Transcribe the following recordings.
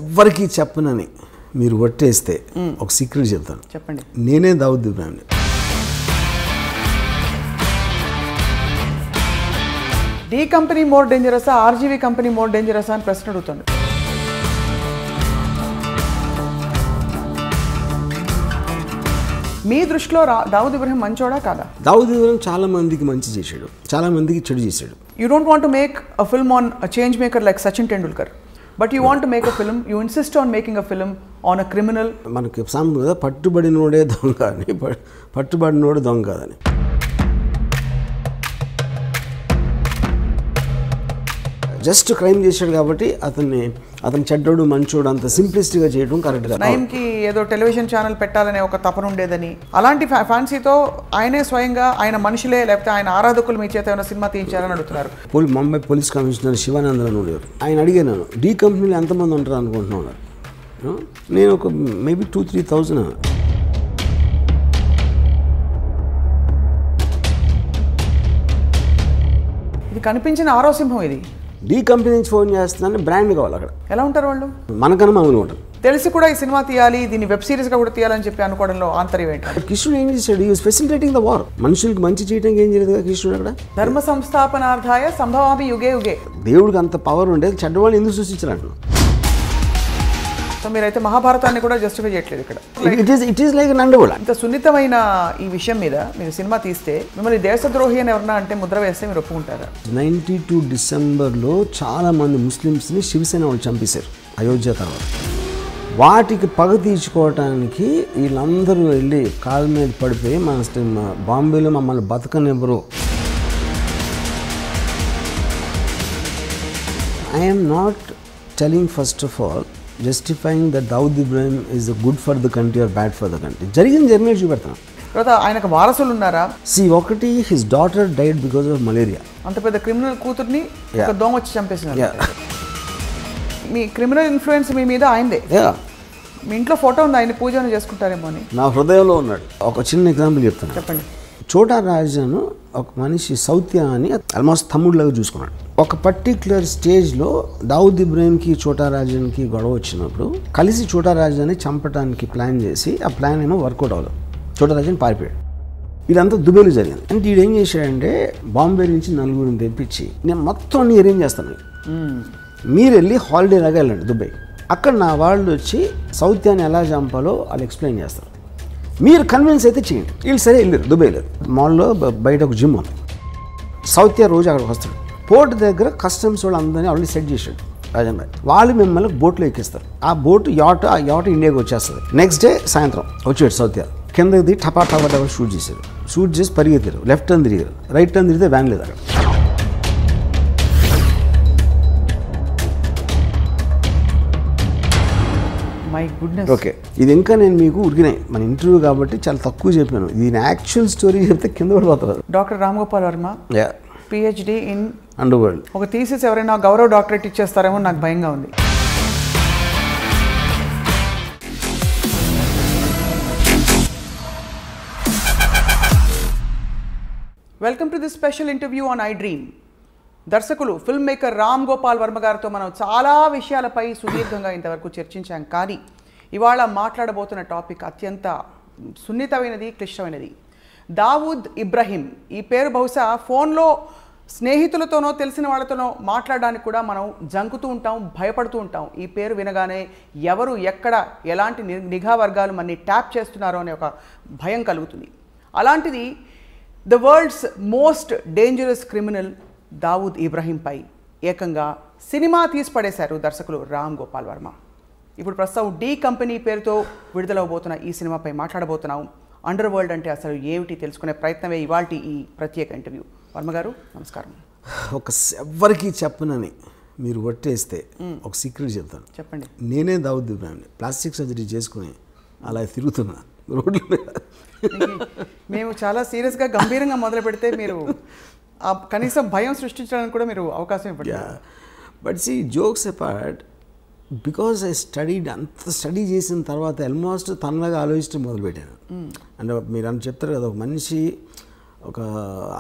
ఎవ్వరికి చెప్పనని మీరు ఒట్టేస్తే ఒక సీక్రెట్ చెప్తాను. చెప్పండి. నేనే దావుద్ ఇబ్రాహింని. డి కంపెనీ మోర్ డేంజరసా, ఆర్జీవీ కంపెనీ మోర్ డేంజరసా అని ప్రశ్న అడుగుతుంది. మీ దృష్టిలో దావుద్ ఇబ్రాహిం మంచోడా కాదా? దావుద్ ఇబ్రాహిం చాలా మందికి మంచి చేశాడు, చాలా మందికి చెడు చేశాడు. You don't want to make a film on a change maker like Sachin Tendulkar, but you want to make a film, you insist on making a film on a criminal. మనకి సాంప్రదాయ పట్టుబడినోడే దొంగ అని, పట్టుబడినోడు దొంగ కాదని. జస్ట్ క్రైమ్ చేశాడు కాబట్టి అతను చెడ్డోడు మంచోడు అంత సింప్లిస్ట్గా చేయడం కరెక్ట్ కాదు. నయీంకి ఏదో టెలివిజన్ ఛానల్ పెట్టాలనే ఒక తపన ఉండేదని, అలాంటి ఫ్యాన్సీతో ఆయనే స్వయంగా ఆయన మనుషులే లేకపోతే ఆయన ఆరాధకులు మీ చేత ఏమైనా సినిమా తీయించారని అడుగుతున్నారు. ముంబై పోలీస్ కమిషనర్ శివానందన్ ఉండేవారు. ఆయన అడిగాను, డి కంపెనీలో ఎంతమంది ఉంటారు అనుకుంటున్నాను. నేను ఒక మేబీ 2-3,000. ఇది కనిపించిన ఆరో సింహం. ఇది డి కంపెనీ నుంచి ఫోన్ చేస్తున్నాను, బ్రాండ్ కావాలి అక్కడ. ఎలా ఉంటారు వాళ్ళు? మనకన్నా మామూలుగా ఉంటారు. తెలిసి కూడా ఈ సినిమా తీయాలి, దీన్ని వెబ్ సిరీస్గా కూడా తీయాలని చెప్పి అనుకోవడంలో ఆంతర్యం ఏంటి? కృష్ణుడు ఏం చేశాడు? ఈ ఫెసిలిటేటింగ్ ద వార్. మనుషులకి మంచి చేయడానికి ఏం చేయలేదు కదా కృష్ణుడు అక్కడ. ధర్మ సంస్థాపనార్థాయ సంభవామి యుగే యుగే. దేవుడికి అంత పవర్ ఉండేది, చెడ్డవాళ్ళు ఎందుకు సృష్టించారు? సో మీరైతే మహాభారతాన్ని కూడా జస్టిఫై చేయట్లేదు ఇక్కడ. ఇట్ ఈస్ లైక్ నండగోళ. ఇంత సున్నితమైన ఈ విషయం మీద మీరు సినిమా తీస్తే మిమ్మల్ని దేశద్రోహి అని ఎవరన్నా అంటే ముద్ర వేస్తే మీరు ఒప్పుకుంటారా? 92 డిసెంబర్లో చాలా మంది ముస్లిమ్స్ని శివసేన వాళ్ళు చంపేశారు అయోధ్య తర్వాత. వాటికి పగ తీర్చుకోవటానికి వీళ్ళందరూ వెళ్ళి కాళ్ళ మీద పడిపోయి మన బాంబేలో మమ్మల్ని బతకనివ్వరు. I'm not telling first of all justifying that Dawood Ibrahim is good for the country or bad for the country. జరిగిన జర్నీ చూపెడతాను. తర్వాత ఆయనకు వారసులు ఉన్నారా? ఒకటి his daughter died because of malaria. అంత పెద్ద క్రిమినల్ కూతుర్ని ఒక దోమ వచ్చి చంపేసినారు. మీ క్రిమినల్ ఇన్ఫ్లుయెన్స్ మీ మీద అయిందే. మీ ఇంట్లో ఫోటో ఉంది, ఆయన పూజను చేసుకుంటారేమో అని నా హృదయంలో ఉన్నాడు. ఒక చిన్న ఎగ్జాంపుల్ చెప్తాను. చెప్పండి. చోటా రాజాను ఒక మనిషి సౌత్య అని ఆల్మోస్ట్ తమ్ముడిలాగా చూసుకున్నాడు. ఒక పర్టిక్యులర్ స్టేజ్లో దావుద్ ఇబ్రాహింకి చోటా రాజానికి గొడవ వచ్చినప్పుడు కలిసి చోటా రాజాని చంపడానికి ప్లాన్ చేసి ఆ ప్లాన్ ఏమో వర్కౌట్ అవ్వదు. చోటా రాజాని పారిపోయాడు. ఇదంతా దుబాయ్లో జరిగింది. అంటే వీడు ఏం చేశాడంటే బాంబే నుంచి నలుగురిని తెప్పించి నేను మొత్తం అన్ని అరేంజ్ చేస్తాను, మీరు వెళ్ళి హాలిడే లాగా వెళ్ళండి దుబాయ్, అక్కడ నా వాళ్ళు వచ్చి సౌత్యాన్ని ఎలా చంపాలో వాళ్ళు ఎక్స్ప్లెయిన్ చేస్తారు, మీరు కన్విన్స్ అయితే చేయండి. వీళ్ళు సరే వెళ్ళారు దుబాయ్లో. మాల్లో బయట ఒక జిమ్ ఉంది. సౌత్య రోజు అక్కడికి వస్తాడు. పోర్ట్ దగ్గర కస్టమ్స్ వాళ్ళు అందరినీ ఆల్రెడీ సెట్ చేశాడు రాజన్ భాయ్. వాళ్ళు మిమ్మల్ని బోట్లో ఎక్కిస్తారు. ఆ బోట్ ఆ యాట్ ఇండియాకి వచ్చేస్తుంది. నెక్స్ట్ డే సాయంత్రం వచ్చాడు సౌత్య. కిందకి దిగి టపా షూట్ చేశారు. షూట్ చేసి పరిగెత్తారు. లెఫ్ట్ టర్న్ తిరిగారు. రైట్ టర్న్ తిరిగితే వ్యాన్ లేదు అక్కడ. My goodness. ఓకే, ఇది ఇంకా నేను మీకు ఉరికినాయి మన ఇంటర్వ్యూ కాబట్టి చాలా తక్కువ చెప్పాను. దీని యాక్చువల్ స్టోరీ చెప్తే కింద పడిపోతారు. Doctor Ram Gopal Varma, PhD in under world. ఒక థీసిస్ ఎవరైనా గౌరవ డాక్టరేట్ ఇచ్చేస్తారేమో నాకు భయంగా ఉంది. Welcome to this special interview on I dream. దర్శకులు ఫిల్మ్ మేకర్ రామ్ గోపాల్ వర్మ గారితో మనం చాలా విషయాలపై సుదీర్ఘంగా ఇంతవరకు చర్చించాం. కానీ ఇవాళ మాట్లాడబోతున్న టాపిక్ అత్యంత సున్నితమైనది, క్లిష్టమైనది. దావూద్ ఇబ్రాహిం. ఈ పేరు బహుశా ఫోన్లో స్నేహితులతోనో తెలిసిన వాళ్ళతోనో మాట్లాడడానికి కూడా మనం జంకుతూ ఉంటాం, భయపడుతూ ఉంటాం. ఈ పేరు వినగానే ఎవరు ఎక్కడ ఎలాంటి నిఘా వర్గాలు మనని ట్యాప్ చేస్తున్నారో అనే ఒక భయం కలుగుతుంది. అలాంటిది the world's most dangerous criminal Dawood ఇబ్రాహింపై ఏకంగా సినిమా తీసి పడేశారు దర్శకులు రామ్ గోపాల్ వర్మ. ఇప్పుడు ప్రస్తుతం డి కంపెనీ పేరుతో విడుదలవబోతున్న ఈ సినిమాపై మాట్లాడబోతున్నాం. అండర్ వరల్డ్ అంటే అసలు ఏమిటి తెలుసుకునే ప్రయత్నమే ఇవాల్టి ఈ ప్రత్యేక ఇంటర్వ్యూ. వర్మ గారు నమస్కారం. ఎవ్వరికి చెప్పనని మీరు ఒట్టేస్తే ఒక సీక్రెట్ చెప్తాను. చెప్పండి. నేనే దావూద్ ఇబ్రాహింని ప్లాస్టిక్ సర్జరీ చేసుకుని అలా తిరుగుతున్నా రోడ్ల మీద. మేము చాలా సీరియస్గా గంభీరంగా మొదలు పెడితే మీరు కనీసం భయం సృష్టించడానికి కూడా మీరు అవకాశం ఇవ్వండి. But see jokes apart, because I studied అంత స్టడీ చేసిన తర్వాత ఆల్మోస్ట్ తనలాగా ఆలోచించడం మొదలుపెట్టాను. అంటే మీరు అని చెప్తారు కదా, ఒక మనిషి ఒక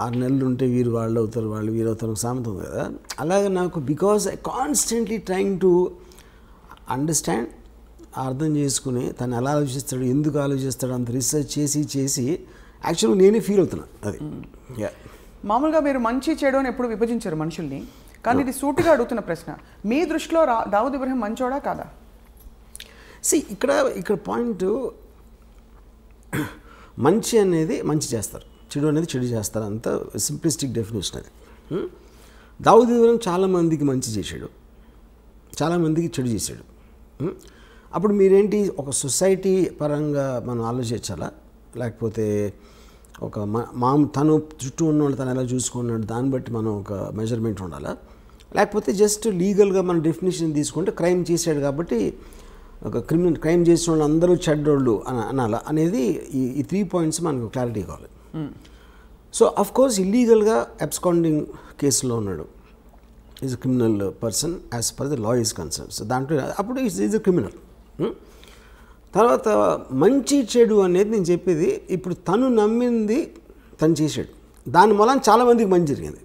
6 నెలలు ఉంటే వీరు వాళ్ళు అవుతారు, వాళ్ళు వీరు అవుతారు సామెత ఉంది కదా. అలాగే నాకు because I constantly trying to understand, అర్థం చేసుకుని తను ఎలా ఆలోచిస్తాడు, ఎందుకు ఆలోచిస్తాడు అంత రీసెర్చ్ చేసి యాక్చువల్గా నేనే ఫీల్ అవుతున్నాను. అది మామూలుగా మీరు మంచి చెడు అని ఎప్పుడు విభజించారు మనుషుల్ని, కానీ ఇది సూటిగా అడుగుతున్న ప్రశ్న, మీ దృష్టిలో దావుద్ ఇబ్రహీం మంచోడా కాదా? ఇక్కడ పాయింట్, మంచి అనేది మంచి చేస్తారు, చెడు అనేది చెడు చేస్తారు, అంత సింప్లిస్టిక్ డెఫినేషన్ అది. దావుద్ ఇబ్రహీం చాలామందికి మంచి చేశాడు, చాలామందికి చెడు చేశాడు. అప్పుడు మీరేంటి, ఒక సొసైటీ పరంగా మనం ఆలోచించాలా, లేకపోతే ఒక తను చుట్టూ ఉన్న వాళ్ళు తను ఎలా చూసుకున్నాడు దాన్ని బట్టి మనం ఒక మెజర్మెంట్ ఉండాలా, లేకపోతే జస్ట్ లీగల్గా మన డెఫినేషన్ తీసుకుంటే క్రైమ్ చేశాడు కాబట్టి ఒక క్రైమ్ చేసిన వాళ్ళు అందరూ చెడ్డోళ్ళు అనాలా అనేది ఈ 3 పాయింట్స్ మనకు క్లారిటీ కావాలి. సో అఫ్ కోర్స్ ఇల్లీగల్గా అబ్స్కాండింగ్ కేసులో ఉన్నాడు, is a criminal person as per the law is concern. So దాంట్లో అప్పుడు ఈజ్ అ క్రిమినల్. తర్వాత మంచి చెడు అనేది నేను చెప్పేది, ఇప్పుడు తను నమ్మింది తను చేశాడు, దాని మూలం చాలామందికి మంచి జరిగింది.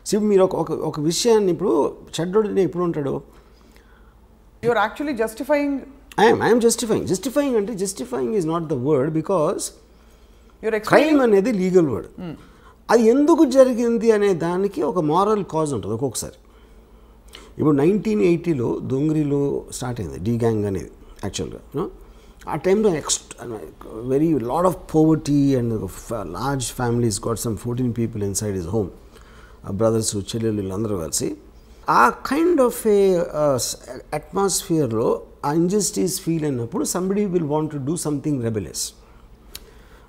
సో మీరు ఒక విషయాన్ని, ఇప్పుడు చెడ్డోడు ఎప్పుడు ఉంటాడు, you're actually justifying. I'm justifying అంటే justifying is not the word, because crime అనేది లీగల్ వర్డ్. అది ఎందుకు జరిగింది అనే దానికి ఒక మారల్ కాజ్ ఉంటుంది ఒక్కొక్కసారి. ఇప్పుడు 1980లో దొంగరిలో స్టార్ట్ అయింది డి గ్యాంగ్ అనేది యాక్చువల్గా. ఆ టైంలో very lot of poverty and large families got some 14 people inside his home, brothers చెల్లెళ్ళు వీళ్ళందరూ కలిసి. ఆ కైండ్ ఆఫ్ ఏ అట్మాస్ఫియర్లో ఆ ఇంజస్టిస్ ఫీల్ అయినప్పుడు somebody will want to do something rebellious.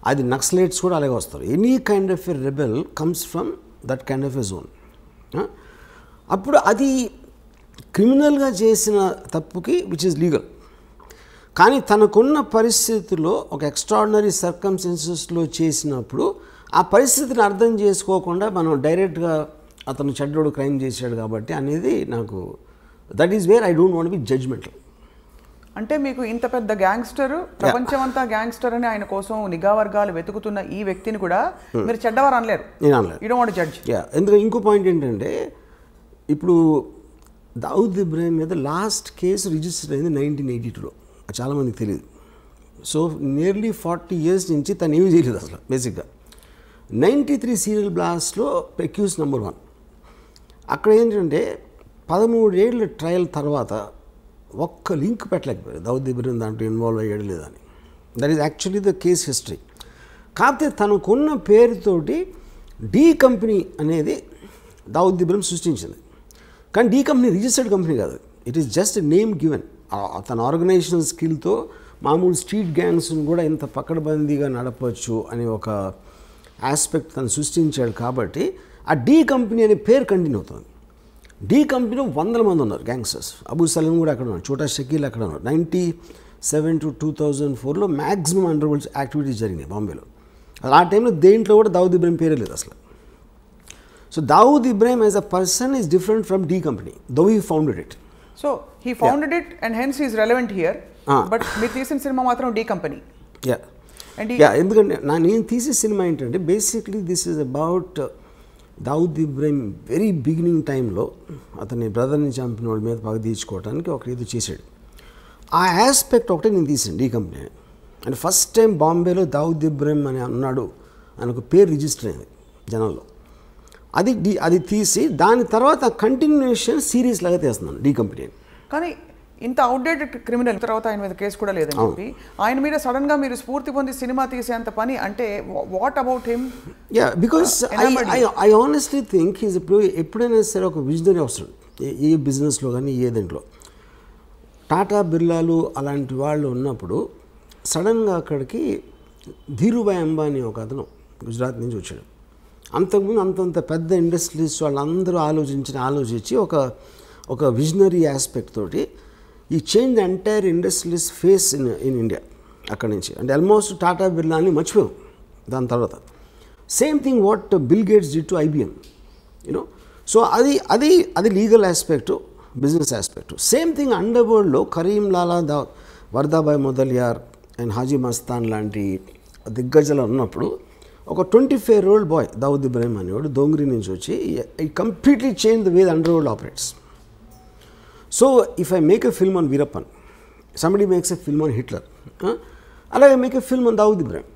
అది నక్సలైట్స్ కూడా అలాగే వస్తారు. Any kind of a rebel comes from that kind of a zone. అప్పుడు అది క్రిమినల్గా చేసిన తప్పుకి విచ్ ఇస్ లీగల్, కానీ తనకున్న పరిస్థితుల్లో ఒక ఎక్స్ట్రాడినరీ సర్కమ్స్టెన్సెస్లో చేసినప్పుడు ఆ పరిస్థితిని అర్థం చేసుకోకుండా మనం డైరెక్ట్గా అతను చెడ్డోడు క్రైమ్ చేశాడు కాబట్టి అనేది నాకు, that is where I don't want be judgemental. అంటే మీకు ఇంత పెద్ద గ్యాంగ్స్టర్, ప్రపంచమంతా గ్యాంగ్స్టర్ అని ఆయన కోసం నిఘా వర్గాలు వెతుకుతున్న ఈ వ్యక్తిని కూడా మీరు చెడ్డవారు అనలేరు. నేను అనలేదు. You don't want judge. ఎందుకంటే ఇంకో పాయింట్ ఏంటంటే, ఇప్పుడు దావుద్ ఇబ్రహీం మీద లాస్ట్ కేసు రిజిస్టర్ అయింది 1982లో, చాలామందికి తెలియదు. సో నియర్లీ 40 years నుంచి తను ఏమీ చేయలేదు అసలు. బేసిక్గా 93 సీరియల్ బ్లాస్ట్లో అక్యూజ్ నెంబర్ 1. అక్కడ ఏంటంటే 13 ఏళ్ళ ట్రయల్ తర్వాత ఒక్క లింక్ పెట్టలేకపోయారు దావుద్ ఇబ్రహీం దాంట్లో ఇన్వాల్వ్ అయ్యాడు లేదని. That is actually the case history. కాకపోతే తనకున్న పేరుతోటి డి కంపెనీ అనేది దావుద్ ఇబ్రహీం సృష్టించింది, కానీ డి కంపెనీ రిజిస్టర్డ్ కంపెనీ కాదు, it is just name given. తన ఆర్గనైజేషన్ స్కిల్తో మామూలు స్ట్రీట్ గ్యాంగ్స్ని కూడా ఇంత పకడ్బందీగా నడపవచ్చు అనే ఒక ఆస్పెక్ట్ తను సృష్టించాడు. కాబట్టి ఆ డి కంపెనీ అనే పేరు కంటిన్యూ అవుతుంది. డి కంపెనీలో 100 మంది ఉన్నారు గ్యాంగ్స్టర్స్. అబూ సలీం కూడా అక్కడ ఉన్నారు, చోటా షకీల్ అక్కడ ఉన్నారు. 97 to 2004లో మ్యాక్సిమం అండర్ వరల్డ్ యాక్టివిటీస్ జరిగినాయి బాంబేలో. ఆ టైంలో దేంట్లో కూడా దావుద్ ఇబ్రహీం పేరే లేదు అసలు. So Dawood Ibrahim as a person is different from the company, though he founded it. So he founded it and hence is relevant here. But మీరు తీసిన సినిమా మాత్రం డి కంపెనీ. ఎందుకంటే నేను తీసే సినిమా ఏంటంటే basically this is about Dawood Ibrahim very beginning టైంలో అతని బ్రదర్ని చంపిన వాళ్ళ మీద పగ తీర్చుకోవడానికి ఒక ఇది చేశాడు. ఆ ఆస్పెక్ట్ ఒకటే నేను తీసాను D company. And first time బాంబేలో దావుద్ ఇబ్రహీం అని అన్నాడు అని ఒక పేరు రిజిస్టర్ అయింది జనంలో. అది తీసి దాని తర్వాత కంటిన్యూషన్ సిరీస్ లాగా తీస్తున్నాను డి కంపెనీ. కానీ ఇంత అవుట్డేటెడ్ క్రిమినల్ తర్వాత ఆయన మీద కేసు కూడా లేదని చెప్పి ఆయన మీద సడన్గా మీరు స్ఫూర్తి పొంది సినిమా తీసేంత పని అంటే what about him? Because I honestly think is ఎప్పుడైనా సరే ఒక విజనరీ అవసరం ఏ బిజినెస్లో కానీ ఏ దాంట్లో. టాటా బిర్లాలు అలాంటి వాళ్ళు ఉన్నప్పుడు సడన్గా అక్కడికి ధీరుభాయ్ అంబానీ ఒక అతను గుజరాత్ నుంచి వచ్చాడు. అంతకుముందు అంతంత పెద్ద ఇండస్ట్రీస్ వాళ్ళందరూ ఆలోచించి ఒక విజనరీ ఆస్పెక్ట్ తోటి ఈ change the entire industries face in India అక్కడి నుంచి. అంటే ఆల్మోస్ట్ టాటా బిర్లాని మర్చిపోయాం దాని తర్వాత. Same thing what Bill Gates did to IBM, you know. So అది legal aspect business aspect. Same thing under వరల్డ్లో కరీం లాలా వర్దాబాయ్ మొదలియార్ అండ్ హాజీ మస్తాన్ లాంటి దిగ్గజాలు ఉన్నప్పుడు ఒక 25-year-old బాయ్ దావుద్ ఇబ్రాహిం అనేవాడు దోంగ్రీ నుంచి వచ్చి ఈ completely change the way the under world operates. So if I make a film on Veerappan, somebody makes a film on Hitler, అలాగే make a film on Dawood Ibrahim,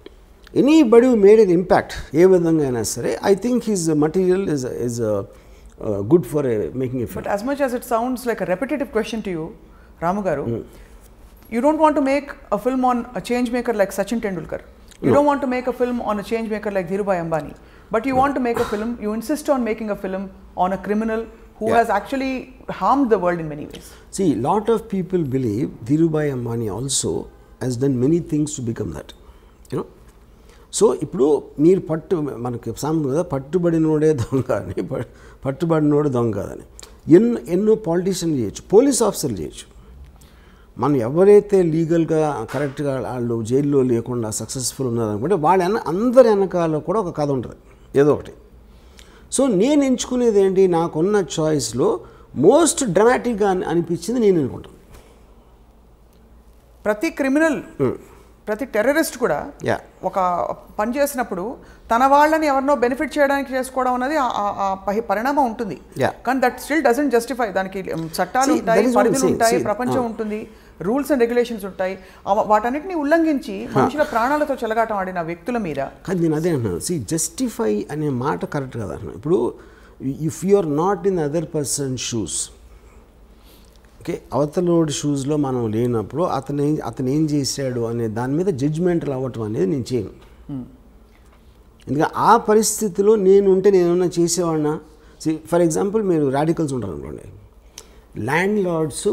anybody who made an impact ఏ విధంగా అయినా సరే, I think his material is good for making a film. But as much as it sounds like a repetitive question to you, Ramu garu, you don't want to make a film on a change maker like Sachin Tendulkar. You don't want to make a film on a change maker like Dhirubhai Ambani. But you want to make a film, you insist on making a film on a criminal who has actually harmed the world in many ways. See, lot of people believe Dhirubhai Ambani also has done many things to become that. You know? So ఇప్పుడు మీరు మనకి సామెత కదా, పట్టుబడినోడే దొంగ అని, పట్టుబడినోడు దొంగ కాదని. ఎన్నో పాలిటీషియన్లు చేయొచ్చు, పోలీస్ ఆఫీసర్లు చేయొచ్చు. మనం ఎవరైతే లీగల్గా కరెక్ట్గా వాళ్ళు జైల్లో లేకుండా సక్సెస్ఫుల్ ఉన్నారనుకుంటే వాళ్ళ అందరి వెనకాల కూడా ఒక కథ ఉంటుంది ఏదో ఒకటి. సో నేను ఎంచుకునేది ఏంటి, నాకున్న చాయిస్లో మోస్ట్ డ్రామాటిక్గా అనిపించింది నేను అనుకుంటాను. ప్రతి క్రిమినల్, ప్రతి టెర్రరిస్ట్ కూడా ఒక పని చేసినప్పుడు తన వాళ్ళని ఎవరినో బెనిఫిట్ చేయడానికి చేసుకోవడం అనేది పరిణామం ఉంటుంది. కానీ దట్ స్టిల్ డజంట్ జస్టిఫై. దానికి చట్టాలు ఉంటాయి, పరిధులు ఉంటాయి, ప్రపంచం ఉంటుంది, రూల్స్ అండ్ రెగ్యులేషన్స్ ఉంటాయి. వాటన్నిటిని ఉల్లంఘించి మనుషుల ప్రాణాలతో చెలగాటం ఆడిన వ్యక్తుల మీద. కానీ నేను అదే అంటున్నాను, సి జస్టిఫై అనే మాట కరెక్ట్ కదా అంటున్నాను. ఇప్పుడు if you are not in other person shoes, okay, అవతలోడి షూస్లో మనం లేనప్పుడు అతను ఏం చేశాడు అనే దాని మీద జడ్జ్మెంటల్ అవ్వటం అనేది నేను చేయను. ఎందుకంటే ఆ పరిస్థితిలో నేను ఉంటే నేనేమన్నా చేసేవాడినా. ఫర్ ఎగ్జాంపుల్ మీరు రాడికల్స్ ఉంటారు అనుకోండి, ల్యాండ్ లార్డ్స్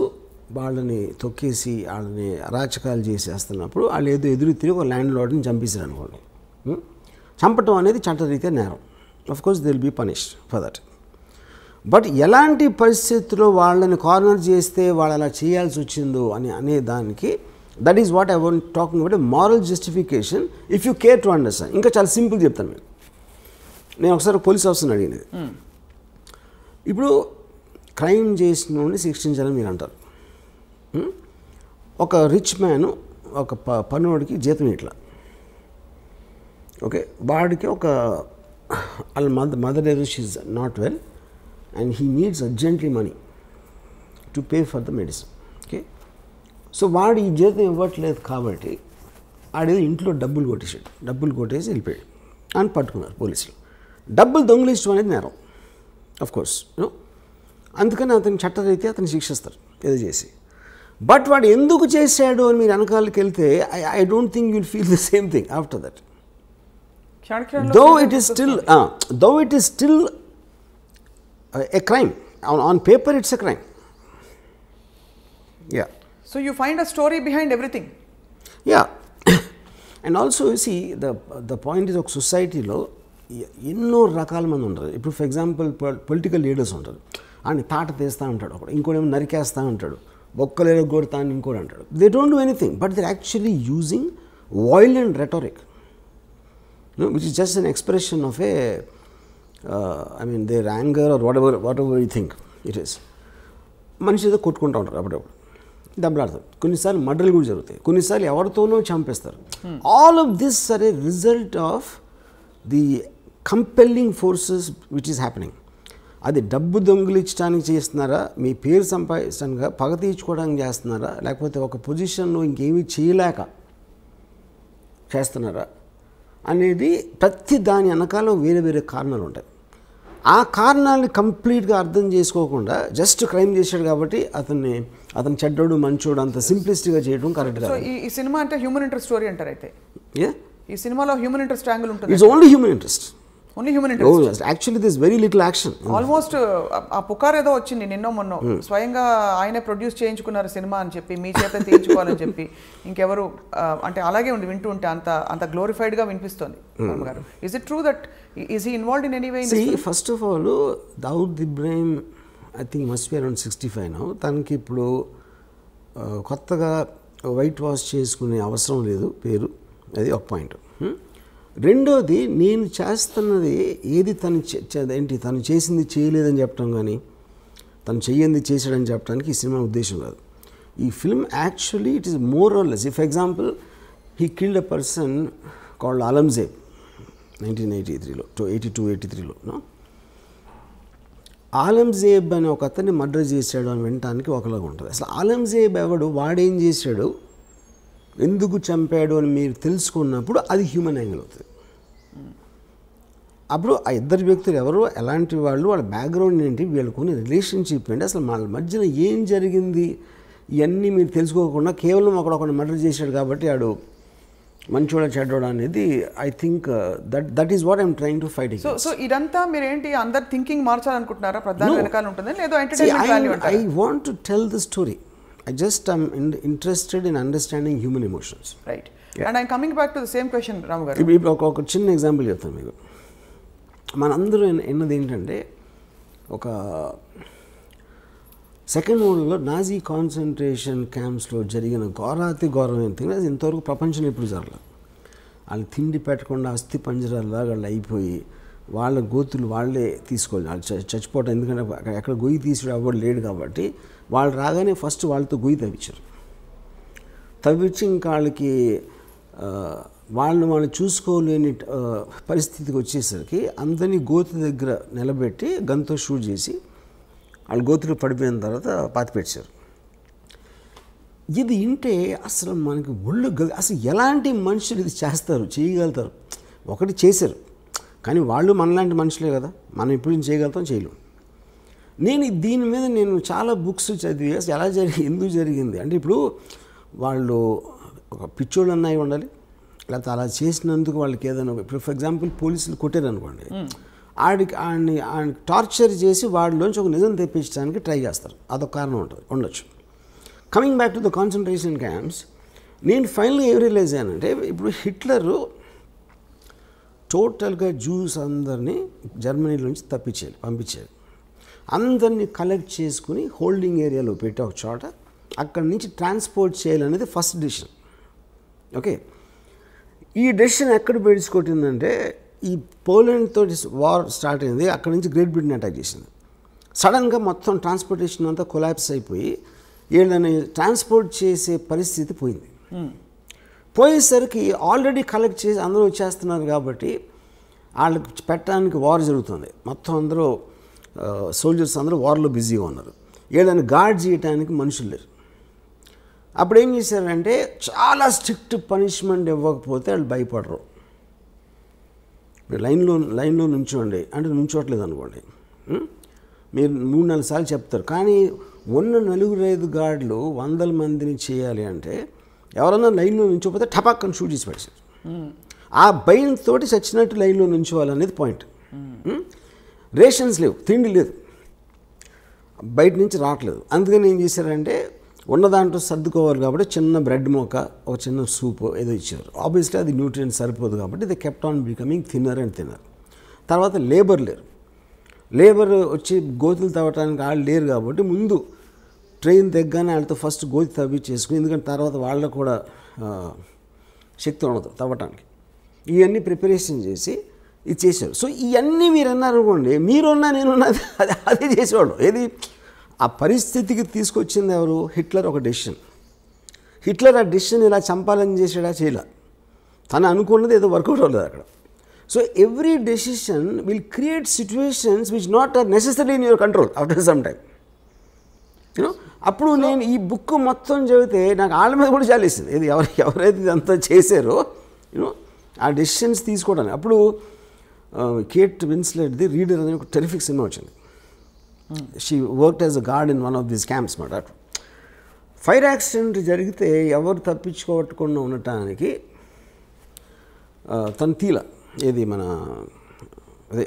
వాళ్ళని తొక్కేసి వాళ్ళని అరాచకాలు చేసేస్తున్నప్పుడు వాళ్ళు ఏదో ఎదురు తిరిగి ఒక ల్యాండ్ లార్డ్ని చంపేశారు అనుకోండి. చంపటం అనేది చట్టరీత్యా నేరం. Of course they will be punished for that. But ఎలాంటి పరిస్థితుల్లో వాళ్ళని కార్నర్ చేస్తే వాళ్ళు అలా చేయాల్సి వచ్చిందో అనే దానికి, that is what I want talking about moral justification if you care to understand. ఇంకా చాలా సింపుల్ చెప్తాను మీకు. నేను ఒకసారి పోలీస్ ఆఫీసర్ని అడిగినది, ఇప్పుడు క్రైమ్ చేసిన వాడిని శిక్షించాలని మీరు అంటారు. ఒక రిచ్ మ్యాన్ ఒక పనివాడికి జీతం ఇట్లా, ఓకే, వాడికి ఒక వాళ్ళ mother she's not well and he needs urgently money to pay for the medicine. Okay, so వాడు ఈ జీతం ఇవ్వట్లేదు కాబట్టి ఆడేదో ఇంట్లో డబ్బులు కొట్టేసి వెళ్ళిపోయాడు అని పట్టుకున్నారు పోలీసులు. డబ్బులు దొంగిలించడం అనేది నేరం, ఆఫ్ కోర్స్, అందుకని అతని చట్టరీత్యా అతను శిక్షిస్తారు ఏదో చేసి. బట్ వాడు ఎందుకు చేశాడు అని మీరు వెనకాలకి వెళ్తే I don't think you'll feel the same thing after that. Though it is still a crime. On paper it's a crime. Yeah. So you find a story behind everything. Yeah. And also you see the point is ఒక సొసైటీలో ఎన్నో రకాల మంది ఉంటారు. ఇప్పుడు for example political leaders ఉంటారు, ఆయన తాట తీస్తూ ఉంటాడు, ఒకడు ఇంకోటేమో నరికేస్తూ ఉంటాడు, బొక్కలేదో కొడతా అని ఇంకోటి అంటాడు. They don't do anything but they actually using violent rhetoric, which is just an expression of I mean their anger or whatever you think it is. మనిషి ఏదో కొట్టుకుంటూ ఉంటారు, అప్పుడప్పుడు దెబ్బలాడతారు, కొన్నిసార్లు మర్డర్లు కూడా జరుగుతాయి, కొన్నిసార్లు ఎవరితోనో చంపేస్తారు. All of this are a result of the compelling forces which is happening. అది డబ్బు దొంగిలించడానికి చేస్తున్నారా, మీ పేరు సంపాదించడానికి, పగ తీర్చుకోవడానికి చేస్తున్నారా, లేకపోతే ఒక పొజిషన్లో ఇంకేమీ చేయలేక చేస్తున్నారా అనేది ప్రతి దాని వెనకాల వేరే వేరే కారణాలు ఉంటాయి. ఆ కారణాలని కంప్లీట్గా అర్థం చేసుకోకుండా జస్ట్ క్రైమ్ చేశాడు కాబట్టి అతను చెడ్డోడు మంచోడు అంత సింప్లిస్టిక్గా చేయడం కరెక్ట్ కాదు. ఈ సినిమా అంటే హ్యూమన్ ఇంట్రెస్ట్ స్టోరీ అంటారు. అయితే ఈ సినిమాలో హ్యూమన్ ఇంట్రెస్ట్ యాంగిల్ ఉంటుంది. It's only human interest. Only human interest. Actually this very little action. Almost ఆ పుకార్ ఏదో వచ్చింది నిన్నో మొన్నో, స్వయంగా ఆయనే ప్రొడ్యూస్ చేయించుకున్నారు సినిమా అని చెప్పి, మీ చేత తీయించుకోవాలని చెప్పి. ఇంకెవరు అంటే అలాగే ఉంది, వింటూ ఉంటే అంత గ్లోరిఫైడ్గా వినిపిస్తుంది. గారు, is it true that is he involved in any way? First of all Dawood Ibrahim I think must be around 65 now. తనకి ఇప్పుడు కొత్తగా వైట్ వాష్ చేసుకునే అవసరం లేదు పేరు, అది ఒక పాయింట్. రెండోది, నేను చేస్తున్నది ఏది తను చేసింది చేయలేదని చెప్పడం కానీ, తను చెయ్యింది చేశాడని చెప్పడానికి ఈ సినిమా ఉద్దేశం కాదు. ఈ film actually it is more or less. For example he killed a person called Alamzeb 1983లో 82-83లో. ఆలంజేబ్ అని ఒక అతన్ని మర్డర్ చేశాడు అని వినటానికి ఒకలాగా ఉంటుంది. అసలు ఆలంజేబ్ ఎవడు, వాడేం చేశాడు, ఎందుకు చంపాడు అని మీరు తెలుసుకున్నప్పుడు అది హ్యూమన్ యాంగిల్ అవుతుంది. అప్పుడు ఆ ఇద్దరు వ్యక్తులు ఎవరు, ఎలాంటి వాళ్ళు, వాళ్ళ బ్యాక్గ్రౌండ్ ఏంటి, వీళ్ళకున్న రిలేషన్షిప్ ఏంటి, అసలు వాళ్ళ మధ్యన ఏం జరిగింది, ఇవన్నీ మీరు తెలుసుకోకుండా కేవలం ఒకడు మర్డర్ చేశాడు కాబట్టి ఆడు మంచోడ చెడ్డోడ అనేది I think that is what I'm trying to fight. So ఇదంతా మీరు ఏంటి అందరు థింకింగ్ మార్చాలనుకుంటున్నారా? ప్రధాన వెనకాల ఉంటుంది లేదో ఎంటర్టైన్మెంట్ వాల్యూ అంటారా? I want to tell the story. I just am interested in understanding human emotions. Right. Yeah. And I'm coming back to the same question, Ramu garu. ఇప్పుడు ఒక చిన్న ఎగ్జాంపుల్ చెప్తాను మీకు. మనందరూ ఎన్నది ఏంటంటే ఒక సెకండ్ వరల్డ్లో నాజీ కాన్సన్ట్రేషన్ క్యాంప్స్లో జరిగిన ఘోరాతి ఘోరమైన థింగ్ అది ఇంతవరకు ప్రపంచంలో ఎప్పుడు జరగలేదు. వాళ్ళు తిండి పెట్టకుండా అస్థి పంజరాల్లాగా వాళ్ళు అయిపోయి వాళ్ళ గోతులు వాళ్ళే తీసుకోవాలి, వాళ్ళు చచ్చిపోవటం. ఎందుకంటే ఎక్కడ గొయ్యి తీసుడు అవ్వడు లేడు కాబట్టి వాళ్ళు రాగానే ఫస్ట్ వాళ్ళతో గొయ్యి తవ్వించారు. తవ్వించి ఇంకా వాళ్ళకి వాళ్ళు చూసుకోలేని పరిస్థితికి వచ్చేసరికి అందరినీ గోతు దగ్గర నిలబెట్టి గన్తో షూట్ చేసి వాళ్ళు గోతులు పడిపోయిన తర్వాత పాతిపెట్టారు. ఇది వింటే అసలు మనకి ఒళ్ళు అసలు ఎలాంటి మనుషులు ఇది చేస్తారు, చేయగలుగుతారు. ఒకటి చేశారు కానీ వాళ్ళు మనలాంటి మనుషులే కదా, మనం ఎప్పుడు చేయగలుగుతాం, చేయలేం. దీని మీద నేను చాలా బుక్స్ చదివి అసలు ఎలా ఎందుకు జరిగింది అంటే, ఇప్పుడు వాళ్ళు ఒక పిచ్చోళ్ళు అన్నవి ఉండాలి, లేకపోతే అలా చేసినందుకు వాళ్ళకి ఏదైనా, ఇప్పుడు ఫర్ ఎగ్జాంపుల్ పోలీసులు కొట్టారు అనుకోండి, ఆడిని టార్చర్ చేసి వాడిలోంచి ఒక నిజం తెప్పించడానికి ట్రై చేస్తారు, అదొక కారణం ఉండొచ్చు. Coming back to the concentration camps, నేను ఫైనల్గా ఏం రియలైజ్ అయ్యానంటే, ఇప్పుడు హిట్లరు టోటల్గా జ్యూస్ అందరినీ జర్మనీలోంచి పంపించారు. అందరినీ కలెక్ట్ చేసుకుని హోల్డింగ్ ఏరియాలో పెట్టి ఒక చోట అక్కడి నుంచి ట్రాన్స్పోర్ట్ చేయాలనేది ఫస్ట్ డెసిషన్. ఓకే, ఈ డెసిషన్ ఎక్కడ బెడిచుకొట్టిందంటే, ఈ పోలాండ్ తోటి వార్ స్టార్ట్ అయింది, అక్కడి నుంచి గ్రేట్ బ్రిటన్ అటాక్ చేసింది. సడన్గా మొత్తం ట్రాన్స్పోర్టేషన్ అంతా కొలాప్స్ అయిపోయి వీళ్ళని ట్రాన్స్పోర్ట్ చేసే పరిస్థితి పోయింది. పోయేసరికి ఆల్రెడీ కలెక్ట్ చేసి అందరూ వచ్చేస్తున్నారు కాబట్టి వాళ్ళకి పెట్టడానికి వార్ జరుగుతుంది. మొత్తం అందరూ సోల్జర్స్ అందరూ వార్లో బిజీగా ఉన్నారు. వీళ్ళని గార్డ్ చేయడానికి మనుషులు లేరు. అప్పుడు ఏం చేశారంటే, చాలా స్ట్రిక్ట్ పనిష్మెంట్ ఇవ్వకపోతే వాళ్ళు భయపడరు. లైన్లో నుంచోండి అంటే నుంచోట్లేదు అనుకోండి, మీరు 3-4 సార్లు చెప్తారు. కానీ ఉన్న 4-5 గార్డులు 100 మందిని చేయాలి అంటే ఎవరన్నా లైన్లో నుంచోపోతే టపాక్కని షూట్ చేసి పడేసారు. ఆ భయంతో చచ్చినట్టు లైన్లో నుంచోవాలనేది పాయింట్. రేషన్స్ లేవు, తిండి లేదు, బయట నుంచి రావట్లేదు. అందుకని ఏం చేశారంటే, ఉన్న దాంట్లో సర్దుకోవాలి కాబట్టి చిన్న బ్రెడ్ మొక్క, ఒక చిన్న సూప్ ఏదో ఇచ్చారు. ఆబ్వియస్లీ అది న్యూట్రియంట్ సరిపోదు కాబట్టి the kept on becoming thinner and thinner. తర్వాత లేబర్ వచ్చి గోతులు తవ్వటానికి వాళ్ళు లేరు కాబట్టి ముందు ట్రైన్ దగ్గరనే వాళ్ళతో ఫస్ట్ గోతి తవ్వి చేసుకుని, ఎందుకంటే తర్వాత వాళ్ళకు కూడా శక్తి ఉండదు తవ్వటానికి. ఇవన్నీ ప్రిపరేషన్ చేసి ఇది చేశారు. సో ఇవన్నీ మీరు అన్నారనుకోండి, మీరున్నా నేనున్నా అదే చేసేవాడు. ఏది ఆ పరిస్థితికి తీసుకొచ్చింది ఎవరు? హిట్లర్. ఒక డెసిషన్. హిట్లర్ ఆ డెసిషన్ ఇలా చంపాలని చేసాడా? చేయలే. తను అనుకున్నది ఏదో వర్కౌట్ అవ్వలేదు అక్కడ. So every decision will create situations which not are necessary in your control after some time. You know, అప్పుడు నేను ఈ బుక్ మొత్తం చదివితే నాకు వాళ్ళ మీద కూడా జాలేసింది. ఇది ఎవరైతే ఇదంతా చేశారో యూనో ఆ డెసిషన్స్ తీసుకోవడానికి. అప్పుడు కేట్ విన్స్లెట్ది రీడర్ అనే ఒక టెరిఫిక్ సినిమా వచ్చింది. She worked as a guard in one of these camps మాట. ఫైర్ యాక్సిడెంట్ జరిగితే ఎవరు తప్పించుకోవట్టుకుండా ఉండటానికి తను తీల ఏది మన అదే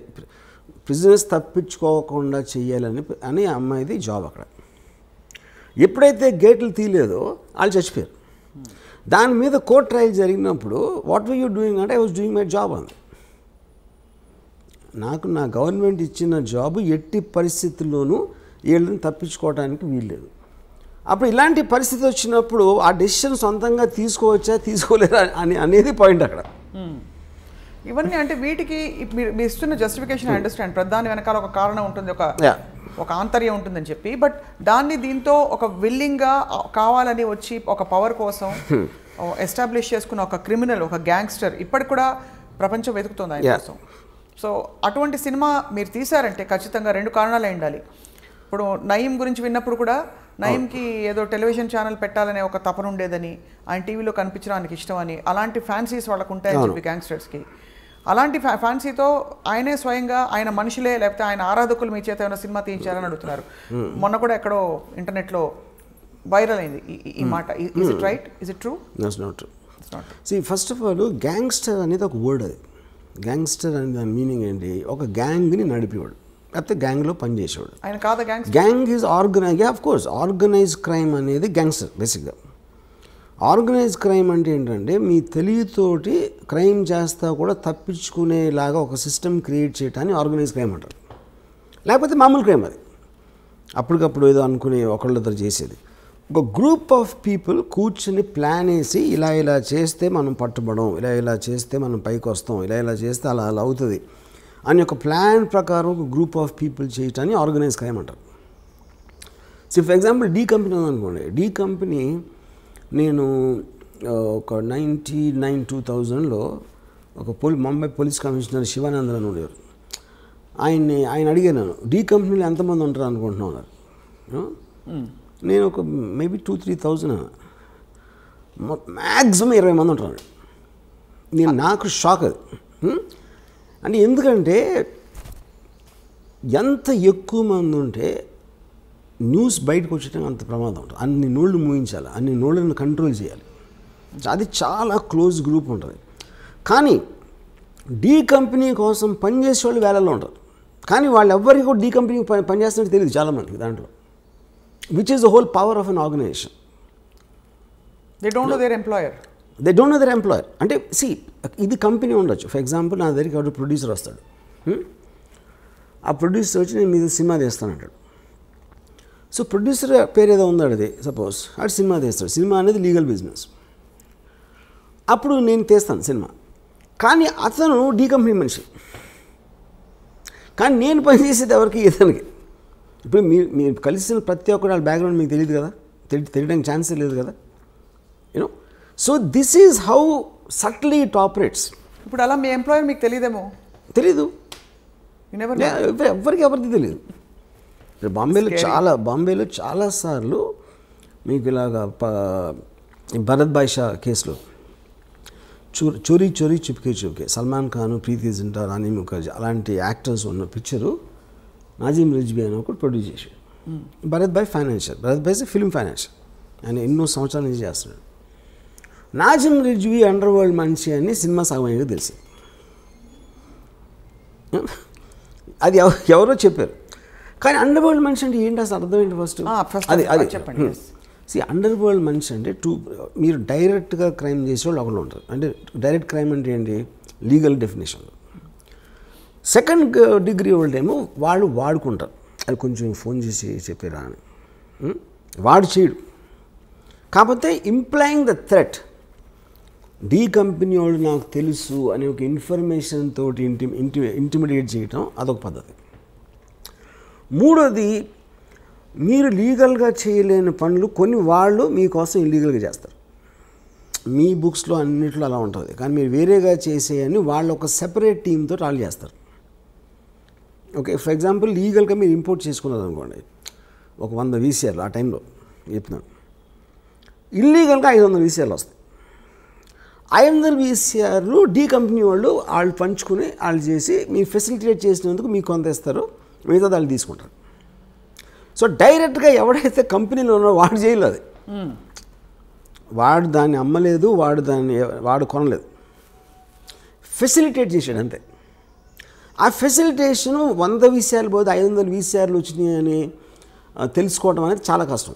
ప్రిజనర్స్ తప్పించుకోకుండా చెయ్యాలని అమ్మాయిది జాబ్ అక్కడ. ఎప్పుడైతే గేట్లు తీయలేదో వాళ్ళు చచ్చిపోయారు. దాని మీద కోర్ట్ ట్రయల్ జరిగినప్పుడు వాట్ వర్ యూ డూయింగ్ అంటే, I was doing my job అంది. నాకు నా గవర్నమెంట్ ఇచ్చిన జాబు ఎట్టి పరిస్థితుల్లోనూ వీళ్ళని తప్పించుకోవడానికి వీల్లేదు. అప్పుడు ఇలాంటి పరిస్థితి వచ్చినప్పుడు ఆ డెసిషన్ సొంతంగా తీసుకోవచ్చా తీసుకోలేరా అనేది పాయింట్ అక్కడ. ఇవన్నీ అంటే వీటికి మీరు ఇస్తున్న జస్టిఫికేషన్ అండర్స్టాండ్, ప్రధాని వెనకాల ఒక కారణం ఉంటుంది, ఒక ఒక ఆంతర్యం ఉంటుందని చెప్పి, బట్ దాన్ని దీంతో ఒక విల్లింగ్గా కావాలని వచ్చి ఒక పవర్ కోసం ఎస్టాబ్లిష్ చేసుకున్న ఒక క్రిమినల్, ఒక గ్యాంగ్స్టర్ ఇప్పటికి కూడా ప్రపంచం వెతుకుతుంది ఆయన కోసం. సో అటువంటి సినిమా మీరు తీశారంటే ఖచ్చితంగా 2 కారణాలు ఉండాలి. ఇప్పుడు నయీం గురించి విన్నప్పుడు కూడా నయీంకి ఏదో టెలివిజన్ ఛానల్ పెట్టాలనే ఒక తపన ఉండేదని, ఆయన టీవీలో కనిపించడానికి ఇష్టం అని, అలాంటి ఫ్యాన్సీస్ వాళ్ళకు ఉంటాయని చెప్పి గ్యాంగ్స్టర్స్కి, అలాంటి ఫ్యాన్సీతో ఆయనే స్వయంగా ఆయన మనుషులే లేకపోతే ఆయన ఆరాధకులు మీ చేత ఏమైనా సినిమా తీయించారని అడుగుతున్నారు. మొన్న కూడా ఎక్కడో ఇంటర్నెట్లో వైరల్ అయింది ఈ మాట. Is it right? Is it true? That's not true. First of all gangster అనేది ఒక వర్డ్. అది గ్యాంగ్స్టర్ అనే దాని మీనింగ్ ఏంటి? ఒక గ్యాంగ్ని నడిపేవాడు, లేకపోతే గ్యాంగ్లో పనిచేసేవాడు. ఆయన కాదా gangster? Gang is organise, of course organise crime అనేది గ్యాంగ్స్టర్ బేసిక్గా. ఆర్గనైజ్ క్రైమ్ అంటే ఏంటంటే మీ తెలివితోటి క్రైమ్ చేస్తా కూడా తప్పించుకునేలాగా ఒక సిస్టమ్ క్రియేట్ చేయటాన్ని ఆర్గనైజ్ క్రైమ్ అంటారు. లేకపోతే మామూలు క్రైమ్ అది, అప్పటికప్పుడు ఏదో అనుకునే ఒకళ్ళిద్దరు చేసేది. ఒక గ్రూప్ ఆఫ్ పీపుల్ కూర్చుని ప్లాన్ వేసి ఇలా చేస్తే మనం పట్టుబడం, ఇలా చేస్తే మనం పైకి వస్తాం, ఇలా చేస్తే అలా అవుతుంది అని ఒక ప్లాన్ ప్రకారం ఒక గ్రూప్ ఆఫ్ పీపుల్ చేయటాన్ని ఆర్గనైజ్ క్రైమ్ అంటారు. So for example D company ఉందనుకోండి. డీ కంపెనీ నేను ఒక 1999-2000లో ఒక ముంబై పోలీస్ కమిషనర్ శివానందన్ అని ఉండేవారు. ఆయన అడిగాను, డీ కంపెనీలో ఎంతమంది ఉంటారు అనుకుంటున్నాను. నేను ఒక మేబీ 2-3,000, మ్యాక్సిమం 20 మంది ఉంటారు. నాకు షాక్ అది. అంటే ఎందుకంటే ఎంత ఎక్కువ మంది ఉంటే న్యూస్ బయటకు వచ్చేటం అంత ప్రమాదం ఉంటుంది. అన్ని నోళ్ళు మూయించాలి, అన్ని నోళ్ళని కంట్రోల్ చేయాలి. అది చాలా క్లోజ్ గ్రూప్ ఉంటుంది. కానీ డీ కంపెనీ కోసం పనిచేసే వాళ్ళు వేలల్లో ఉంటారు. కానీ వాళ్ళు ఎవ్వరికి కూడా డీ కంపెనీకి పనిచేస్తున్నట్టు తెలియదు చాలామందికి దాంట్లో. Which is the whole power of an organisation. They don't know their employer. అంటే ఇది కంపెనీ ఉండొచ్చు. ఫర్ ఎగ్జాంపుల్ నా దగ్గరికి ఒక ప్రొడ్యూసర్ వస్తాడు. ఆ ప్రొడ్యూసర్ వచ్చి నేను మీద సినిమా తీస్తానంటాడు. సో ప్రొడ్యూసర్ పేరు ఏదో ఉందాడు, అది సపోజ్ అటు సినిమా తీస్తాడు. సినిమా అనేది లీగల్ బిజినెస్. అప్పుడు నేను తీస్తాను సినిమా, కానీ అతను డీ కంపెనీ మనిషి. కానీ నేను పనిచేసేది ఎవరికి? ఇతనికి. ఇప్పుడు మీరు కలిసిన ప్రతి ఒక్కరు వాళ్ళ బ్యాక్గ్రౌండ్ మీకు తెలియదు కదా, తెలియడానికి ఛాన్సే లేదు కదా, you know. So this is how సట్లీ it operates. ఇప్పుడు అలా మీ ఎంప్లాయర్ మీకు తెలియదేమో? తెలీదు, ఎవరికి తెలియదు. బాంబేలో చాలాసార్లు మీకు ఇలాగా భరత్ భాయ్ షా కేసులో చోరీ చుప్కే సల్మాన్ ఖాన్, ప్రీతి జింటా, రాణి ముఖర్జీ అలాంటి యాక్టర్స్ ఉన్న పిక్చరు నాజీం రిజ్వీ అని ఒకటి ప్రొడ్యూస్ చేశాడు. భరత్ భాయ్ ఫిల్మ్ ఫైనాన్షియల్, ఆయన ఎన్నో సంవత్సరాల నుంచి చేస్తున్నాడు. నాజీం రిజ్వీ అండర్ వరల్డ్ మనిషి అని సినిమా సగమయ్యేది తెలిసి, అది ఎవరో చెప్పారు. కానీ అండర్ వరల్డ్ మనిషి అంటే ఏంటి అసలు అర్థం ఏంటి? అది చెప్పండి. అండర్ వరల్డ్ మనిషి అంటే మీరు డైరెక్ట్గా క్రైమ్ చేసే వాళ్ళు ఒకళ్ళు ఉంటారు. అంటే డైరెక్ట్ క్రైమ్ అంటే ఏంటి? లీగల్ డెఫినేషన్లో. సెకండ్ డిగ్రీ వాళ్ళేమో వాళ్ళు వాడుకుంటారు, అది కొంచెం ఫోన్ చేసి చెప్పారా అని. వాడు చేయడు. కాకపోతే employing the threat, D company వాళ్ళు నాకు తెలుసు అనే ఒక ఇన్ఫర్మేషన్ తోటి ఇంటిమిడియేట్ చేయటం అదొక పద్ధతి. మూడోది, మీరు లీగల్గా చేయలేని పనులు కొన్ని వాళ్ళు మీకోసం ఇల్లీగల్గా చేస్తారు. మీ బుక్స్లో అన్నిట్లో అలా ఉంటుంది. కానీ మీరు వేరేగా చేసేయని వాళ్ళు ఒక సెపరేట్ టీంతో వాళ్ళు చేస్తారు. ఓకే, ఫర్ ఎగ్జాంపుల్ లీగల్గా మీరు ఇంపోర్ట్ చేసుకున్నారు అనుకోండి, ఒక 100 వీసీఆర్లు ఆ టైంలో చెప్తున్నాను, ఇల్లీగల్గా 500 వీసీఆర్లు వస్తాయి. 500 వీసీఆర్లు డీ కంపెనీ వాళ్ళు పంచుకుని వాళ్ళు చేసి మీరు ఫెసిలిటేట్ చేసినందుకు మీకు కొంత ఇస్తారు, మిగతా వాళ్ళు తీసుకుంటారు. సో డైరెక్ట్గా ఎవడైతే కంపెనీలో ఉన్నాడో వాడు చేయలేదు, అది వాడు దాన్ని అమ్మలేదు, వాడు కొనలేదు, ఫెసిలిటేట్ చేశాడు అంతే. ఆ ఫెసిలిటేషను 100 వీసీఆర్లు పోతే 500 వీసీఆర్లు వచ్చినాయి అని తెలుసుకోవడం అనేది చాలా కష్టం.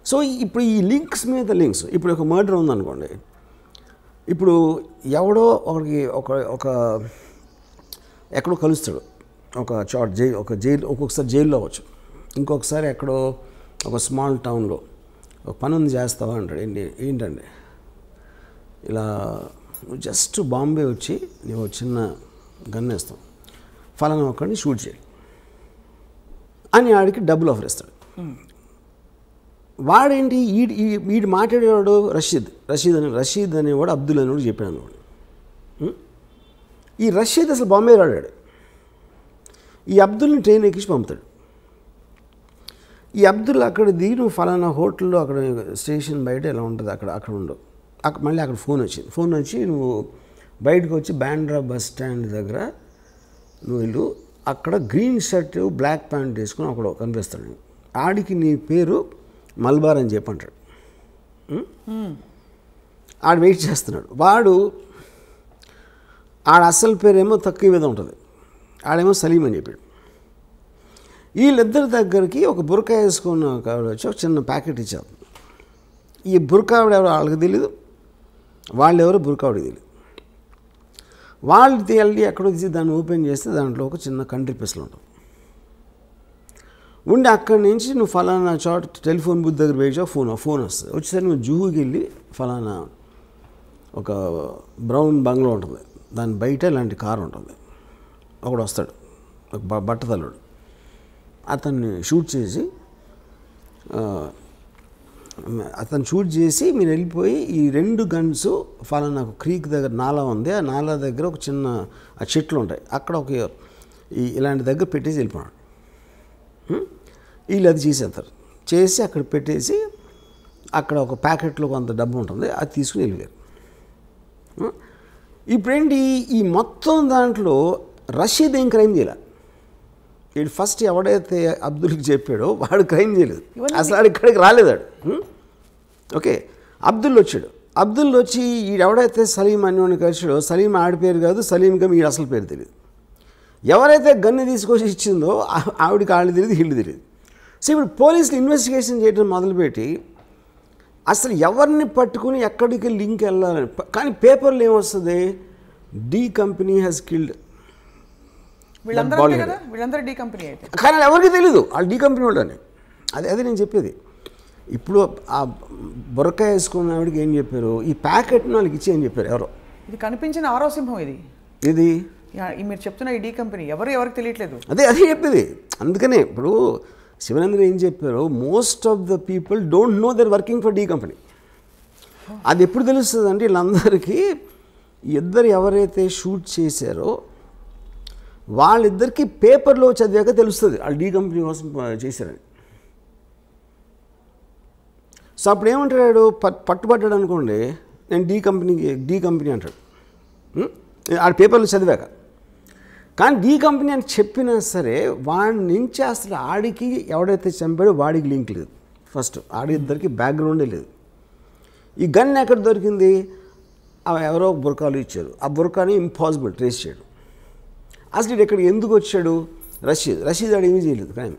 సో ఇప్పుడు ఈ లింక్స్ మీద లింక్స్, ఇప్పుడు ఒక మర్డర్ ఉందనుకోండి, ఇప్పుడు ఎవడో ఒక ఎక్కడో కలుస్తాడు, ఒక జైలు, ఒక్కొక్కసారి జైల్లో అవ్వచ్చు, ఇంకొకసారి ఎక్కడో ఒక స్మాల్ టౌన్లో ఒక పని ఉంది చేస్తావా అంటాడు. ఏంటండి ఇలా జస్ట్ బాంబే వచ్చి నీవు చిన్న గన్ వేస్తాం, ఫలానా ఒక్కడిని షూట్ చేయాలి. అని ఆడికి డబ్బులు ఆఫర్ ఇస్తాడు. వాడేంటి వీడు మాట్లాడేవాడు రషీద్ అనేవాడు అబ్దుల్ అనేవాడు చెప్పాడు అన్నవాడు. ఈ రషీద్ అసలు బాంబే రాడాడు. ఈ అబ్దుల్ని ట్రైన్ ఎక్కించి పంపుతాడు. ఈ అబ్దుల్ అక్కడ దిగి నువ్వు ఫలానా హోటల్లో అక్కడ స్టేషన్ బయట ఎలా ఉంటుంది అక్కడ ఉండవు. మళ్ళీ అక్కడ ఫోన్ వచ్చి నువ్వు బయటకు వచ్చి బాండ్రా బస్ స్టాండ్ దగ్గర నువ్వు వెళ్ళు, అక్కడ గ్రీన్ షర్ట్ బ్లాక్ ప్యాంట్ వేసుకుని అక్కడ కనిపిస్తాడు. ఆడికి నీ పేరు మల్బార్ అని చెప్పి అంటాడు. ఆడు వెయిట్ చేస్తున్నాడు. ఆడ అసలు పేరేమో తక్కువ మీద ఉంటుంది, ఆడేమో సలీం అని చెప్పాడు. వీళ్ళిద్దరి దగ్గరికి ఒక బురకా వేసుకున్న ఆవిడ వచ్చి ఒక చిన్న ప్యాకెట్ ఇచ్చారు. ఈ బురకా ఆవిడ ఎవరో వాళ్ళకి తెలియదు, వాళ్ళెవరో బురకా ఆవిడకి తెలియదు. వాళ్ళు వెళ్ళి ఎక్కడో తీసి దాన్ని ఓపెన్ చేస్తే దాంట్లో ఒక చిన్న కంట్రీ పిస్టల్ ఉంటుంది. ఉండి అక్కడి నుంచి నువ్వు ఫలానా చోట టెలిఫోన్ బూత్ దగ్గర వేయచా ఫోన్ వస్తుంది. వచ్చేసరికి నువ్వు జూహుకి వెళ్ళి ఫలానా ఒక బ్రౌన్ బంగ్లో ఉంటుంది, దాని బయట ఇలాంటి కారు ఉంటుంది. ఒకడు వస్తాడు, ఒక బట్టతల్లుడు, అతన్ని షూట్ చేసి మీరు వెళ్ళిపోయి ఈ 2 గన్స్ ఫలానా క్రీక్ దగ్గర నాలా ఉంది, ఆ నాలా దగ్గర ఒక చిన్న ఆ చెట్లు ఉంటాయి, అక్కడ ఒక ఇలాంటి దగ్గర పెట్టేసి వెళ్ళిపోయాడు. వీళ్ళు అది చేసి అక్కడ పెట్టేసి అక్కడ ఒక ప్యాకెట్లో కొంత డబ్బు ఉంటుంది, అది తీసుకుని వెళ్ళిపోయారు. ఇప్పుడేంటి ఈ మొత్తం దాంట్లో రషీద్ ఏం క్రైమ్ చేయలే. వీడు ఫస్ట్ ఎవడైతే అబ్దుల్కి చెప్పాడో వాడు క్రైమ్ చేయలేదు, అసలు ఆడు ఇక్కడికి రాలేదాడు. ఓకే, అబ్దుల్ వచ్చాడు. అబ్దుల్ వచ్చి ఎవడైతే సలీం అన్నోని కలిసాడో సలీం ఆడి పేరు కాదు, సలీంగా వీడు అసలు పేరు తెలియదు. ఎవరైతే గన్ను తీసుకొచ్చి ఇచ్చిందో ఆవిడికి వాళ్ళు తెలియదు, వీళ్ళు తెలియదు. సో ఇప్పుడు పోలీసులు ఇన్వెస్టిగేషన్ చేయడం మొదలుపెట్టి అసలు ఎవరిని పట్టుకుని ఎక్కడికి లింక్ వెళ్ళాలని, కానీ పేపర్లో ఏమొస్తుంది, డి కంపెనీ హ్యాస్ కిల్డ్. కానీ ఎవరికి తెలీదు వాళ్ళు డి కంపెనీ వాళ్ళని. అదే నేను చెప్పేది. ఇప్పుడు ఆ బురకా వేసుకున్న ఆవిడకి ఏం చెప్పారు, ఈ ప్యాకెట్ని వాళ్ళకి ఇచ్చి అని చెప్పారు ఎవరో. ఇది కనిపించిన ఆరో సింహం ఇది మీరు చెప్తున్న ఈ డి కంపెనీ ఎవరికి తెలియట్లేదు. అదే చెప్పేది. అందుకనే ఇప్పుడు శివనంద్ర ఏం చెప్పారు, most of the people don't know they're working for D company. అది ఎప్పుడు తెలుస్తుంది అంటే వీళ్ళందరికీ ఇద్దరు ఎవరైతే షూట్ చేశారో వాళ్ళిద్దరికీ పేపర్లో చదివాక తెలుస్తుంది వాళ్ళు డి కంపెనీ కోసం చేశారని. సో అప్పుడు ఏమంటాడు, పట్టుబడ్డాడు అనుకోండి, నేను డి కంపెనీ అంటాడు ఆ పేపర్లో చదివాక. కానీ డి కంపెనీ అని చెప్పినా సరే వాడి నుంచి అసలు ఆడికి ఎవడైతే చంపాడో వాడికి లింక్ లేదు. ఫస్ట్ ఆడిద్దరికి బ్యాక్గ్రౌండే లేదు. ఈ గన్ ఎక్కడ దొరికింది, ఎవరో బురకాలు ఇచ్చారు, ఆ బురకాని ఇంపాసిబుల్ ట్రేస్ చేయడం. అసలు ఇక్కడ ఎందుకు వచ్చాడు, రషీద్ ఆడు ఏమీ చేయలేదు కానీ.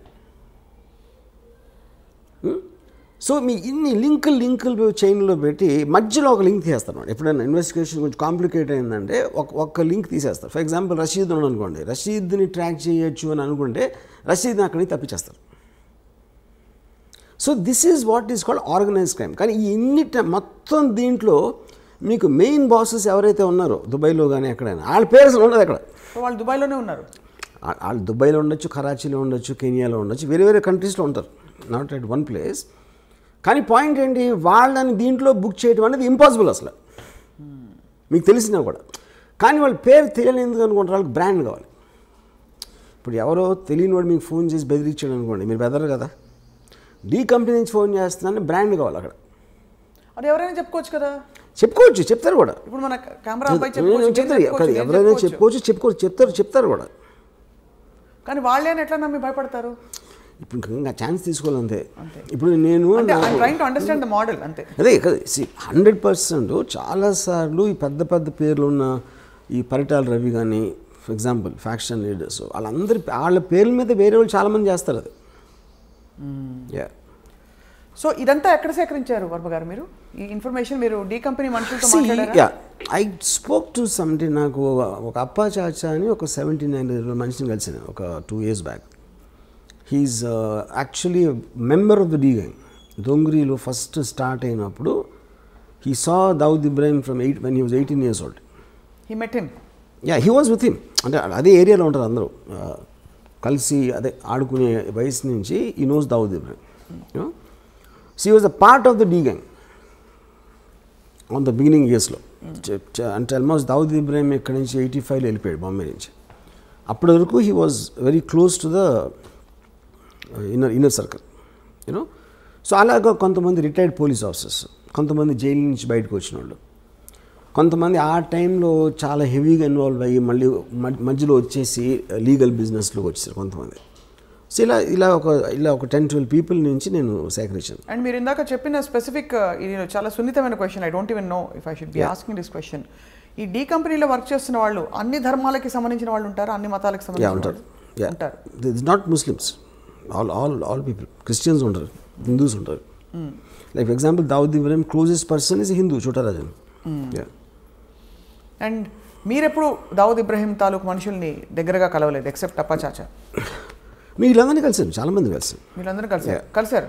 సో మీ ఇన్ని లింకులు చైన్లో పెట్టి మధ్యలో ఒక లింక్ తీసేస్తాను. ఎప్పుడైనా ఇన్వెస్టిగేషన్ కొంచెం కాంప్లికేట్ అయిందంటే ఒక్క లింక్ తీసేస్తారు. ఫర్ ఎగ్జాంపుల్ రషీద్ ఉన్నాడు అనుకోండి, రషీద్ని ట్రాక్ చేయొచ్చు అని అనుకుంటే రషీద్ని అక్కడి నుంచి తప్పించేస్తారు. So this is what is called organised crime. కానీ ఈ మొత్తం దీంట్లో మీకు మెయిన్ బాసెస్ ఎవరైతే ఉన్నారో దుబాయ్లో కానీ ఎక్కడైనా వాళ్ళ పేర్స్ ఉండదు. అక్కడ వాళ్ళు దుబాయ్లోనే ఉన్నారు. వాళ్ళు దుబాయ్లో ఉండొచ్చు, కరాచీలో ఉండొచ్చు, కెనియాలో ఉండొచ్చు, వేరే కంట్రీస్లో ఉంటారు, నాట్ ఎట్ వన్ ప్లేస్. కానీ పాయింట్ ఏంటి, వాళ్ళని దీంట్లో బుక్ చేయడం అనేది ఇంపాసిబుల్ అసలు మీకు తెలిసినా కూడా. కానీ వాళ్ళ పేరు తెలియని ఎందుకు అనుకుంటారు, వాళ్ళకి బ్రాండ్ కావాలి. ఇప్పుడు ఎవరో తెలియని వాడు మీకు ఫోన్ చేసి బెదిరించాడు అనుకోండి, మీరు బెదరు కదా. డి కంపెనీ నుంచి ఫోన్ చేస్తున్నాను బ్రాండ్ కావాలి అక్కడ. అది ఎవరైనా చెప్పుకోవచ్చు కదా. చెప్తారు కూడా. ఇప్పుడు మన కెమెరా చెప్తారు, ఎవరైనా చెప్తారు కూడా. కానీ వాళ్ళని ఎట్లా నమ్మి భయపడతారు? ఇప్పుడు ఇంకా ఛాన్స్ తీసుకోవాలంతే. ఇప్పుడు నేను అదే 100% చాలాసార్లు ఈ పెద్ద పేర్లు ఉన్న ఈ పరిటాల రవి కానీ ఫర్ ఎగ్జాంపుల్ ఫ్యాక్షన్ లీడర్స్ వాళ్ళ పేర్ల మీద వేరే వాళ్ళు చాలామంది చేస్తారు అది. సో ఇదంతా ఎక్కడ సేకరించారు వర్మ గారు మీరు ఈ ఇన్ఫర్మేషన్? మీరు డి కంపెనీ మనుషులతో మాట్లాడారా? I spoke to something. నాకు ఒక అప్పా చాచా అని ఒక 79 మనిషిని కలిసాను ఒక 2 years back. He's actually member of the D gang. దొంగరీలో ఫస్ట్ స్టార్ట్ అయినప్పుడు he saw Dawood Ibrahim from when he was 18 years old. He met him? Yeah, he was with him. అంటే అదే ఏరియాలో ఉంటారు అందరూ, కలిసి అదే ఆడుకునే వయసు నుంచి he knows Dawood Ibrahim. She was a part of the D gang on the beginning ఇయర్స్లో. అంటే ఆల్మోస్ట్ దావుద్ ఇబ్రాహిం ఇక్కడి నుంచి 85లో వెళ్ళిపోయాడు బాంబే నుంచి. అప్పటి వరకు he was very close to the inner circle you know. So అలాగా కొంతమంది రిటైర్డ్ పోలీస్ ఆఫీసర్స్, కొంతమంది జైలు నుంచి బయటకు వచ్చిన వాళ్ళు, కొంతమంది ఆ టైంలో చాలా హెవీగా ఇన్వాల్వ్ అయ్యి మళ్ళీ మధ్యలో వచ్చేసి లీగల్ బిజినెస్లోకి వచ్చేసారు కొంతమంది. సో ఇలా ఒక 10-12 పీపుల్ నుంచి నేను సేకరించాను. అండ్ మీరు ఇందాక చెప్పిన స్పెసిఫిక్ ఇది చాలా సున్నితమైన question. I don't even know if I should be asking this question. ఈ డీ కంపెనీలో వర్క్ చేస్తున్న వాళ్ళు అన్ని ధర్మాలకి సంబంధించిన వాళ్ళు ఉంటారు, అన్ని మతాలకు సంబంధించిన ఉంటారు. ఉంటారు. It's not Muslims, all people. Christians ఉంటారు, హిందూస్ ఉంటారు. Like for example Dawood Ibrahim closest person is Hindu, చోటా రాజన్. అండ్ మీరెప్పుడు దావుద్ ఇబ్రాహిం తాలూకు మనుషుల్ని దగ్గరగా కలవలేదు ఎక్సెప్ట్ అప్పా చాచా? వీళ్ళందరినీ కలిసాను, చాలా మంది కలిసాను. వీళ్ళందరూ కలిసారు.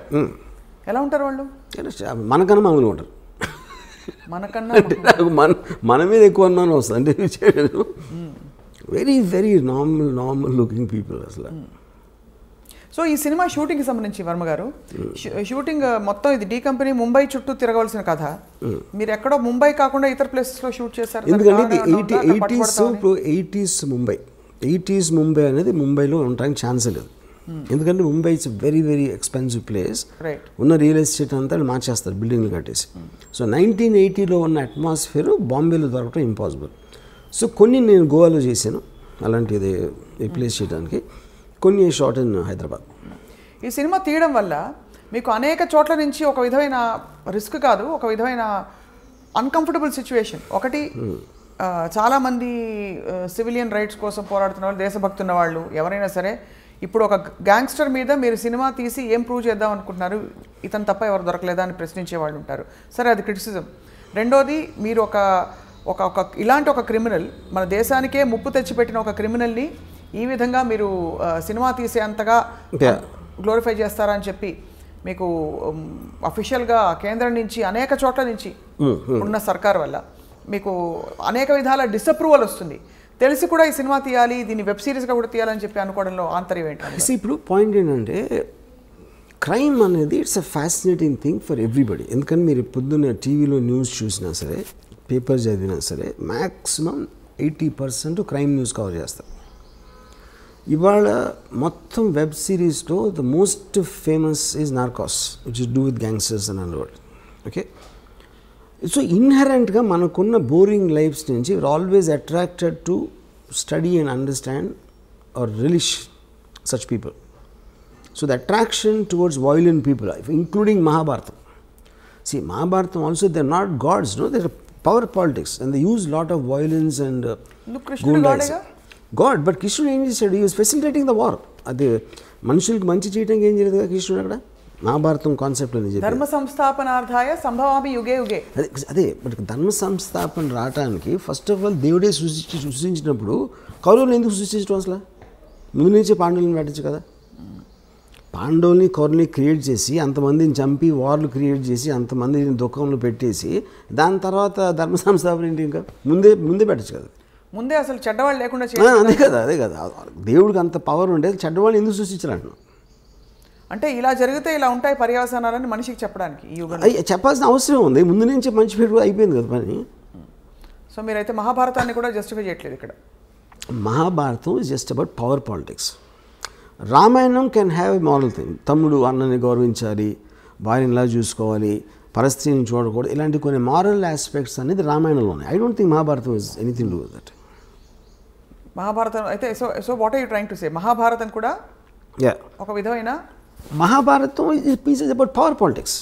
ఎలా ఉంటారు వాళ్ళు? మనకన్నా మామూలుగా ఉంటారు. మనకన్నా మన మీద ఎక్కువ అన్నాను వస్తుంది అంటే very very normal looking people అసలు. సో ఈ సినిమా షూటింగ్కి సంబంధించి వర్మ గారు, షూటింగ్ మొత్తం ఇది డీ కంపెనీ ముంబై చుట్టూ తిరగవలసిన కథ. మీరు ఎక్కడో ముంబై కాకుండా ఇతర ప్లేసెస్లో షూట్ చేశారు. ఎందుకంటే 80s ముంబై అనేది ముంబైలో ఉండడానికి ఛాన్సే లేదు. ఎందుకంటే Mumbai it's very very expensive place. ఉన్న రియల్ ఎస్టేట్ అంతా మార్చేస్తారు బిల్డింగ్లు కట్టేసి. సో 1980లో ఉన్న అట్మాస్ఫియర్ బాంబేలో దొరకడం ఇంపాసిబుల్. సో కొన్ని నేను గోవాలో చేశాను అలాంటిది రీప్లేస్ చేయడానికి, కొన్ని షాట్ ఇన్ హైదరాబాద్. ఈ సినిమా తీయడం వల్ల మీకు అనేక చోట్ల నుంచి ఒక విధమైన రిస్క్ కాదు, ఒక విధమైన అన్కంఫర్టబుల్ సిచ్యువేషన్. ఒకటి, చాలామంది సివిలియన్ రైట్స్ కోసం పోరాడుతున్న వాళ్ళు, దేశభక్తున్న వాళ్ళు ఎవరైనా సరే ఇప్పుడు ఒక గ్యాంగ్స్టర్ మీద మీరు సినిమా తీసి ఏం ప్రూవ్ చేద్దాం అనుకుంటున్నారు, ఇతను తప్ప ఎవరు దొరకలేదా అని ప్రశ్నించే వాళ్ళు ఉంటారు. సరే, అది క్రిటిసిజం. రెండోది, మీరు ఒక ఇలాంటి ఒక క్రిమినల్, మన దేశానికే ముప్పు తెచ్చిపెట్టిన ఒక క్రిమినల్ని ఈ విధంగా మీరు సినిమా తీసే అంతగా గ్లోరిఫై చేస్తారా అని చెప్పి మీకు అఫీషియల్గా కేంద్రం నుంచి అనేక చోట్ల నుంచి ఉన్న సర్కార్ వల్ల మీకు అనేక విధాల డిసప్రూవల్ వస్తుంది. తెలిసి కూడా ఈ సినిమా తీయాలి, దీన్ని వెబ్ సిరీస్గా కూడా తీయాలని చెప్పి అనుకోవడంలో ఆంతర్యం ఏంటంటే, ఇప్పుడు పాయింట్ ఏంటంటే క్రైమ్ అనేది it's a fascinating thing for everybody. ఎందుకంటే మీరు పొద్దున్న టీవీలో న్యూస్ చూసినా సరే, పేపర్ చదివినా సరే, మ్యాక్సిమం 80% క్రైమ్ న్యూస్ కవర్ చేస్తారు. ఇవాళ మొత్తం వెబ్ సిరీస్లో the most famous is Narcos, which is do with gangsters and అన్వర్డ్. ఓకే, సో ఇన్హెరెంట్గా మనకున్న బోరింగ్ లైఫ్స్ నుంచి we're always attracted to study and understand or relish such people. So the attraction towards violent people, including Mahabharatam. See, Mahabharatam also, they're not gods, no, they're power politics and they use lot of violence and God, but Krishna ఏం చేశాడు? He was facilitating the war. అది మనుషులకి మంచి చేయడానికి ఏం చేయలేదు కదా కృష్ణుడు అక్కడ. మహాభారతం కాన్సెప్ట్ అని చెప్పి ధర్మ సంస్థాపనార్థాయ సంభవామి యుగే యుగే. అదే బట్ ధర్మ సంస్థాపన రావడానికి ఫస్ట్ ఆఫ్ ఆల్ దేవుడే సృష్టించినప్పుడు కౌరవులు ఎందుకు సృష్టించడం? అసలు ముందు నుంచే పాండవులను పెట్టచ్చు కదా. పాండవుల్ని కౌరవుల్ని క్రియేట్ చేసి అంతమందిని చంపి వార్లు క్రియేట్ చేసి అంతమందిని దుఃఖంలో పెట్టేసి దాని తర్వాత ధర్మ సంస్థాపన ఏంటి? ఇంకా ముందే పెట్టచ్చు కదా. ముందే అసలు చెడ్డవాళ్ళు లేకుండా అదే కదా దేవుడికి అంత పవర్ ఉండేది. చెడ్డవాళ్ళు ఎందుకు సృష్టించాలంటున్నాం అంటే ఇలా జరిగితే ఇలా ఉంటాయి పర్యవసానాలని మనిషికి చెప్పడానికి ఈ యుగంలో చెప్పాల్సిన అవసరం ఉంది. ముందు నుంచి మంచి పేరు అయిపోయింది కదా పని. సో మీరైతే మహాభారతాన్ని కూడా జస్టిఫై చేయట్లేదు ఇక్కడ. Mahabharatam is just about power politics. Ramayanam can have a moral thing. తమ్ముడు అన్నని గౌరవించాలి, భార్యనిలా చూసుకోవాలి, పరిస్థితిని చూడకూడదు, ఇలాంటి కొన్ని మారల్ ఆస్పెక్ట్స్ అనేది రామాయణంలో ఉన్నాయి. I don't think Mahabharatam is anything to that. Mahabharatam అయితే so what are you trying to say? Mahabharatam కూడా ఒక విధమైన Mahabharatam is about power politics.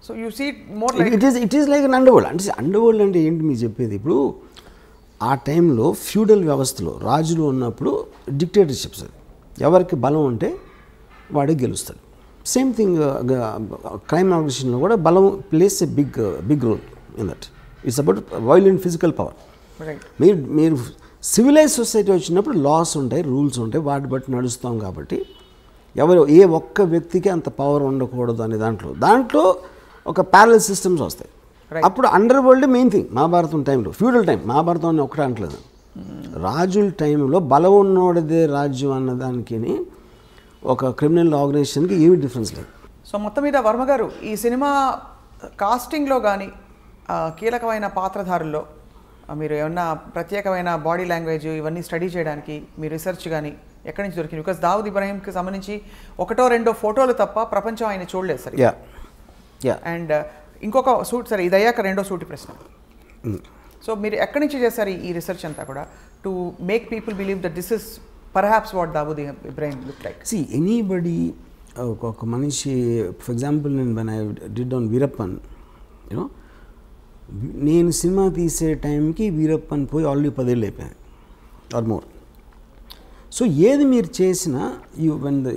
So you see more like it is like an underworld. అంటే అండర్వరల్డ్ అంటే ఏంటి మీకు చెప్పేది? ఇప్పుడు ఆ టైంలో ఫ్యూడల్ వ్యవస్థలో రాజులు ఉన్నప్పుడు డిక్టేటర్షిప్స్, అది ఎవరికి బలం ఉంటే వాడే గెలుస్తాడు. సేమ్ థింగ్ క్రైమ్ ఆర్గనైజేషన్లో కూడా బలం plays a big role in that. It's about violent physical power. మీరు సివిలైజ్ సొసైటీ వచ్చినప్పుడు లాస్ ఉంటాయి, రూల్స్ ఉంటాయి, వాటి బట్టి నడుస్తాం. కాబట్టి ఏ ఒక్క వ్యక్తికి అంత పవర్ ఉండకూడదు అనే దాంట్లో ఒక ప్యారలల్ సిస్టమ్స్ వస్తాయి. అప్పుడు under world main thing. Mahabharatam టైంలో ఫ్యూడల్ టైం, మహాభారతం అని ఒకటే అంటలేదు. రాజుల టైంలో బలం ఉన్నోడిదే రాజ్యం అన్నదానికి ఒక క్రిమినల్ ఆర్గనైజేషన్కి ఏమీ డిఫరెన్స్ లేదు. సో మొత్తం మీద వర్మ గారు ఈ సినిమా కాస్టింగ్లో కానీ కీలకమైన పాత్రధారుల్లో మీరు ఏమన్నా ప్రత్యేకమైన బాడీ లాంగ్వేజ్ ఇవన్నీ స్టడీ చేయడానికి మీ రీసెర్చ్ కానీ ఎక్కడి నుంచి దొరికింది? బికాస్ దావుద్ ఇబ్రాహీంకి సంబంధించి 1-2 ఫోటోలు తప్ప ప్రపంచం ఆయన చూడలేదు సరే. అండ్ ఇంకొక సూట్ సరే ఇది అయ్యాక రెండో సూటి ప్రశ్న. సో మీరు ఎక్కడి నుంచి చేశారు ఈ రీసెర్చ్ అంతా కూడా to make people believe that this is perhaps what Dawood Ibrahim look like? See anybody ఒక మనిషి ఫర్ ఎగ్జాంపుల్ నేను when I did on Veerappan you know నేను సినిమా తీసే టైంకి వీరప్పన్ పోయి ఆల్రెడీ 10 ఏళ్ళు అయిపోయాయి ఆర్ మోర్. సో ఏది మీరు చేసినా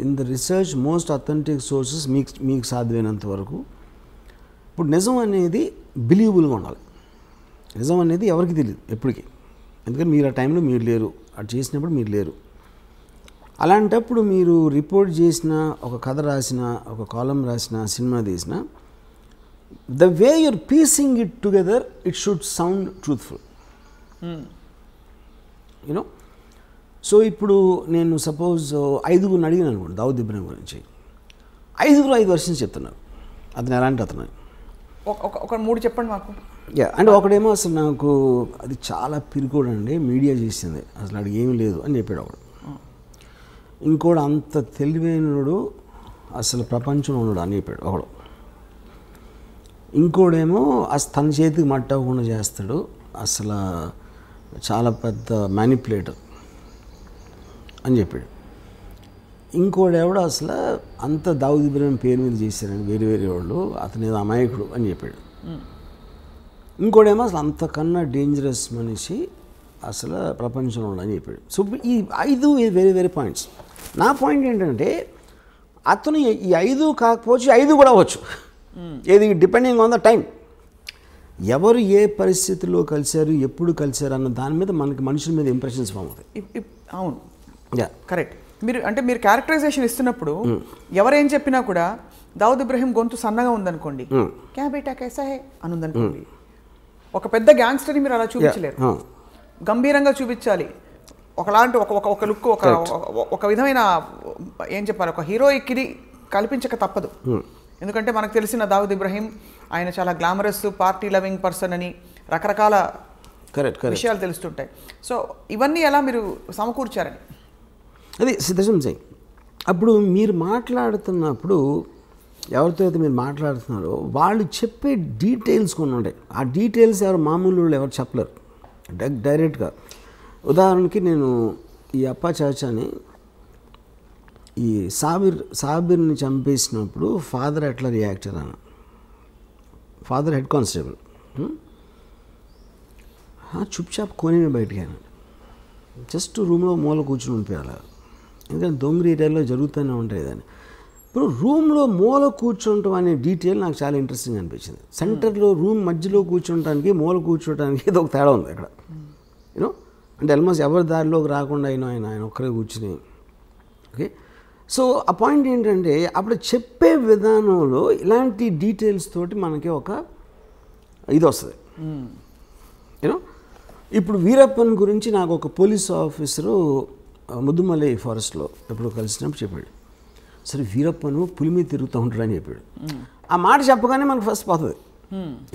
in the research most authentic sources మీకు సాధ్యమైనంత వరకు. ఇప్పుడు నిజం అనేది బిలీవబుల్గా ఉండాలి. నిజం అనేది ఎవరికి తెలియదు ఎప్పటికీ, ఎందుకంటే మీరు ఆ టైంలో మీరు లేరు, అది చేసినప్పుడు మీరు లేరు. అలాంటప్పుడు మీరు రిపోర్ట్ చేసిన, ఒక కథ రాసిన, ఒక కాలం రాసిన, సినిమా తీసిన, the way your piecing it together it should sound truthful you know. So ఇప్పుడు నేను సపోజ్ 5 అడిగినాను అనుకోండి దావుద్ ఇబ్రాహీం గురించి, 5 వర్షన్స్ చెప్తున్నారు అతను ఎలాంటి అతను. ఒక 3 చెప్పండి మాకు. అంటే ఒకడేమో అసలు నాకు అది చాలా పిరికోడు అండి, మీడియా చేసింది, అసలు అడిగి ఏమీ లేదు అని చెప్పాడు ఒకడు. ఇంకోడు అంత తెలివైనడు అసలు ప్రపంచంలో ఉన్నాడు అని చెప్పాడు ఒకడు. ఇంకోడేమో అసలు తన చేతికి మట్టకుండా చేస్తాడు, అసలు చాలా పెద్ద మ్యానిపులేటర్ అని చెప్పాడు. ఇంకోడెవడో అసలు అంత దావుద్ ఇబ్రాహీం పేరు మీద చేశారని వేరే వాళ్ళు, అతని ఏదో అమాయకుడు అని చెప్పాడు. ఇంకోడేమో అసలు అంతకన్నా డేంజరస్ మనిషి అసలు ప్రపంచంలో అని చెప్పాడు. సో ఈ 5 వేరే పాయింట్స్. నా పాయింట్ ఏంటంటే అతను ఈ 5 కాకపోవచ్చు, 5 కూడా అవ్వచ్చు, ఏది డిపెండింగ్ ఆన్ ద టైం. ఎవరు ఏ పరిస్థితుల్లో కలిశారు, ఎప్పుడు కలిశారు అన్న దాని మీద మనకి మనుషుల మీద ఇంప్రెషన్స్ ఫామ్ అవుతాయి. అవును, కరెక్ట్. మీరు క్యారెక్టరైజేషన్ ఇస్తున్నప్పుడు ఎవరేం చెప్పినా కూడా దావుద్ ఇబ్రాహీం గొంతు సన్నగా ఉందనుకోండి, క్యా బేటా కైసా హై అని ఉందనుకోండి, ఒక పెద్ద గ్యాంగ్స్టర్ని మీరు అలా చూపించలేరు, గంభీరంగా చూపించాలి. ఒకలాంటి ఒక లుక్, ఒక విధమైన ఏం చెప్పాలి, ఒక హీరోయిక్ ఇది కల్పించక తప్పదు. ఎందుకంటే మనకు తెలిసిన దావుద్ ఇబ్రాహీం ఆయన చాలా గ్లామరస్, పార్టీ లవింగ్ పర్సన్ అని రకరకాల విషయాలు తెలుస్తుంటాయి. సో ఇవన్నీ ఎలా మీరు సమకూర్చారని అది సిద్ధం చేయి. అప్పుడు మీరు మాట్లాడుతున్నప్పుడు ఎవరితో అయితే మీరు మాట్లాడుతున్నారో వాళ్ళు చెప్పే డీటెయిల్స్ కొన్ని ఉంటాయి. ఆ డీటెయిల్స్ ఎవరు మామూలు ఎవరు చెప్పలేరు డైరెక్ట్గా. ఉదాహరణకి నేను ఈ అప్పా చాచాని, ఈ సాబిర్ని చంపేసినప్పుడు ఫాదర్ ఎట్లా రియాక్ట్ అయ్యాను. ఫాదర్ హెడ్ కానిస్టేబుల్, చుప్చాప్ కోనేమే బయటికి అయినా, జస్ట్ రూమ్లో మూల కూర్చుని ఉండిపోయాలి, ఎందుకంటే దొంగరి ఏరియాలో జరుగుతూనే ఉంటాయి దాన్ని. ఇప్పుడు రూమ్లో మూల కూర్చుంటాం అనే డీటెయిల్ నాకు చాలా ఇంట్రెస్టింగ్ అనిపించింది. సెంటర్లో రూమ్ మధ్యలో కూర్చుంటానికి, మూల కూర్చోటానికి ఏదో ఒక తేడా ఉంది అక్కడ యూనో. అంటే ఆల్మోస్ట్ ఎవరి దారిలోకి రాకుండా ఆయన ఒక్కరే కూర్చుని. ఓకే, సో ఆ పాయింట్ ఏంటంటే అప్పుడు చెప్పే విధానంలో ఇలాంటి డీటెయిల్స్ తోటి మనకి ఒక ఇది వస్తుంది యూనో. ఇప్పుడు వీరప్పన్ గురించి నాకు ఒక పోలీస్ ఆఫీసరు ముద్దుమలై ఫారెస్ట్లో ఎప్పుడు కలిసినప్పుడు చెప్పాడు, సరే వీరప్పను పులి మీద తిరుగుతూ ఉంటాడని చెప్పాడు. ఆ మాట చెప్పగానే మనకు ఫస్ట్ పోతుంది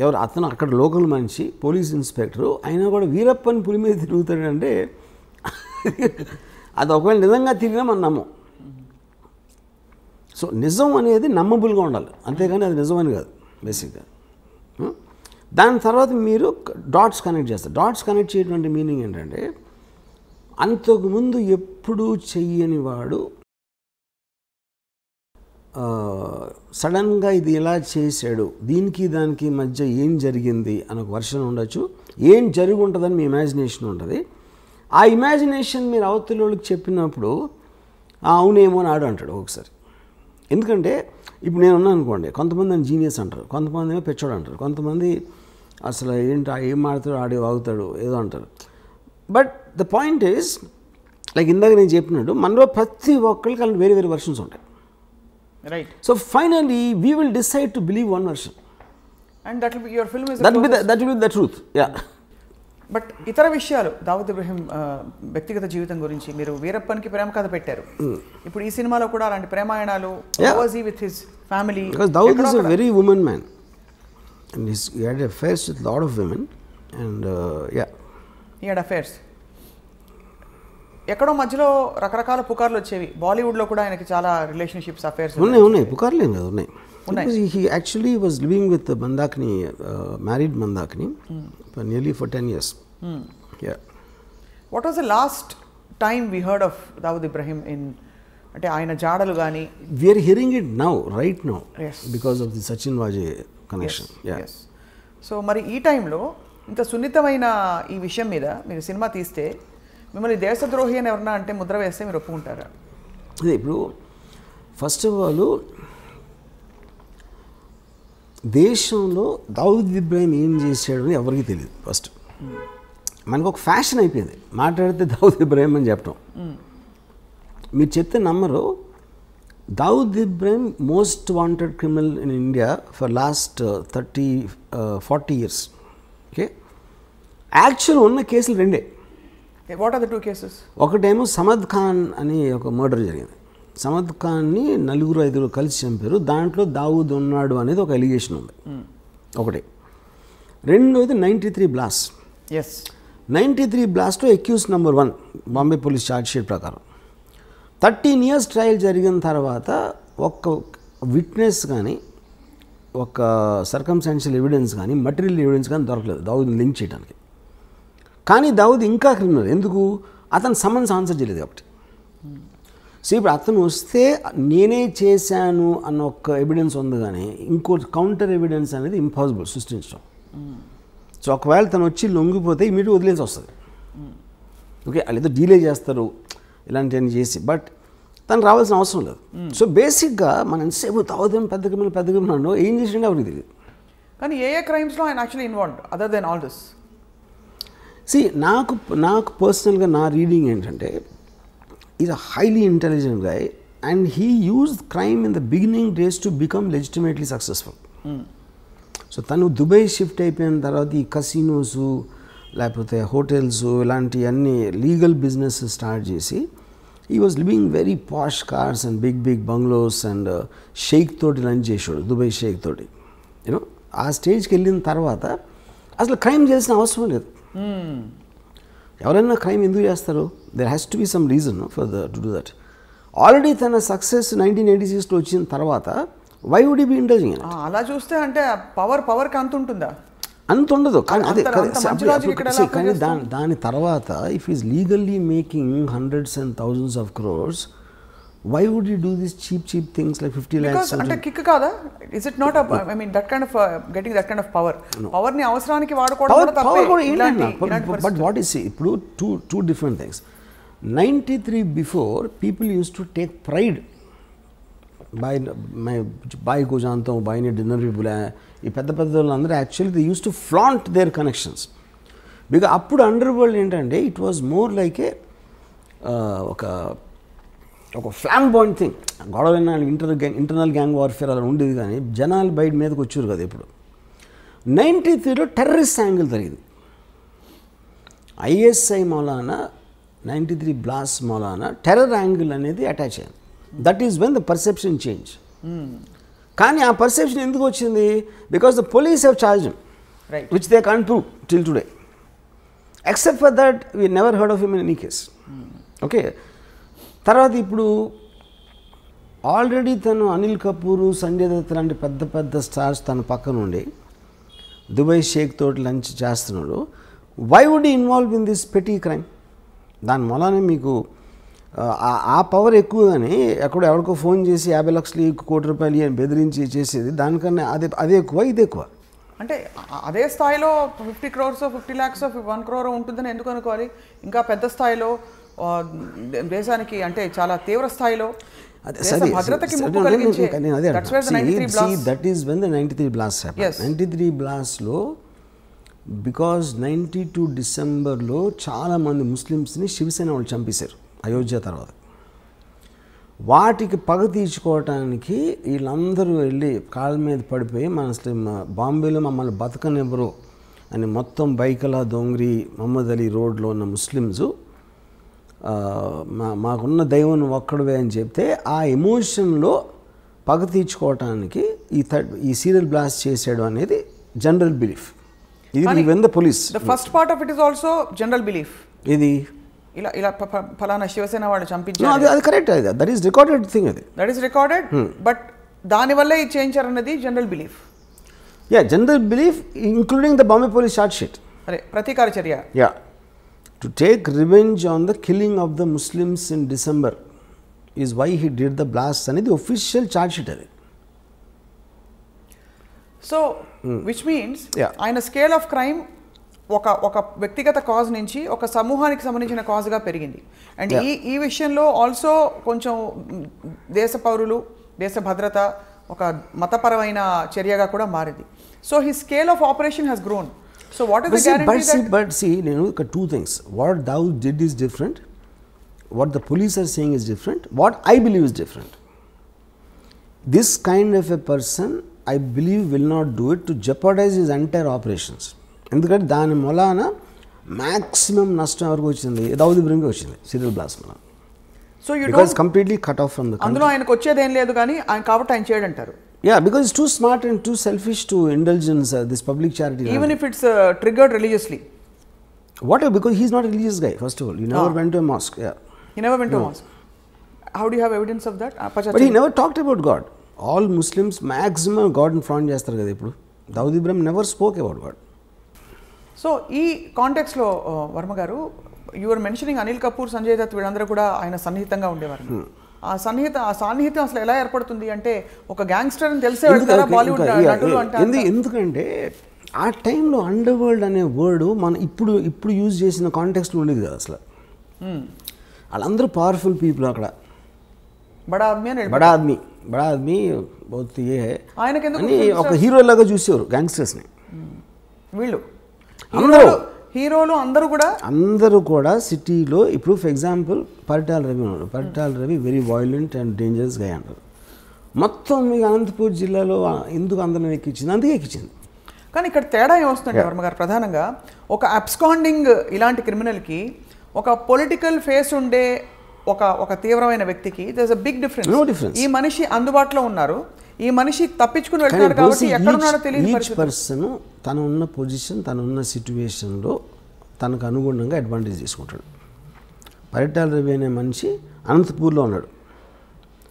ఎవరు అతను, అక్కడ లోకల్ మనిషి, పోలీస్ ఇన్స్పెక్టరు, అయినా కూడా వీరప్పని పులి మీద తిరుగుతాడంటే అది ఒకవేళ నిజంగా తిరిగినా మనం నమ్మం. సో నిజం అనేది నమ్మబుల్గా ఉండాలి, అంతేగాని అది నిజమని కాదు బేసిక్గా. దాని తర్వాత మీరు డాట్స్ కనెక్ట్ చేస్తారు. డాట్స్ కనెక్ట్ చేయటువంటి మీనింగ్ ఏంటంటే అంతకుముందు ఎప్పుడూ చెయ్యని వాడు సడన్గా ఇది ఎలా చేశాడు, దీనికి దానికి మధ్య ఏం జరిగింది అని ఒక వర్షన్ ఉండొచ్చు, ఏం జరిగి ఉంటుందని మీ ఇమాజినేషన్ ఉంటుంది. ఆ ఇమాజినేషన్ మీరు అవతలకి చెప్పినప్పుడు అవునేమో అని ఆడు అంటాడు ఒకసారి. ఎందుకంటే ఇప్పుడు నేను ఉన్నాను అనుకోండి, కొంతమంది నన్ను జీనియస్ అంటారు, కొంతమంది ఏమో పెచ్చోడు అంటారు, కొంతమంది అసలు ఏంటి ఏం మాడతాడు ఆడే వాగుతాడు ఏదో అంటారు. But the point is like ఇందాక నేను చెప్పినట్టు మనలో ప్రతి ఒక్కరికి అలాంటి వేరే వేరే వర్షన్స్ ఉంటాయి. Right. So finally we will decide to believe one version and that will be your film is that will be the truth. Yeah. But ఇతర విషయాలు దావుద్ ఇబ్రహీం వ్యక్తిగత జీవితం గురించి మీరు వీరప్పన్కి ప్రేమ కథ పెట్టారు. ఇప్పుడు ఈ సినిమాలో కూడా అలాంటి ప్రేమాయణాలు with his family. Dawood is a very woman man and he had affairs with lot of women and he had affairs. ఎక్కడో మధ్యలో రకరకాల పుకార్లు వచ్చేవి. బాలీవుడ్లో కూడా ఆయనకి చాలా రిలేషన్షిప్స్ అఫైర్స్ ఉన్నాయి పుకార్లేం కదా ఉన్నాయి. He actually was living with Mandakini, married Mandakini for nearly 10 years. Yeah. What was the last time we heard of Dawood Ibrahim in అంటే ఆయన జాడలు కానీ? We are hearing it now, right now, yes, because of the Sachin Wajay connection. Yes. So మరి ఈ టైంలో ఇంత సున్నితమైన ఈ విషయం మీద మీరు సినిమా తీస్తే మిమ్మల్ని దేశద్రోహి అని ఎవరన్నా అంటే ముద్ర వేస్తే మీరు ఒప్పుకుంటారా? అదే ఇప్పుడు ఫస్ట్ ఆఫ్ ఆల్ దేశంలో దావుద్ ఇబ్రాహిం ఏం చేశాడు అని ఎవరికి తెలియదు. ఫస్ట్ మనకు ఒక ఫ్యాషన్ అయిపోయింది మాట్లాడితే దావుద్ ఇబ్రాహిం అని చెప్పడం. మీరు చెప్తే నమ్మరు, Dawood Ibrahim most wanted criminal in India for last 30-40 years. Okay, actual ఉన్న కేసులు రెండే. What are the 2 cases? ఒకటేమో సమద్ ఖాన్ అని ఒక మర్డర్ జరిగింది. సమద్ ఖాన్ని 4-5 కలిసి చంపారు. దాంట్లో దావూద్ ఉన్నాడు అనేది ఒక ఎలిగేషన్ ఉంది ఒకటి. రెండోది 93 బ్లాస్ట్. 93 బ్లాస్ట్లో accuse number 1 Bombay police charge sheet ప్రకారం 13 years ట్రయల్ జరిగిన తర్వాత ఒక్క విట్నెస్ కానీ ఒక సర్కమ్స్టాన్షియల్ ఎవిడెన్స్ కానీ మటీరియల్ ఎవిడెన్స్ కానీ దొరకలేదు దావూద్ని లింక్ చేయడానికి. కానీ దావూద్ ఇంకా క్రిమినల్. ఎందుకు? అతను సమన్స్ ఆన్సర్ చేయలేదు కాబట్టి. సో ఇప్పుడు అతను వస్తే నేనే చేశాను అన్న ఒక ఎవిడెన్స్ ఉంది, కానీ ఇంకో కౌంటర్ ఎవిడెన్స్ అనేది ఇంపాసిబుల్ సృష్టించడం. సో ఒకవేళ తను వచ్చి లొంగిపోతే ఇమీడియట్ వదిలేసి వస్తుంది. ఓకే, వాళ్ళు ఏదో డీలే చేస్తారు ఇలాంటివన్నీ చేసి, బట్ తను రావాల్సిన అవసరం లేదు. సో బేసిక్గా మనం ఎంతసేపు తాగుదాం పెద్ద క్రిమినల్ ఏం చేసిండే ఎవరికి తెలియదు. కానీ ఏ క్రైమ్స్లో ఆయన actually involved other than all this? నాకు పర్సనల్గా నా రీడింగ్ ఏంటంటే is a highly intelligent guy and he used crime in the beginning days to become legitimately successful. So తను దుబాయ్ షిఫ్ట్ అయిపోయిన తర్వాత ఈ కసినోస్ లేకపోతే హోటల్స్ ఇలాంటి అన్ని లీగల్ బిజినెస్ స్టార్ట్ చేసి he was living very posh cars and big bungalows and sheikh తోటి lunch చేసాడు, దుబాయ్ షేక్ తోటి. యూనో ఆ స్టేజ్కి వెళ్ళిన తర్వాత అసలు క్రైమ్ చేసిన అవసరం లేదు. ఎవరైనా క్రైమ్ ఎందుకు చేస్తారు? There has to be some reason for to do that. Already తన సక్సెస్ 1986లో వచ్చిన తర్వాత why would he be indulging? అలా చూస్తే అంటే పవర్కి అంత ఉంటుందా? అంత ఉండదు. కానీ అదే కానీ దాని తర్వాత if is legally making hundreds and thousands of crores, why would you do these cheap things like 50 lakhs? అంటే కిక్ కాదా? Is it not I mean that kind of getting that kind of power? Power ని అవసరానికి వాడుకోవడం కూడా తప్పే. But what is ఇప్పుడు two different things. 93 before people used to take pride boy को जानता हूँ, బాయ్ని డిన్నర్ भी बुलाया. ఈ పెద్ద వాళ్ళందరూ actually they use to flaunt their connections. Because అప్పుడు అండర్ వరల్డ్ ఏంటంటే it was more like a ఒక ఫ్లాంబాయింట్ థింగ్. గొడవైనా ఇంటర్నల్ గ్యాంగ్ వార్ఫేర్ అలా ఉండేది, కానీ జనాలు బయట మీదకి వచ్చారు కదా. ఇప్పుడు 93లో టెర్రరిస్ట్ యాంగిల్ జరిగింది. ISI Maulana 93 blast Maulana terror angle అనేది అటాచ్ అయింది. That is when the perception change. కానీ ఆ పర్సెప్షన్ ఎందుకు వచ్చింది? Because the police have charged him, which they can't prove till today. Except for that we never heard of him in any case. Okay, తర్వాత ఇప్పుడు already తను అనిల్ కపూర్, సంజయ్ దత్ లాంటి పెద్ద stars తన పక్కన ఉండి దుబాయ్ షేక్ తోటి లంచ్ చేస్తున్నాడు. Why would involve in this petty crime? దాని మూలానే మీకు ఆ పవర్ ఎక్కువ. కానీ ఎవరికో ఫోన్ చేసి 50 లక్షలు 1 కోటి రూపాయలు అని బెదిరించి చేసేది దానికన్నా అదే ఎక్కువ, ఇది ఎక్కువ. అంటే అదే స్థాయిలో 50 crores 50 lakhs 1 crore ఉంటుందని ఎందుకు అనుకోవాలి? ఇంకా పెద్ద స్థాయిలో దేశానికి అంటే చాలా తీవ్ర స్థాయిలో భద్రతకి ముప్పు కలిగించే. That is when the 93 blast happened. 93 బ్లాస్ట్లో బికాజ్ 92 డిసెంబర్లో చాలామంది ముస్లిమ్స్ని శివసేన వాళ్ళు చంపేశారు అయోధ్య తర్వాత. వాటికి పగ తీర్చుకోవటానికి వీళ్ళందరూ వెళ్ళి కాళ్ళ మీద పడిపోయి మన బాంబేలో మమ్మల్ని బతకనివ్వరు అని మొత్తం బైకలా దొంగరి మహమ్మద్ అలీ రోడ్లో ఉన్న ముస్లిమ్స్ మాకున్న దైవం ఒక్కడవే అని చెప్తే ఆ ఎమోషన్లో పగ తీర్చుకోవటానికి ఈ సీరియల్ బ్లాస్ట్ చేసాడు అనేది జనరల్ బిలీఫ్. ఇది when the police the first part of it is also general belief. ఇది ఇలా ఫలానా శివసేన వాళ్ళు చంపించారు, అది correct, that is recorded thing, that is recorded, but దానివల్లే ఇది చేయించారన్నది general belief. Yeah, general belief including the Bombay police charge sheet. అదే ప్రతీకార చర్య. Yeah, to take revenge on the killing of the Muslims in December is why he did the blast అనేది official charge sheet అది. So which means ఆయన scale of crime ఒక వ్యక్తిగత cause నుంచి ఒక సమూహానికి సంబంధించిన కాజ్గా పెరిగింది. అండ్ ఈ విషయంలో ఆల్సో కొంచెం దేశ పౌరులు, దేశ భద్రత, ఒక మతపరమైన చర్యగా కూడా మారింది. So he scale of operation has grown. So what is the guarantee? But see, నేను ఒక two things, what Dawood did is different, what the police are saying is different, what I believe is different. This kind of a person, I believe, will not do it to jeopardize his entire operations. ఎందుకంటే దాని మూలాన maximum నష్టం వరకు వచ్చింది దావుద్ ఇబ్రహీంకి వచ్చింది serial blast మూలం. So you don't completely cut off from the country. అందులో ఆయనకు వచ్చేది ఏం లేదు కానీ ఆయన కాబట్టి ఆయన చేయడంటారు. Yeah, because it's too smart and too selfish to indulge in this public charity. Even if it's triggered religiously. Whatever, because he's not a religious guy, first of all. He never went to a mosque. Yeah. He never went to a mosque. How do you have evidence of that? But he never talked about God. All Muslims maximum God in front చేస్తారు కదా ఇప్పుడు. Dawood Ibrahim never spoke about God. So ఈ కాంటెక్స్లో Varma garu, you are mentioning Anil Kapoor, Sanjay Dutt, వీళ్ళందరూ కూడా ఆయన సన్నిహితంగా ఉండేవారు. ఆ సాన్నిహిత్యం అసలు ఎలా ఏర్పడుతుంది అంటే ఒక గ్యాంగ్స్టర్ అని తెలిసే వెళ్తారా బాలీవుడ్ నటులు అంటే? ఎందుకంటే ఆ టైంలో అండర్ వరల్డ్ అనే వర్డ్ మనం ఇప్పుడు యూజ్ చేసిన కాంటెక్స్లో ఉండేది కదా అసలు. వాళ్ళందరూ పవర్ఫుల్ పీపుల్ అక్కడ. బడా ఆద్మీ బహుత్ ఏ హై ఆయనకి ఒక హీరో లాగా చూసేవారు గ్యాంగ్స్టర్స్ని. వీళ్ళు హీరోలు అందరూ కూడా సిటీలో ఇప్పుడు ఫర్ ఎగ్జాంపుల్ పరిటాల రవి ఉన్నాడు. Paritala Ravi very violent and dangerous గా అంటారు. మొత్తం మీకు అనంతపూర్ జిల్లాలో ఎందుకు అందరం ఎక్కించింది? అందుకే ఎక్కించింది. కానీ ఇక్కడ తేడా ఏమొస్తుంది వర్మ గారు, ప్రధానంగా ఒక అబ్స్కాండింగ్ ఇలాంటి క్రిమినల్కి ఒక పొలిటికల్ ఫేస్ ఉండే ఒక తీవ్రమైన వ్యక్తికి there is a big difference. ఈ మనిషి అందుబాటులో ఉన్నారు, ఈ మనిషి తప్పించుకుని వెళ్తున్నాడు కాబట్టి ఎక్కడున్నాడో తెలియదు. ఈచ్ పర్సన్ తను ఉన్న పొజిషన్, తను ఉన్న సిచ్యువేషన్లో తనకు అనుగుణంగా అడ్వాంటేజ్ తీసుకుంటాడు. పరిటాల రవి అనే మనిషి అనంతపూర్లో ఉన్నాడు.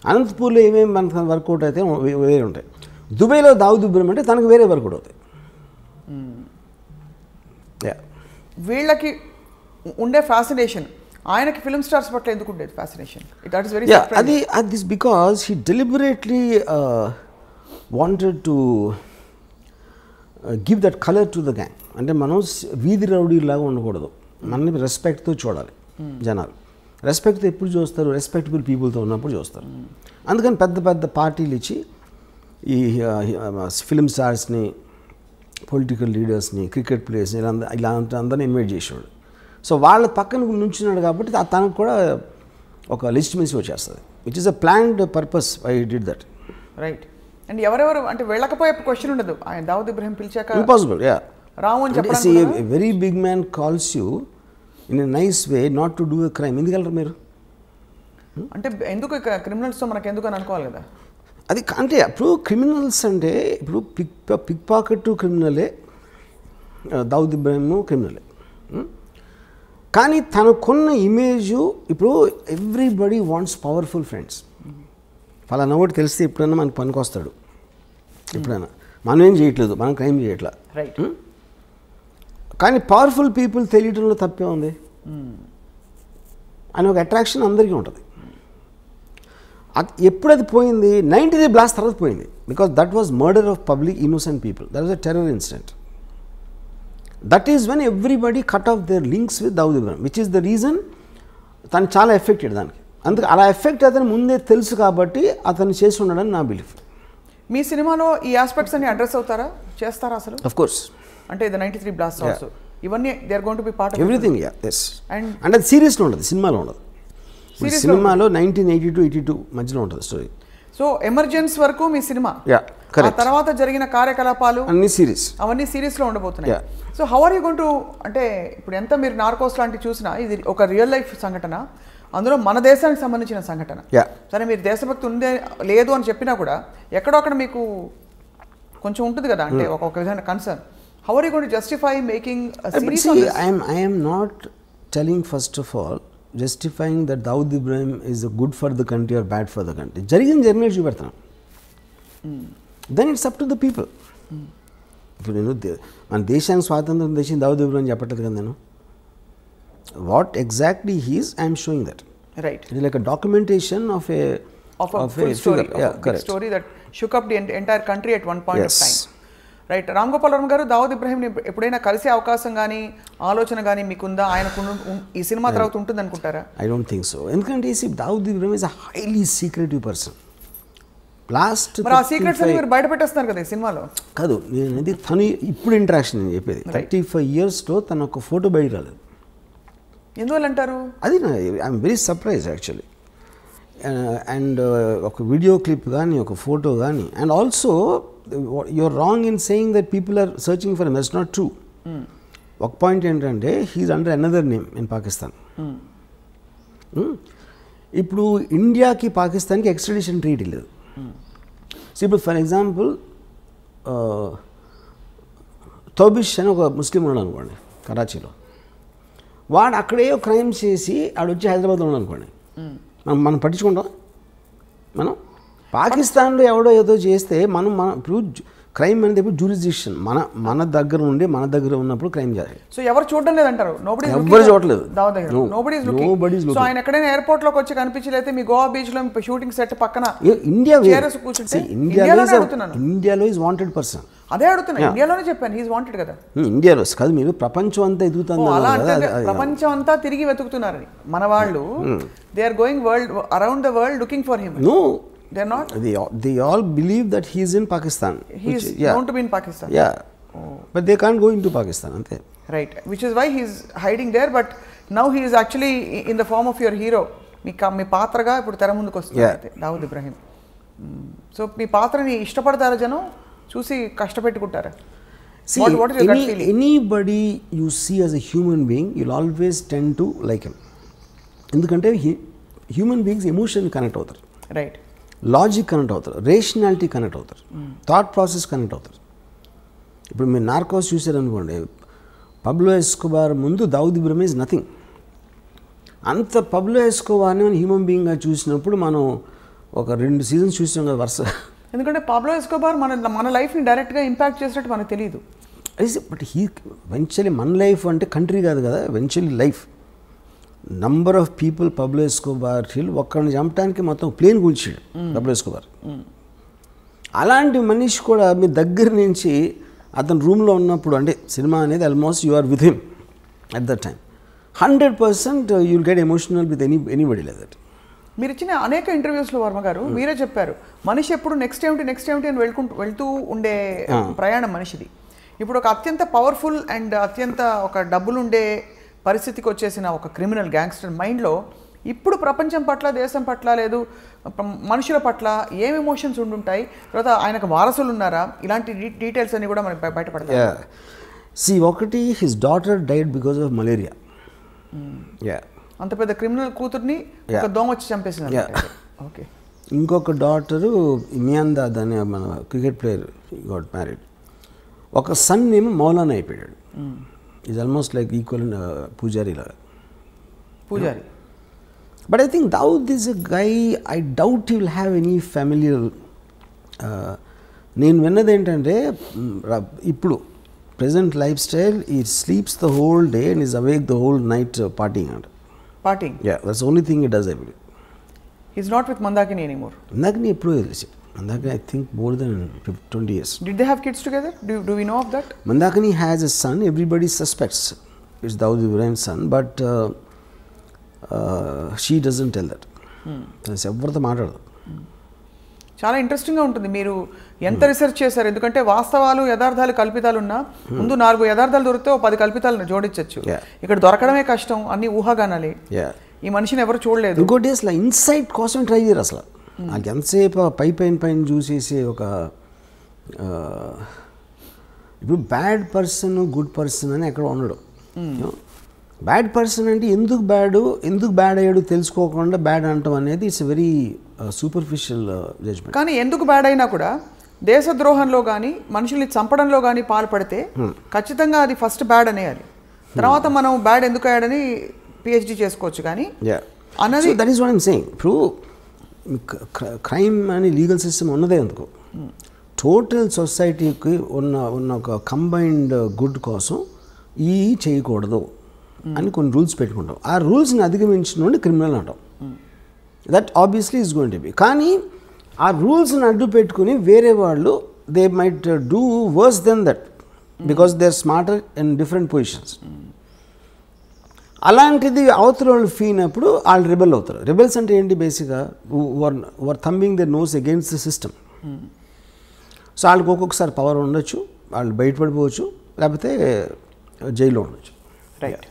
అనంతపూర్లో ఏమేమి మనకు వర్కౌట్ అయితే వేరే ఉంటాయి. దుబాయ్లో దావుద్ ఇబ్రహీం అంటే తనకు వేరే వర్కౌట్ అవుతాయి. వీళ్ళకి ఉండే ఫ్యాసినేషన్ ఆయనకి ఫిల్మ్ స్టార్స్ పట్ల ఎందుకు ఉండేది ఫ్యాసినేషన్? దట్ ఇస్ వెరీ అది because he deliberately wanted to give that colour to the gang. అంటే మనం వీధి రౌడీలాగా ఉండకూడదు, మనని రెస్పెక్ట్తో చూడాలి. జనాలు రెస్పెక్ట్తో ఎప్పుడు చూస్తారు? రెస్పెక్టబుల్ పీపుల్తో ఉన్నప్పుడు చూస్తారు. అందుకని పెద్ద పెద్ద పార్టీలు ఇచ్చి ఈ ఫిల్మ్ స్టార్స్ని, పొలిటికల్ లీడర్స్ని, క్రికెట్ ప్లేయర్స్ని ఇలా అందరినీ ఇన్వైట్ చేసేవాడు. సో వాళ్ళ పక్కన నుంచున్నాడు కాబట్టి తనకు కూడా ఒక లెజిటిమసీ వచ్చేస్తుంది, which is a planned purpose. I did that. Right. And ఎవరెవరు అంటే వెళ్ళకపోయే క్వశ్చన్ ఉండదు. ఆయన దావుద్ ఇబ్రహీం పిలిచాక ఇంపాసిబుల్. యా, రావు అని చెప్పాలి. A very big man calls you in a nice way not to do a crime. ఎందుకు వెళ్ళరు మీరు? అంటే ఎందుకు క్రిమినల్స్తో మనకు ఎందుకు అని అనుకోవాలి కదా. అది అంటే ఇప్పుడు క్రిమినల్స్ అంటే ఇప్పుడు పిక్ పాకెట్ క్రిమినలే, దావుద్ ఇబ్రహీం క్రిమినలే. కానీ తనకున్న ఇమేజు ఇప్పుడు ఎవ్రీబడి వాంట్స్ పవర్ఫుల్ ఫ్రెండ్స్. ఫలానా ఒకటి తెలిస్తే ఎప్పుడైనా మనకు పనికొస్తాడు. ఎప్పుడైనా మనం ఏం చేయట్లేదు, మనం క్రైమ్ చేయట్లా. రైట్. కానీ పవర్ఫుల్ పీపుల్ తెలియటంలో తప్పే ఉంది అని ఒక అట్రాక్షన్ అందరికీ ఉంటుంది. ఎప్పుడు అది పోయింది? 93 బ్లాస్ట్ తర్వాత పోయింది. Because that was murder of public innocent people. That was a terror incident. That is when everybody cut of their links with Dawood Ibrahim, which is the reason తను చాలా ఎఫెక్టెడ్ దానికి. అందుకే అలా ఎఫెక్ట్ అతను ముందే తెలుసు కాబట్టి అతను చేసి ఉండడని నా బిలీఫ్. మీ సినిమాలో ఈ ఆస్పెక్ట్స్ అన్ని అడ్రస్ అవుతారా, చేస్తారా అసలు? Of course. అంటే ద 93 బ్లాస్ట్ ఆల్సో ఇవన్నీ they are going to be part of everything. Yeah, yes. And అది సీరియస్లో ఉండదు, సినిమాలో ఉండదు. సినిమాలో 1982 మధ్యలో ఉంటుంది స్టోరీ. సో ఎమర్జెన్స్ వరకు మీ సినిమా. యా, ఆ తర్వాత జరిగిన కార్యకలాపాలు అన్ని సిరీస్, అవన్నీ సిరీస్లో ఉండబోతున్నాయి. So how are you going to, అంటే ఇప్పుడు ఎంత మీరు నార్కోస్ లాంటివి చూసినా ఇది ఒక రియల్ లైఫ్ సంఘటన, అందులో మన దేశానికి సంబంధించిన సంఘటన. సరే మీరు దేశభక్తి ఉందే లేదు అని చెప్పినా కూడా ఎక్కడో అక్కడ మీకు కొంచెం ఉంటుంది కదా, అంటే ఒక విధమైన concern. How are you going to justify making series on this? I am not telling first of all justifying that Dawood Ibrahim is good for the country or bad for the country. జరిగిన చూపెడతాను. Then it's up to the people. ఇప్పుడు నేను మన దేశానికి స్వాతంత్రం తెచ్చిన దావుద్ ఇబ్రాహిం చెప్పట్లేదు కదా నేను. What exactly he's I'm showing that. Right. It like a documentation of A story that shook up the entire country at one point of time. Right. Ram Gopal Varma గారు, దావుద్ ఇబ్రాహింని ఎప్పుడైనా కలిసే అవకాశం కానీ ఆలోచన కానీ మీకుందా? ఆయనకు ఈ సినిమా తర్వాత ఉంటుంది అనుకుంటారా? I don't think so. ఎందుకంటే Dawood Ibrahim is a highly secretive person. Last మరి ఆ సీక్రెట్స్ అన్ని మీరు బయట పెట్టేస్తున్నారు కదా ఈ సినిమాలో. కాదు, నేను అనేది తను ఇప్పుడు ఇంటరాక్షన్ నేను చెప్పేది. 35 yearsలో తన ఒక ఫోటో బయట రాలేదు. ఎందువల్ల అంటారు? అది I'm very surprise actually. And ఒక వీడియో క్లిప్ కానీ ఒక ఫోటో కానీ. And also you're wrong in saying that people are searching for him. That's not true. ఒక పాయింట్ ఏంటంటే he is under another name in Pakistan. ఇప్పుడు ఇండియాకి పాకిస్తాన్కి ఎక్స్ట్రాడిషన్ ట్రీటీ లేదు. సో ఇప్పుడు ఫర్ ఎగ్జాంపుల్ తౌబిష్ అని ఒక ముస్లిం ఉన్నాడు అనుకోండి కరాచీలో. వాడు అక్కడే క్రైమ్ చేసి ఆడొచ్చి హైదరాబాద్లో ఉన్నాడు అనుకోండి, మనం పట్టించుకుంటాం. మనం పాకిస్తాన్లో ఎవడో ఏదో చేస్తే మనం ఇప్పుడు క్రైమ్ అనేది ఇప్పుడు జ్యూరిస్డిక్షన్ మన దగ్గర ఉండి మన దగ్గర ఉన్నప్పుడు క్రైమ్ చేయాలి. సో ఎవరు చూడడం లేదంటారు? ఎవరు చూడలేదు. సో ఆయన ఎక్కడైనా ఎయిర్పోర్ట్ లోకి వచ్చి కనిపించలేతే మీ గోవా బీచ్ లో షూటింగ్ సెట్ పక్కన ఇండియాలో ఈజ్ వాంటెడ్ పర్సన్. అదే అడుగుతున్నా, ఇండియాలోనే చెప్పాను హీస్ వాంటెడ్ కదా. ఇండియాలో కాదు, మీరు ప్రపంచం అంతా ఎదుగుతుంది. ప్రపంచం అంతా తిరిగి వెతుకుతున్నారని మన వాళ్ళు. They are going around the world looking for him. No, they're not. They all believe that he is in Pakistan. He is known to be in Pakistan. Yeah. But they can't go into Pakistan, ante. Right. Which is why he is hiding there. But now he is actually in the form of your hero. మీ పాత్రగా ఇప్పుడు తెర ముందుకు వస్తుంది Dawood Ibrahim. So మీ పాత్రని ఇష్టపడతారా జనం? చూసి కష్టపెట్టుకుంటారా? What is your gut feeling? Anybody you see as a human being, you'll always tend to like him. ఎందుకంటే human beings emotion connect అవుతారు. Right. లాజిక్ కనెక్ట్ అవుతారు, రేషనాలిటీ కనెక్ట్ అవుతారు, థాట్ ప్రాసెస్ కనెక్ట్ అవుతారు. ఇప్పుడు మీరు నార్కోస్ చూసారనుకోండి, పబ్లో ఎస్కోబార్ ముందు Dawood Ibrahim is nothing. అంత పబ్లో ఎస్కోబార్ని మనం హ్యూమన్ బీయింగ్గా చూసినప్పుడు మనం ఒక 2 seasons చూసాం కదా వరుస. ఎందుకంటే పబ్లో ఎస్కోబార్ మన లైఫ్ని డైరెక్ట్గా ఇంపాక్ట్ చేసినట్టు మనకు తెలియదు. బట్ వెంచువల్లీ మన లైఫ్ అంటే కంట్రీ కాదు కదా, eventually life. Number of people Pablo Escobar ఒక్కడిని చంపడానికి మొత్తం ప్లేన్ కూల్చాడు పబ్లో ఎస్కోబార్. అలాంటి మనిషి కూడా మీ దగ్గర నుంచి అతను రూమ్లో ఉన్నప్పుడు, అంటే సినిమా అనేది almost you are with him at that time. 100% you will get emotional with anybody like that. మీరు ఇచ్చిన అనేక ఇంటర్వ్యూస్లో వర్మ గారు మీరే చెప్పారు, మనిషి ఎప్పుడు నెక్స్ట్ ఏమిటి అని వెళ్తూ ఉండే ప్రయాణం మనిషిది. ఇప్పుడు ఒక అత్యంత పవర్ఫుల్ అండ్ అత్యంత ఒక డబ్బులుండే పరిస్థితికి వచ్చేసిన ఒక క్రిమినల్ గ్యాంగ్స్టర్ మైండ్లో ఇప్పుడు ప్రపంచం పట్ల, దేశం పట్ల, లేదు మనుషుల పట్ల ఏం ఎమోషన్స్ ఉండుంటాయి, తర్వాత ఆయనకు వారసులు ఉన్నారా, ఇలాంటి డీటెయిల్స్ అన్ని కూడా మనకి బయటపడతాయి. ఒకటి his daughter died because of malaria. అంత పెద్ద క్రిమినల్ కూతుర్ని ఒక దోమ వచ్చి చంపేసింది. ఓకే. ఇంకొక డాటరు మియాందాద్ అనే మన క్రికెట్ ప్లేయర్ గాట్ మ్యారీడ్. ఒక సన్ ఏమో మౌలానా అయిపోయాడు. Is almost like equal Pujari లాగా. Pujari. But I think Dawood is a guy, I doubt he will have any familiar. నేను విన్నది ఏంటంటే ఇప్పుడు present life style, he sleeps the whole day and is awake the whole night partying and partying. Yeah, that's only thing it does I believe. He is not with Mandakini anymore. Mandakini ఎప్పుడూ తెలిసి, Mandakini, I think more than 20 years. Did they have kids together? Do we know of that? Mandakini has a son. Everybody suspects it's Dawood Ibrahim's son, but she doesn't tell that. ఎవరితో మాట్లాడదు. చాలా ఇంట్రెస్టింగ్గా ఉంటుంది. మీరు ఎంత research చేశారు? ఎందుకంటే వాస్తవాలు, యథార్థాలు, కల్పితాలు ఉన్నా ముందు 4 యథార్థాలు దొరికితే 10 కల్పితాలను జోడించవచ్చు. ఇక్కడ దొరకడమే కష్టం, అన్ని ఊహాగానాలే. ఈ మనిషిని ఎవరు చూడలేదు. ఇంకోటి అసలు ఇన్సైట్ కోసం ట్రై చేయరు. అసలు నాకు ఎంతసేపు పైన చూసేసి ఒక ఇప్పుడు బ్యాడ్ పర్సన్ గుడ్ పర్సన్ అని ఎక్కడ ఉండడు. బ్యాడ్ పర్సన్ అంటే ఎందుకు బ్యాడ్ అయ్యాడు తెలుసుకోకుండా బ్యాడ్ అంటాం అనేది ఇట్స్ వెరీ సూపర్ఫిషియల్ జడ్జ్మెంట్. కానీ ఎందుకు బ్యాడ్ అయినా కూడా దేశద్రోహంలో కానీ మనుషుల్ని చంపడంలో కానీ పాల్పడితే ఖచ్చితంగా అది ఫస్ట్ బ్యాడ్ అనేయాలి. తర్వాత మనం బ్యాడ్ ఎందుకు అయ్యాడని పిహెచ్డి చేసుకోవచ్చు. కానీ అన్నది that is what I'm saying. ఇప్పుడు క్రైమ్ అని లీగల్ సిస్టమ్ ఉన్నదే ఎందుకు, టోటల్ సొసైటీకి ఉన్న ఒక కంబైన్డ్ గుడ్ కోసం ఈ చేయకూడదు అని కొన్ని రూల్స్ పెట్టుకుంటాం. ఆ రూల్స్ని అధిగమించిన నుండి క్రిమినల్ అంటాం. That obviously is going to be. కానీ ఆ రూల్స్ని అడ్డు పెట్టుకుని వేరే వాళ్ళు they might do worse than that because they are smarter in different positions. అలాంటిది అవతల వాళ్ళు ఫీల్ అయినప్పుడు వాళ్ళు రిబెల్ అవుతారు. రిబెల్స్ అంటే ఏంటి, బేసిక్గా were thumbing the nose against the system. So వాళ్ళకి ఒక్కొక్కసారి పవర్ ఉండొచ్చు, వాళ్ళు బయటపడిపోవచ్చు, లేకపోతే జైల్లో ఉండొచ్చు. రైట్.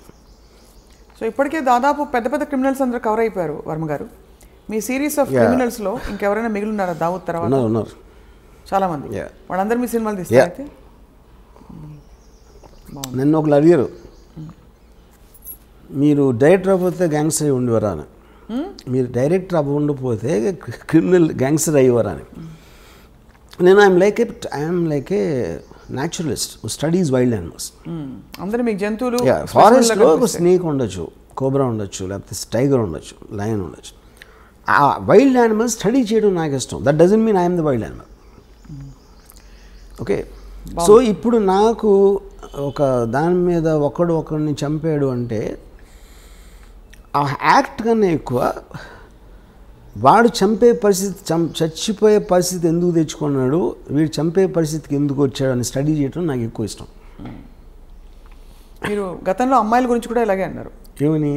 సో ఇప్పటికే దాదాపు పెద్ద పెద్ద క్రిమినల్స్ అందరూ కవర్ అయిపోయారు వర్మ గారు. మీ సిరీస్ ఆఫ్ క్రిమినల్స్లో ఇంకెవరైనా మిగిలిన్నారా దావుద్ తర్వాత? ఉన్నారు చాలామంది. వాళ్ళందరూ మీ సినిమాలు తీస్తారు అయితే? నన్ను ఒకళ్ళు అడిగారు, మీరు డైరెక్టర్ అవ్వకపోతే గ్యాంగ్స్టర్ అయి ఉండేవారా అని. మీరు డైరెక్టర్ అవ్వకపోతే క్రిమినల్ గ్యాంగ్స్టర్ అయ్యేవారా అని. నేను I'm like A naturalist studies wild animals. అందరూ మీకు జంతువులు, ఫారెస్ట్లో ఒక స్నేక్ ఉండొచ్చు, కోబ్రా ఉండొచ్చు, లేకపోతే టైగర్ ఉండొచ్చు, లయన్ ఉండొచ్చు. ఆ వైల్డ్ యానిమల్స్ స్టడీ చేయడం నాకు ఇష్టం. That doesn't mean I'm the wild animal. Okay. So ఇప్పుడు నాకు ఒక దాని మీద ఒకడిని చంపాడు అంటే ఆ యాక్ట్ కన్నా ఎక్కువ వాడు చంపే పరిస్థితి, చచ్చిపోయే పరిస్థితి ఎందుకు తెచ్చుకున్నాడు, వీడు చంపే పరిస్థితికి ఎందుకు వచ్చాడు అని స్టడీ చేయడం నాకు ఎక్కువ ఇష్టం. మీరు గతంలో అమ్మాయిల గురించి కూడా ఇలాగే అన్నారు. ఏమని?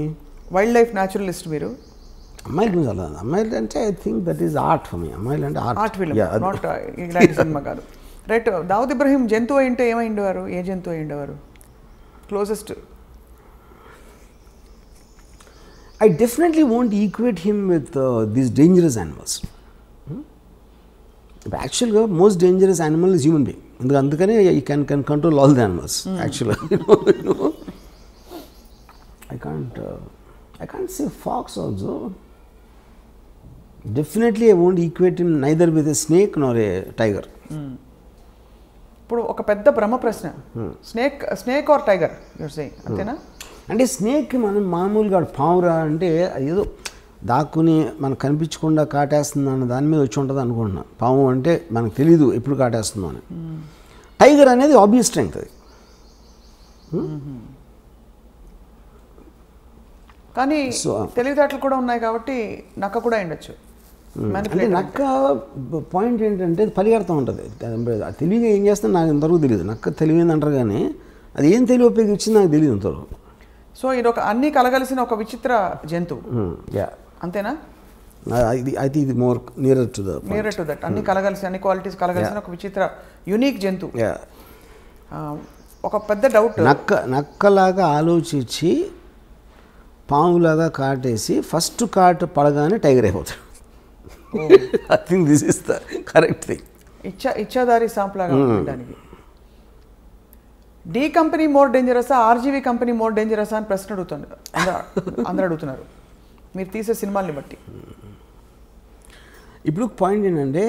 వైల్డ్ లైఫ్ న్యాచురలిస్ట్ మీరు. అమ్మాయిల గురించి అలా, అమ్మాయిలు అంటే I think that is art for me. అమ్మాయిలు అంటే ఆర్ట్ ఫిల్మ్, నాట్ ఇలాంటి సినిమా కాదు. రైట్. దావుద్ ఇబ్రహీం జంతువు అయింటే ఏమైండేవారు? ఏ జంతువు అయిండేవారు closest? I definitely won't equate him with these dangerous animals. Actually, most dangerous animal is human being. Andukane you can control all the animals. Actually, you know. I can't say fox also. Definitely, I won't equate him neither with a snake nor a tiger. ఇప్పుడు ఒక పెద్ద బ్రహ్మ ప్రశ్న, snake or tiger you're saying, అంతేనా? అంటే స్నేక్కి మనం మామూలుగా పావురా అంటే ఏదో దాక్కుని మనకు కనిపించకుండా కాటేస్తుంది అన్న దాని మీద వచ్చి ఉంటుంది అనుకుంటున్నా. పాము అంటే మనకు తెలీదు ఎప్పుడు కాటేస్తుందో అని. టైగర్ అనేది ఆబ్వియస్ స్ట్రెంగ్త్ అది. కానీ తెలివితేటలు కూడా ఉన్నాయి కాబట్టి నక్క కూడా ఉండొచ్చు. అంటే నక్క పాయింట్ ఏంటంటే పరిగెడతా ఉంటుంది. తెలివిగా ఏం చేస్తుందో నాకు ఇంతవరకు తెలియదు. నక్క తెలివింది అంటారు కానీ అది ఏం తెలివి ఉపయోగించింది నాకు తెలియదు ఇంతవరకు. సో ఇది ఒక అన్ని కలగలిసిన ఒక విచిత్ర జంతువు, అంతేనా? ఇది మోర్ నియర్ టు దట్. అన్ని కలగలిసి, అన్ని క్వాలిటీస్ కలగలిసిన ఒక విచిత్ర యూనిక్ జంతువు. ఒక పెద్ద డౌట్, నక్కలాగా ఆలోచించి పాములాగా కాటేసి ఫస్ట్ కాటు పడగానే టైగర్ అయిపోతాడు. I think this is the correct thing. ఇచ్చాదారి సాంప్లాగా ఉండడానికి. డి కంపెనీ మోర్ డేంజరసా, ఆర్జీవీ కంపెనీ మోర్ డేంజరసా అని ప్రశ్న అడుగుతున్నారు, అందరూ అడుగుతున్నారు మీరు తీసే సినిమాల్ని బట్టి. ఇప్పుడు పాయింట్ ఏంటంటే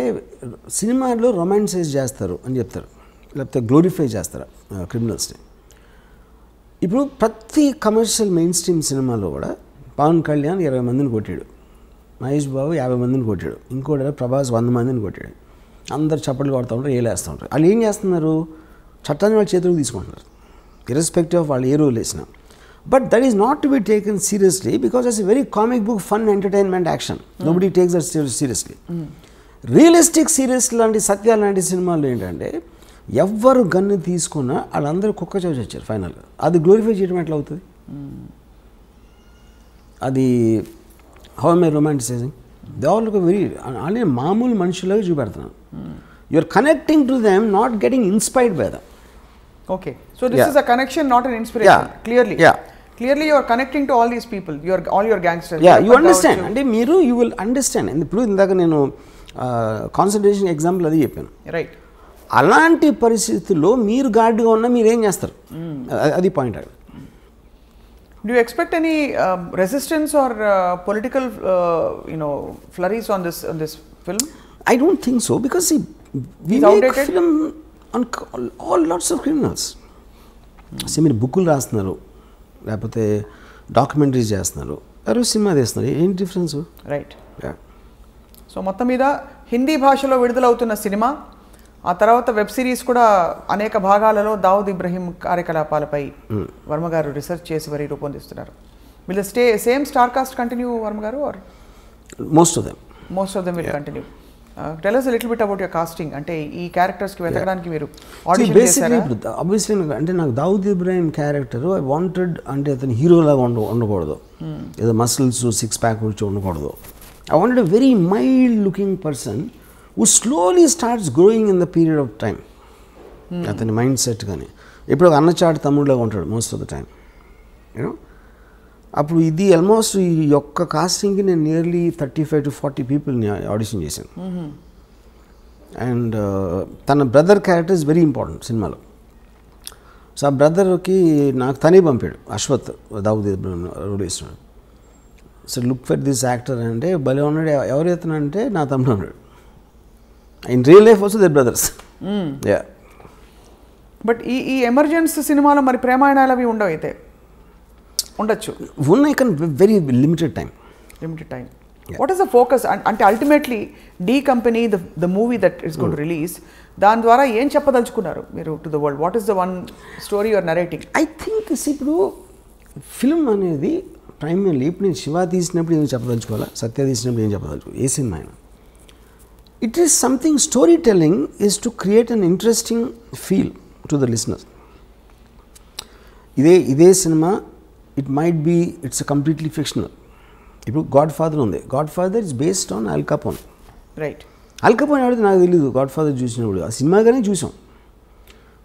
సినిమాల్లో రొమాన్సైజ్ చేస్తారు అని చెప్తారు, లేకపోతే గ్లోరిఫై చేస్తారు క్రిమినల్స్ని. ఇప్పుడు ప్రతి కమర్షియల్ మెయిన్ స్ట్రీమ్ సినిమాలో కూడా పవన్ కళ్యాణ్ 20 మందిని కొట్టాడు, మహేష్ బాబు 50 మందిని కొట్టాడు, ఇంకోటి ప్రభాస్ 100 మందిని కొట్టాడు. అందరు చప్పట్లు కొడుతూ ఉంటారు, ఏలేస్తూ ఉంటారు. వాళ్ళు ఏం చేస్తున్నారు, చట్టాన్ని వాళ్ళ చేతులకు తీసుకుంటున్నారు, ఇర్రెస్పెక్టివ్ ఆఫ్ వాళ్ళు ఏ రోల్ వేసినా. But that is not to be taken seriously because it's a very comic book, fun, entertainment, action. Nobody takes that seriously. Realistic serious లాంటి, సత్యాలు లాంటి సినిమాలు ఏంటంటే ఎవ్వరు గన్ను తీసుకున్నా వాళ్ళందరూ కుక్క చోచి వచ్చారు ఫైనల్గా. అది గ్లోరిఫై చేయడం ఎట్లా అవుతుంది? అది how am I romanticising? They all look very అంటే మామూలు మనుషులాగా చూపెడుతున్నాను. You are connecting to them, not getting inspired by them. Okay, so this is a connection, not an inspiration. Clearly you are connecting to all these people, all your gangsters. You understand, అంటే మీరు you will understand. ఇప్పుడు ఇందాక నేను concentration example అది చెప్పాను. Right. అలాంటి పరిస్థితుల్లో మీరు గార్డ్గా ఉన్నా మీరు ఏం చేస్తారు? అది point. Do you expect any resistance or political flurries on this film? I don't think so, because see, we make film on all lots of criminals. See, మీరు బుక్కులు రాస్తున్నారు, లేకపోతే డాక్యుమెంటరీస్ చేస్తున్నారు, ఎవరు సినిమా తీస్తున్నారు, ఏం డిఫరెన్స్? రైట్. సో మొత్తం మీద హిందీ భాషలో విడుదలవుతున్న సినిమా, ఆ తర్వాత వెబ్ సిరీస్ కూడా అనేక భాగాలలో దావుద్ ఇబ్రహీం కార్యకలాపాలపై వర్మ గారు రీసెర్చ్ చేసి మరి రూపొందిస్తున్నారు. Will the same star cast continue, Varma గారు, or most of them will continue? Tell us a little bit about your casting. అంటే ఈ క్యారెక్టర్స్కి వెతకడానికి మీరు ఆడిషన్ చేశారా? ఆబ్వియస్లీ అంటే నాకు Dawood Ibrahim character I wanted, అంటే అతను హీరోలాగా ఉండకూడదు, ఏదో మసిల్స్ సిక్స్ ప్యాక్ వచ్చి ఉండకూడదు. I wanted a very mild looking person who slowly starts growing in the period of time. అతని మైండ్ సెట్ కానీ ఇప్పుడు అన్నచాటు తమ్ముడులాగా ఉంటాడు most of the time, you know. అప్పుడు ఇది ఆల్మోస్ట్ ఈ యొక్క కాస్టింగ్కి నేను నియర్లీ 35 to 40 పీపుల్ని ఆడిషన్ చేశాను. అండ్ తన brother character is very important సినిమాలో. సో ఆ బ్రదర్కి నాకు తనే పంపాడు, అశ్వత్, దావుద్ ఇబ్రహీం రోల్ ఇస్తున్నాడు. So look for this actor అంటే భలే ఉన్నాడు. ఎవరు ఎత్తునంటే నా తమ్ముడు ఉన్నాడు. In real life also they're brothers. Yeah. But ఈ ఎమర్జెన్స్ సినిమాలో మరి ప్రేమాయణాలు అవి ఉండవు, అయితే ఉండొచ్చు. ఉన్నాయి కానీ very limited time. What is the focus? అంటే ultimately D company the movie that is going to release, దాని ద్వారా ఏం చెప్పదలుచుకున్నారు మీరు to the world? What is the one story your narrating? I think ఇప్పుడు ఫిల్మ్ అనేది ప్రైమర్లీ, ఇప్పుడు నేను శివ తీసినప్పుడు ఏం చెప్పదలుచుకోవాలా, సత్య తీసినప్పుడు ఏం చెప్పదలుచుకోవాలి, ఏ సినిమా అయినా, it is something, storytelling is to create an interesting feel to the listener. ఇదే cinema it might be, it's a completely fictional. ఇప్పుడు గాడ్ ఫాదర్ ఉంది, Godfather is based on Al Capone. Right. Al Capone ఎవరైతే నాకు తెలియదు, God father చూసినప్పుడు ఆ సినిమాగానే చూసాం.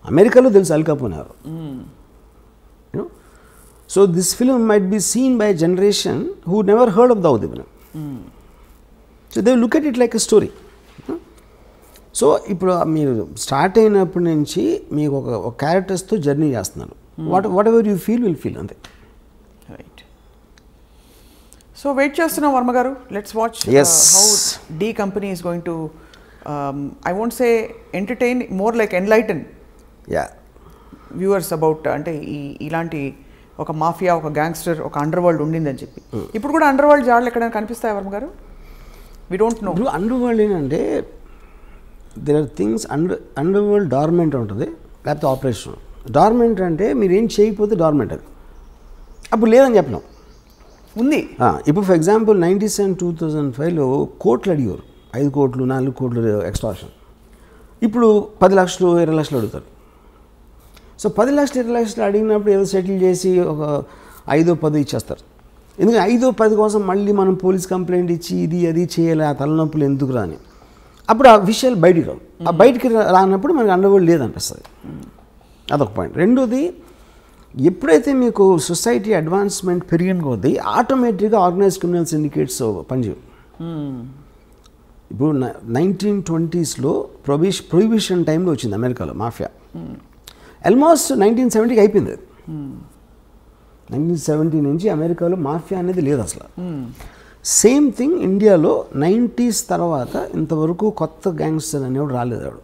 అమెరికాలో తెలుసు అల్ కపోన్ ఎవరు, you know. So this film might be seen by generation who never heard of Dawood Ibrahim. So they look at it like a story. So ఇప్పుడు మీరు స్టార్ట్ అయినప్పటి నుంచి మీకు ఒక క్యారెక్టర్స్తో జర్నీ చేస్తున్నారు. Whatever you feel will feel, అంతే. రైట్. సో వెయిట్ చేస్తున్నాం Varma garu. Let's watch how D company is going to, I won't say entertain, more like enlighten viewers about, అంటే ఇలాంటి ఒక మాఫియా, ఒక గ్యాంగ్స్టర్, ఒక అండర్ వరల్డ్ ఉండిందని చెప్పి. ఇప్పుడు కూడా అండర్ వరల్డ్ జాడలు ఎక్కడైనా కనిపిస్తాయి Varma garu? We don't know. ఇప్పుడు అండర్ వరల్డ్ ఏంటంటే there are things, underworld dormant ఉంటుంది, లేకపోతే ఆపరేషన్. డార్మెంట్ అంటే మీరు ఏం చేయకపోతే డార్మెంట్, అది అప్పుడు లేదని చెప్పినాం, ఉంది. ఇప్పుడు ఫర్ ఎగ్జాంపుల్ 97, 2005లో కోట్లు అడిగారు, 5 కోట్లు 4 కోట్లు ఎక్స్ట్రాక్షన్. ఇప్పుడు 10 లక్షలు 20 లక్షలు అడుగుతారు. సో 10 లక్షలు 20 లక్షలు అడిగినప్పుడు ఏదో సెటిల్ చేసి ఒక 5-10 ఇచ్చేస్తారు. ఎందుకంటే 5-10 కోసం మళ్ళీ మనం పోలీస్ కంప్లైంట్ ఇచ్చి ఇది అది చేయాలి, ఆ తలనొప్పులు ఎందుకు రాని, అప్పుడు ఆ విషయాలు బయటికి రావు. ఆ బయటికి రానప్పుడు మనకు అండర్ వరల్డ్ లేదనిపిస్తుంది. అదొక పాయింట్. రెండోది, ఎప్పుడైతే మీకు సొసైటీ అడ్వాన్స్మెంట్ పెరిగిన కొద్దీ ఆటోమేటిక్గా ఆర్గనైజ్ క్రిమినల్ సిండికేట్స్ పనిచేయవు. ఇప్పుడు 1920sలో ప్రొహిబిషన్ టైంలో వచ్చింది అమెరికాలో మాఫియా. ఆల్మోస్ట్ 1970కి అయిపోయింది. 1970 నుంచి అమెరికాలో మాఫియా అనేది లేదు అసలు. సేమ్ థింగ్ ఇండియాలో 90s తర్వాత ఇంతవరకు కొత్త గ్యాంగ్స్టర్ అనేవాడు రాలేదు. ఆవిడ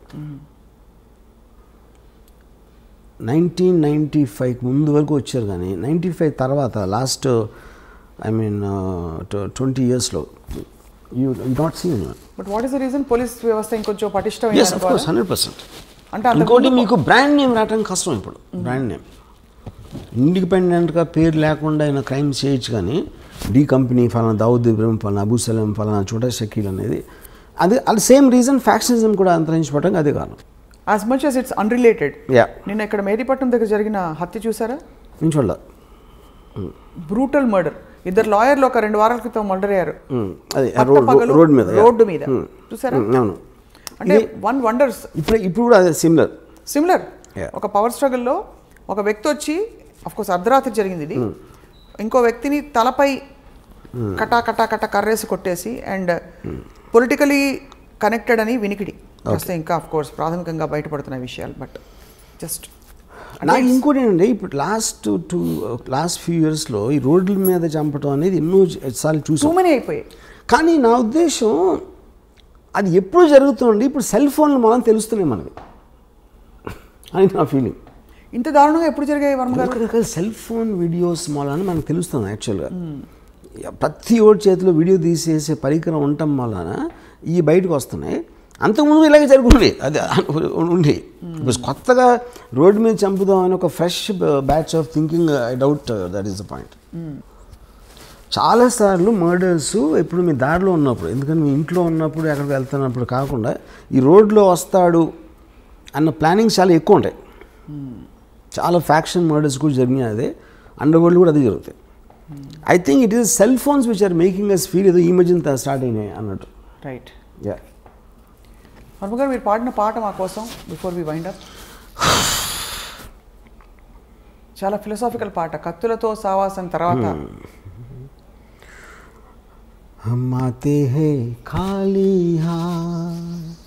1995 ముందు వరకు వచ్చారు, కానీ 95 తర్వాత లాస్ట్ 20 yearsలో you not seen. But what is the reason? Police వ్యవస్థ ఇంకొంచెం పటిష్టమైన. yes, of course, 100%. అంటే ఇంకోటి మీకు బ్రాండ్ నేమ్ రావడం కష్టం. ఇప్పుడు బ్రాండ్ నేమ్ ఇండిపెండెంట్గా పేరు లేకుండా ఆయన క్రైమ్ చేయొచ్చు, కానీ డీ కంపెనీ ఫలానా దావుద్ ఇబ్రహీం, ఫలానా అబూ సలీం, ఫలానా చోటా షకీల్ అనేది అది సేమ్ రీజన్. ఫ్యాక్షనిజం కూడా అంతరించిపోవడానికి అదే కారణం. As much as it's unrelated. నిన్న ఇక్కడ మేదీపట్నం దగ్గర జరిగిన హత్య చూసారా? నేను చూడలే. Brutal murder. 2 లాయర్లు ఒక 2 వారాల క్రితం మర్డర్ అయ్యారు. రోడ్డు మీద చూసారా? అంటే వన్ వండర్స్. ఇప్పుడు కూడా అదే సిమిలర్. ఒక పవర్ స్ట్రగుల్లో ఒక వ్యక్తి వచ్చి, అఫ్కోర్స్ అర్ధరాత్రి జరిగింది ఇది, ఇంకో వ్యక్తిని తలపై కటా కర్రేసి కొట్టేసి, అండ్ పొలిటికలీ కనెక్టెడ్ అని వినికిడి. వస్తే ఇంకా ఆఫ్ కోర్స్ ప్రాథమికంగా బయటపడుతున్న విషయాలు, బట్ జస్ట్ నాకు ఇంకోటి ఏంటంటే ఇప్పుడు లాస్ట్ ఫ్యూ ఇయర్స్లో ఈ రోడ్ల మీద చంపడం అనేది ఎన్నో సార్లు చూసాం, మనీ అయిపోయాయి. కానీ నా ఉద్దేశం అది ఎప్పుడు జరుగుతుంది, ఇప్పుడు సెల్ ఫోన్లు మనం తెలుస్తున్నాయి మనకి అని నా ఫీలింగ్. ఇంత దారుణంగా ఎప్పుడు జరిగాయి వర్మ గారు? రకరకాల సెల్ ఫోన్ వీడియోస్ మూలాన మనకు తెలుస్తుంది. యాక్చువల్గా ప్రతి ఓడి చేతిలో వీడియో తీసేసే పరికరం ఉండటం వలన ఇవి బయటకు వస్తున్నాయి. అంతకుముందు ఇలాగే జరుగుతుంది, అది ఉండి కొత్తగా రోడ్డు మీద చంపుదాం అని ఒక fresh batch of thinking, I doubt that is the point. చాలాసార్లు మర్డర్స్ ఎప్పుడు మీ దారిలో ఉన్నప్పుడు, ఎందుకంటే మీ ఇంట్లో ఉన్నప్పుడు ఎక్కడికి వెళ్తున్నప్పుడు కాకుండా ఈ రోడ్లో వస్తాడు అన్న ప్లానింగ్ చాలా ఎక్కువ ఉంటాయి. చాలా ఫ్యాక్షన్ మర్డర్స్ కూడా జరిగినాయి, అదే అండర్ వరల్డ్ కూడా అదే జరుగుతాయి. I think it is cell phones which are making us feel ఏదో ఈ మధ్యన స్టార్ట్ అయినాయి అన్నట్టు. రైట్. యా వర్మ గారు, మీరు పాడిన పాట మా కోసం బిఫోర్ వి వైండ్ అప్, చాలా ఫిలసాఫికల్ పాట, కత్తులతో సావాసం తర్వాత. हम आते हैं खाली हाथ,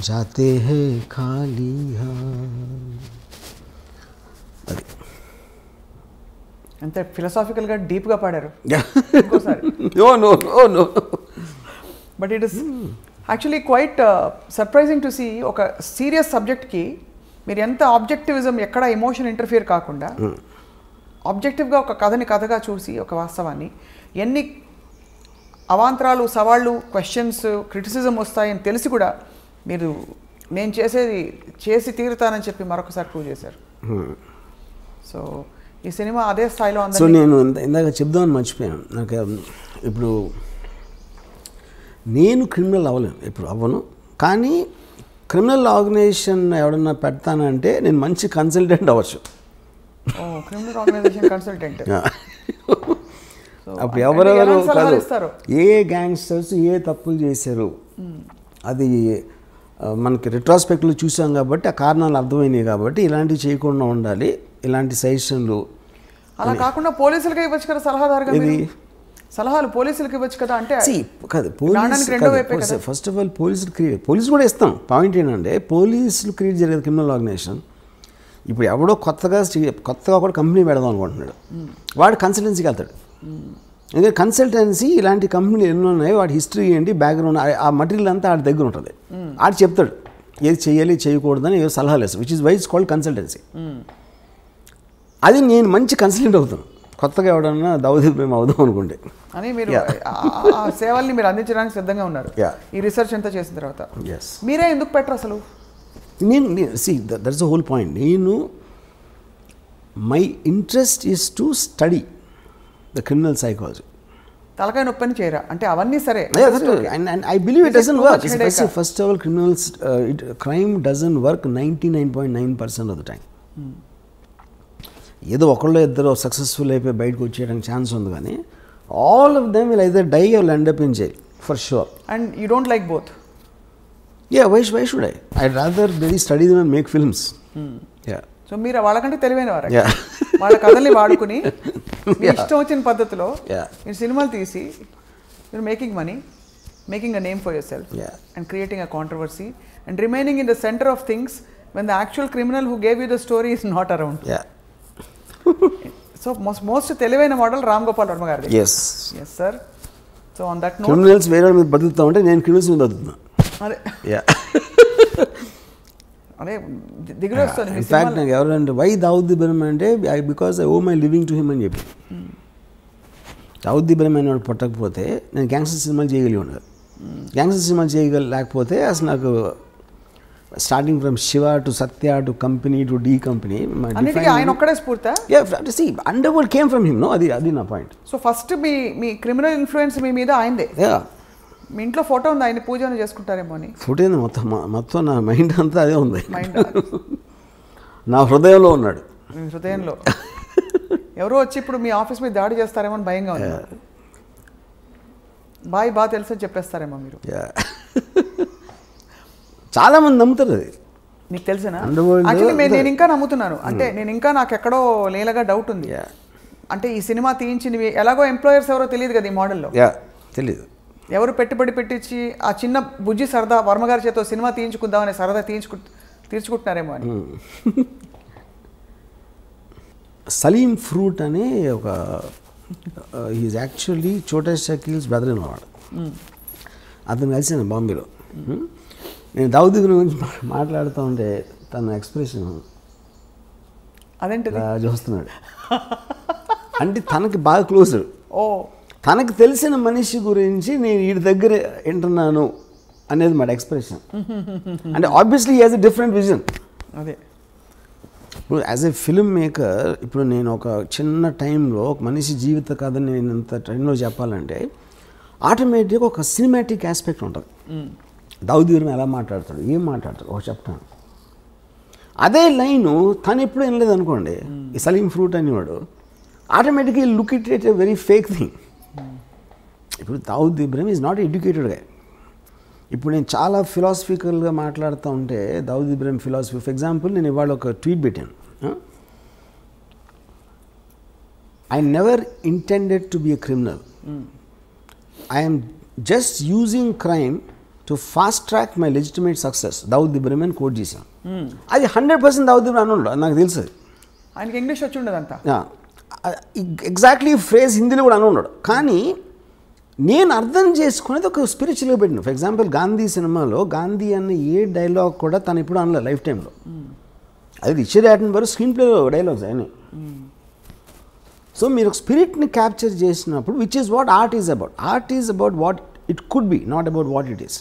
जाते हैं खाली हाथ. అంతే ఫిలసాఫికల్గా డీప్గా పాడారు. But it is actually quite surprising to see, ఒక సీరియస్ సబ్జెక్ట్కి మీరు ఎంత ఆబ్జెక్టివిజం, ఎక్కడ ఎమోషన్ ఇంటర్ఫియర్ కాకుండా ఆబ్జెక్టివ్గా ఒక కథని కథగా చూసి, ఒక వాస్తవాన్ని ఎన్ని అవాంతరాలు, సవాళ్ళు, క్వశ్చన్స్, క్రిటిసిజం వస్తాయని తెలిసి కూడా మీరు నేను చేసేది చేసి తీరుతానని చెప్పి మరొకసారి ప్రూవ్ చేశారు. సో ఈ సినిమా అదే స్థాయిలో ఉంది. సో నేను ఇందాక చెప్దామని మర్చిపోయాను. నాకు ఇప్పుడు నేను క్రిమినల్ అవ్వలేను, ఇప్పుడు అవ్వను. కానీ క్రిమినల్ ఆర్గనైజేషన్ ఎవడన్నా పెడతానంటే నేను మంచి కన్సల్టెంట్ అవ్వచ్చు. Criminal organisation consultant. అప్పుడు ఎవరెవరు కాదు, ఏ గ్యాంగ్స్టర్స్ ఏ తప్పులు చేశారు అది మనకి రిట్రాస్పెక్ట్లో చూసాం కాబట్టి ఆ కారణాలు అర్థమైనాయి. కాబట్టి ఇలాంటివి చేయకుండా ఉండాలి, ఇలాంటి సజెషన్లు. అలా కాకుండా పోలీసులకి ఇవ్వచ్చు కదా సలహాదారుగా, సలహాలు పోలీసులకి ఇవ్వచ్చు కదా. అంటే కాదు, ఫస్ట్ ఆఫ్ ఆల్ పోలీసులు కూడా ఇస్తాం. పాయింట్ ఏంటంటే పోలీసులు క్రియేట్ జరిగేది క్రిమినల్ ఆర్గనైజేషన్. ఇప్పుడు ఎవడో కొత్తగా కూడా కంపెనీ పెడదాం అనుకుంటున్నాడు, వాడు కన్సల్టెన్సీకి వెళ్తాడు. ఎందుకంటే కన్సల్టెన్సీ ఇలాంటి కంపెనీలు ఎన్నో ఉన్నాయి, వాడి హిస్టరీ ఏంటి, బ్యాక్గ్రౌండ్, ఆ మటీరియల్ అంతా ఆడి దగ్గర ఉంటుంది. ఆడు చెప్తాడు ఏది చేయాలి చేయకూడదని ఏదో సలహాలు వేస్తాడు, which is why it's called consultancy. అది నేను మంచి కన్సల్టెంట్ అవుతాను, కొత్తగా ఎవడన్నా దావుద్ ఇబ్రహీం అవుదాం అనుకుంటే అని. మీరు ఆ సేవల్ని మీరు అందించడానికి సిద్ధంగా ఉన్నారు ఈ రీసెర్చ్ అంతా చేసిన తర్వాత. మీరే ఎందుకు పెట్టరు అసలు? That's the whole point. My interest is to study the criminal psychology. తలకాయ నొప్పని చేయరా అంటే అవన్నీ సరే. And I believe it doesn't work. First of all, crime doesn't work 99.9% of the time. ఏదో ఒకళ్ళు ఇద్దరు సక్సెస్ఫుల్ అయిపోయి బయటకు వచ్చేయడానికి ఛాన్స్ ఉంది, కానీ all of them will either die or end up in jail for sure. And you don't like both? Yeah, why should I? I'd rather really study them and make films. Yeah. So మీరు వాళ్ళకంటే తెలివైన వారు, వాళ్ళ కథల్ని వాడుకుని మీ ఇష్టం వచ్చిన పద్ధతిలో మీరు సినిమాలు తీసి మీరు making money, making a name for your self and creating a controversy and remaining in the centre of things when the actual criminal who gave you the story is not around. So most తెలివైన model Ram Gopal Varma గారు. Yes sir. So on that note, criminals వేరే మీద బతుకుతా ఉంటే నేను criminals మీద బతుకుతున్నా. అదే అదే దిగులు వస్తుంది. ఇన్ఫాక్ట్ నాకు ఎవరంటే వై దావుద్ ఇబ్రహీం అంటే because I owe my living to him అని చెప్పి. దావుద్ ఇబ్రహీం అని పుట్టకపోతే నేను గ్యాంగ్స్టర్ సినిమాలు చేయగలిగి ఉండదు. గ్యాంగ్స్టర్ సినిమాలు లేకపోతే అసలు నాకు starting from Siva to Satya to company to D company ఆయన ఒక్కడే స్ఫూర్తి. Underworld came from him. అది నా పాయింట్. సో ఫస్ట్ మీ క్రిమినల్ ఇన్ఫ్లుయెన్స్ మీ మీద ఆయనదే. మీ ఇంట్లో ఫోటో ఉంది, ఆయన పూజ చేసుకుంటారేమో అని. ఫోటో ఏంది, మొత్తం నా మైండ్ అంతా అదే ఉంది. నా హృదయంలో ఉన్నాడు. మీ హృదయంలో ఎవరో వచ్చి ఇప్పుడు మీ ఆఫీస్ మీద దాడి చేస్తారేమో అని భయంగా ఉంది. బాగా తెలుసు అని చెప్పేస్తారేమో మీరు. చాలా మంది నమ్ముతారు అది. మీకు తెలిసినా? యాక్చువల్లీ నేను ఇంకా నమ్ముతున్నాను. అంటే నేను ఇంకా నాకు ఎక్కడో లేలగా డౌట్ ఉంది. అంటే ఈ సినిమా తీయించినవి ఎలాగో ఎంప్లాయర్స్ ఎవరో తెలియదు కదా ఈ మోడల్లో. తెలియదు. ఎవరు పెట్టుబడి పెట్టించి ఆ చిన్న బుజ్జి సరదా వర్మగారి చేతో సినిమా తీయించుకుందామనే సరదా తీర్చుకుంటున్నారేమో అని. సలీం ఫ్రూట్ అనే ఒక ఈజ్ యాక్చువల్లీ చోటా షకీల్స్ బ్రదర్ ఇన్ లా వాడు. అతను కలిసాను బాంబేలో. నేను దావుద్ ఇబ్రహీం గురించి మాట్లాడుతూ ఉంటే తన ఎక్స్ప్రెషన్ అదేంటి చూస్తున్నాడు. అంటే తనకి బాగా క్లోజ్. ఓ తనకు తెలిసిన మనిషి గురించి నేను వీడి దగ్గర వింటున్నాను అనేది మాట ఎక్స్ప్రెషన్. అంటే obviously he has a different vision. అదే ఇప్పుడు యాజ్ ఎ ఫిల్మ్ మేకర్ ఇప్పుడు నేను ఒక చిన్న టైంలో ఒక మనిషి జీవిత కథని నేను ఇంత టైంలో చెప్పాలంటే ఆటోమేటిక్గా ఒక సినిమాటిక్ ఆస్పెక్ట్ ఉంటుంది. దావుద్ ఇబ్రహీం ఎలా మాట్లాడతాడు, ఏం మాట్లాడతాడు ఒక చెప్తాను. అదే లైను తను ఎప్పుడు వినలేదు అనుకోండి, ఈ సలీం ఫ్రూట్ అనేవాడు ఆటోమేటిక్గా look it a very fake thing. ఇప్పుడు Dawood Ibrahim is not educated గా. ఇప్పుడు నేను చాలా ఫిలాసఫికల్గా మాట్లాడుతూ ఉంటే Dawood Ibrahim philosophy, for example నేను ఇవాళ ఒక ట్వీట్ పెట్టాను, I never intended to be a criminal, I'm just using crime to fast track my legitimate success. Dawood Ibrahim అని కోట్ చేశాను. అది 100% దావుద్ ఇబ్రహీం అని నాకు తెలుసు. ఆయనకి ఇంగ్లీష్ వచ్చి ఉండదంతా ఎగ్జాక్ట్లీ ఫ్రేజ్ హిందీలో కూడా అని ఉన్నాడు. కానీ నేను అర్థం చేసుకునేది ఒక స్పిరిచువల్గా పెట్టిన. ఫర్ ఎగ్జాంపుల్ గాంధీ సినిమాలో గాంధీ అన్న ఏ డైలాగ్ కూడా తను ఇప్పుడు అనలేదు లైఫ్ టైంలో. అది రిచర్డ్ యాటన్బర్గ్ స్క్రీన్ ప్లేలో డైలాగ్స్ అయినాయి. సో మీరు ఒక స్పిరిట్ని క్యాప్చర్ చేసినప్పుడు which is what art is about. Art is about what it could be, not about what it is.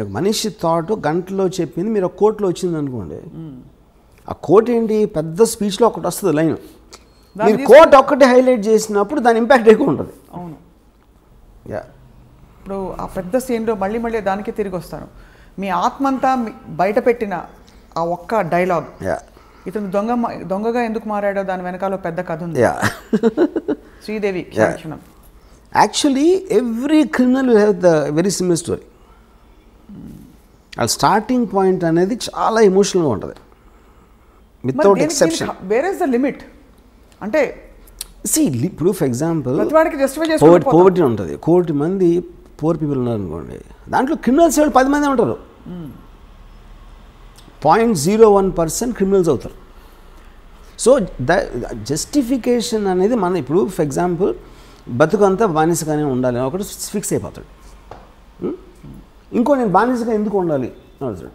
ఒక మనిషి థాట్ గంటలో చెప్పింది మీరు ఒక కోట్లో వచ్చింది అనుకోండి, ఆ కోట్ ఏంటి పెద్ద స్పీచ్లో ఒకటి వస్తుంది లైన్, మీరు కోట్ ఒక్కటి హైలైట్ చేసినప్పుడు దాని ఇంపాక్ట్ ఎక్కువ ఉంటుంది. అవును. ఇప్పుడు ఆ పెద్ద సీన్లో మళ్ళీ మళ్ళీ దానికి తిరిగి వస్తాను. మీ ఆత్మంతా బయట పెట్టిన ఆ ఒక్క డైలాగ్, ఇతను దొంగగా ఎందుకు మారాడో దాని వెనకాల పెద్ద కథ ఉంది. శ్రీదేవి క్షణం. Actually every criminal will have the very similar story. ఆ స్టార్టింగ్ పాయింట్ అనేది చాలా ఎమోషనల్గా ఉంటుంది without exception. Where is the limit అంటే ఇప్పుడు ఫర్ ఎగ్జాంపుల్ పోవర్టీ ఉంటుంది, 1 కోటి మంది పూర్ పీపుల్ ఉన్నారు అనుకోండి, దాంట్లో క్రిమినల్స్ 10 మంది ఉంటారు, 0.01% క్రిమినల్స్ అవుతారు. సో ద జస్టిఫికేషన్ అనేది మన ఇప్పుడు ఫర్ ఎగ్జాంపుల్ బతుకంతా బానిసగానే ఉండాలి అని ఒకటి ఫిక్స్ అయిపోతాడు. ఇంకో నేను బానిసగా ఎందుకు ఉండాలి అడుగుతాడు.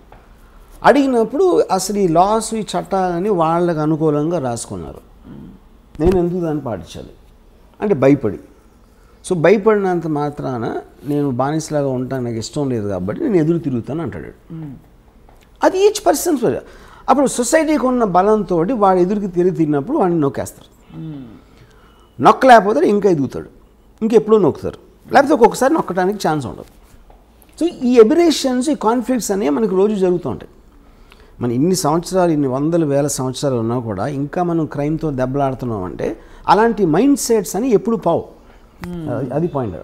అడిగినప్పుడు అసలు ఈ లాస్ ఈ చట్టాలని వాళ్ళకు అనుకూలంగా రాసుకున్నారు, నేను ఎందుకు దాన్ని పాటించాలి అంటే భయపడి. సో భయపడినంత మాత్రాన నేను బానిసలాగా ఉంటాను, నాకు ఇష్టం లేదు కాబట్టి నేను ఎదురు తిరుగుతాను అంటాడు. అది ఈచ్ పర్సన్. అప్పుడు సొసైటీకి ఉన్న బలంతో వాడు ఎదురుకి తిరిగినప్పుడు వాడిని నొక్కేస్తారు. నొక్కలేకపోతే ఇంకా ఎదుగుతాడు, ఇంకెప్పుడూ నొక్కుతారు, లేకపోతే ఒక్కొక్కసారి నొక్కడానికి ఛాన్స్ ఉండదు. సో ఈ ఎబిరేషన్స్, ఈ కాన్ఫ్లిక్ట్స్ అనేవి మనకు రోజు జరుగుతూ ఉంటాయి. మన ఇన్ని సంవత్సరాలు, ఇన్ని వందల వేల సంవత్సరాలు ఉన్నా కూడా ఇంకా మనం క్రైమ్తో దెబ్బలాడుతున్నాం అంటే అలాంటి మైండ్ సెట్స్ అని ఎప్పుడు పావు. అది పాయింట్.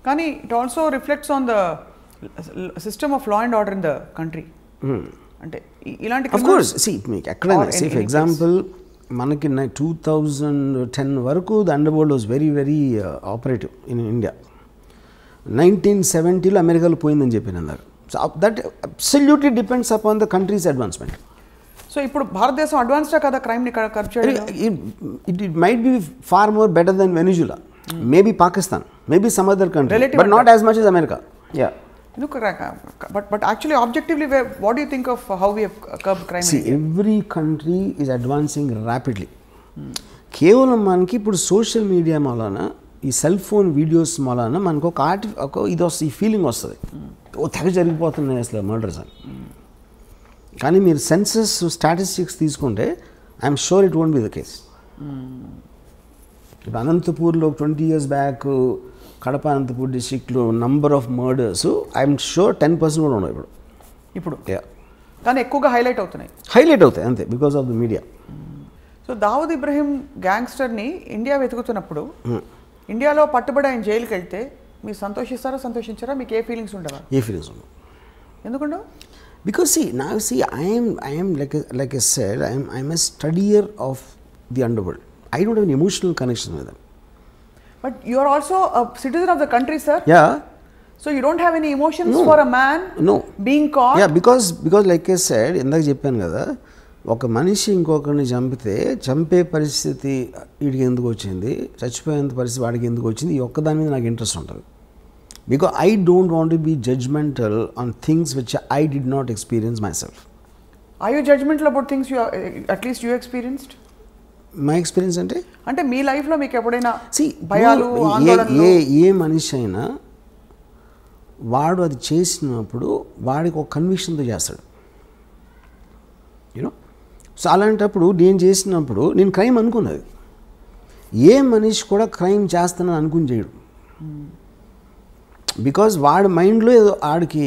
కానీ it also reflects on the system of law and order in the country. అంటే ఇలాంటి ఆఫ్ కోర్స్ మీకు ఎక్కడైనా ఫర్ ఎగ్జాంపుల్ మనకి 2010 వరకు the under world was very very operative in India. 1970లో అమెరికాలో పోయిందని చెప్పిన అన్నారు. So that absolutely depends upon the country's advancement. So ఇప్పుడు భారతదేశం అడ్వాన్స్డా కదా క్రైమ్ని కర్బ్ చేయడం? It might be far more better than Venezuela, maybe Pakistan, maybe some other country, but not as much as America. But actually objectively what do you think of how we have curbed crime? See, every country is advancing rapidly. కేవలం మనకి ఇప్పుడు social media మూలాన, ఈ cell phone videos మూలాన మనకు ఒక ఇది వస్తుంది, ఈ ఫీలింగ్ వస్తుంది, ఓ తెగ జరిగిపోతున్నాయి అసలు మర్డర్స్ అని. కానీ మీరు సెన్సస్ స్టాటిస్టిక్స్ తీసుకుంటే I'm sure it won't be the case. ఇప్పుడు అనంతపూర్లో 20 years బ్యాక్ కడప అనంతపూర్ డిస్ట్రిక్ట్లో number of murders I'm sure 10% కూడా ఉండవు ఇప్పుడు. కానీ ఎక్కువగా హైలైట్ అవుతాయి అంతే, because of the media. So Dawood Ibrahim గ్యాంగ్స్టర్ని ఇండియా వెతుకుతున్నప్పుడు ఇండియాలో పట్టుబడి ఆయన జైలుకి వెళ్తే మీరు సంతోషించారా? మీకు ఏ ఫీలింగ్స్ ఉండవా? ఏ ఫీలింగ్స్ ఉండవు. ఎందుకుండవు? Because I am like I said, I am a studier of the underworld. I don't have an emotional connection with them. But you are also a citizen of the country, sir. Yeah. So you don't have any emotions for a man being caught? Yeah, because like I said, ఇందాక చెప్పాను కదా, ఒక మనిషి ఇంకొకరిని చంపే పరిస్థితి వీడికి ఎందుకు వచ్చింది, చచ్చిపోయేంత పరిస్థితి వాడికి ఎందుకు వచ్చింది, ఈ ఒక్కదాని మీద నాకు ఇంట్రెస్ట్ ఉంటుంది. Because I don't want to be judgmental on things which I did not experience myself. Are you judgmental about things you at least you experienced? My experience అంటే మీ లైఫ్లో మీకు ఎప్పుడైనా భయాలు, ఏ మనిషి అయినా వాడు అది చేసినప్పుడు వాడికి ఒక కన్విక్షన్తో చేస్తాడు, యూనో. సో అలాంటప్పుడు నేను చేసినప్పుడు నేను క్రైమ్ అనుకున్నది. ఏ మనిషి కూడా క్రైమ్ చేస్తానని అనుకుని చేయడు. బికాజ్ వాడి మైండ్లో ఏదో ఆడికి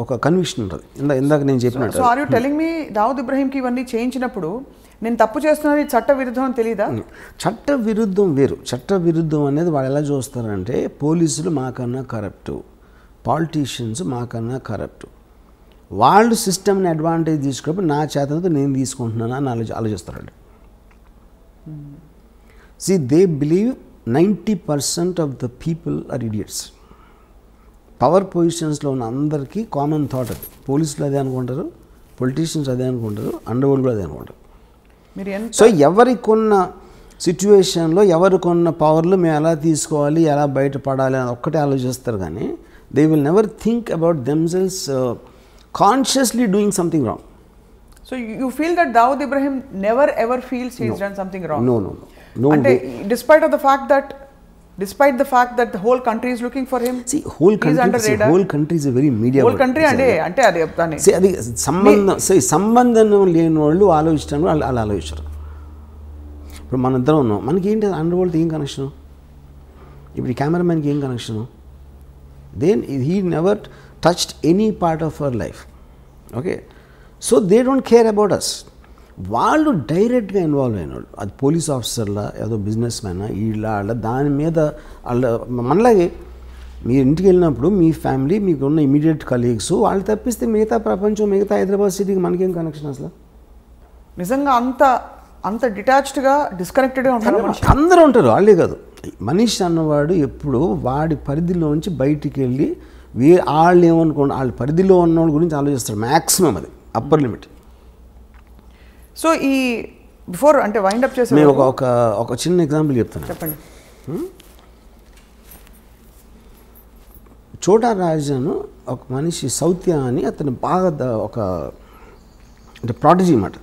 ఒక కన్విక్షన్ ఉంటుంది. ఇందాక నేను చెప్పినట్టు. So are you telling me Dawood ఇబ్రహీంకి ఇవన్నీ చేయించినప్పుడు నేను తప్పు చేస్తున్నది చట్ట విరుద్ధం అని తెలీదా? చట్ట విరుద్ధం వేరు. చట్ట విరుద్ధం అనేది వాళ్ళు ఎలా చూస్తారంటే, పోలీసులు మాకన్నా కరప్టు, పాలిటీషియన్స్ మాకన్నా కరప్టు, వాళ్ళు సిస్టమ్ని అడ్వాంటేజ్ తీసుకున్నప్పుడు నా చేతనతో నేను తీసుకుంటున్నాను అని ఆలోచిస్తారండి. See, they believe 90% of the people are idiots. పవర్ పొజిషన్స్లో ఉన్న అందరికీ కామన్ థాట్ అది. పోలీసులు అదే అనుకుంటారు, పొలిటీషియన్స్ అదే అనుకుంటారు, అండర్వరల్డ్ కూడా అదే అనుకుంటారు. సో ఎవరికొన్న సిచ్యువేషన్లో ఎవరికొన్న పవర్లు మేము ఎలా తీసుకోవాలి, ఎలా బయటపడాలి అని ఒక్కటే ఆలోచిస్తారు. కానీ they will never think about themselves consciously doing something wrong. So you feel that Dawood Ibrahim never ever feels he has done something wrong? No. అంటే despite the fact that the whole country is looking for him. See, whole country is a very media. Whole country అంటే అది చెప్తాను. See, అది సంబంధం లేని వాళ్ళు ఆలోచిస్తాను, వాళ్ళు ఆలోచిస్తారు. ఇప్పుడు మన ఇద్దరం ఉన్నాం, మనకి ఏంటి అండర్ వరల్డ్ ఏం కనెక్షను? ఇప్పుడు ఈ కెమెరామెన్కి ఏం connection? Then he never touched any part of our life. Okay, so they don't care about us. వాళ్ళు డైరెక్ట్గా ఇన్వాల్వ్ అయిన వాళ్ళు, అది పోలీస్ ఆఫీసర్లా, ఏదో బిజినెస్ మ్యానా, వీళ్ళ దాని మీద వాళ్ళ మనలాగే మీరు ఇంటికి వెళ్ళినప్పుడు మీ ఫ్యామిలీ, మీకు ఉన్న ఇమీడియట్ కలీగ్స్, వాళ్ళు తప్పిస్తే మిగతా ప్రపంచం, మిగతా హైదరాబాద్ సిటీకి మనకేం కనెక్షన్ అసలు? నిజంగా అంత డిటాచ్డ్గా, డిస్కనెక్టెడ్గా ఉంటారు. అందరూ ఉంటారు, వాళ్ళే కాదు. మనిషి అన్నవాడు ఎప్పుడు వాడి పరిధిలోంచి బయటికి వెళ్ళి వాళ్ళు ఏమనుకోండి, వాళ్ళ పరిధిలో ఉన్న వాళ్ళ గురించి ఆలోచిస్తాడు మ్యాక్సిమం, అది అప్పర్ లిమిట్. సో ఈ బిఫోర్ అంటే వైండ్ అప్ చేసే నేను ఒక చిన్న ఎగ్జాంపుల్ చెప్తాను. చెప్పండి. చోటా రాజన్ ఒక మనిషి, సౌత్య అని అతను బాగా అంటే ప్రాటజీ అన్నమాట,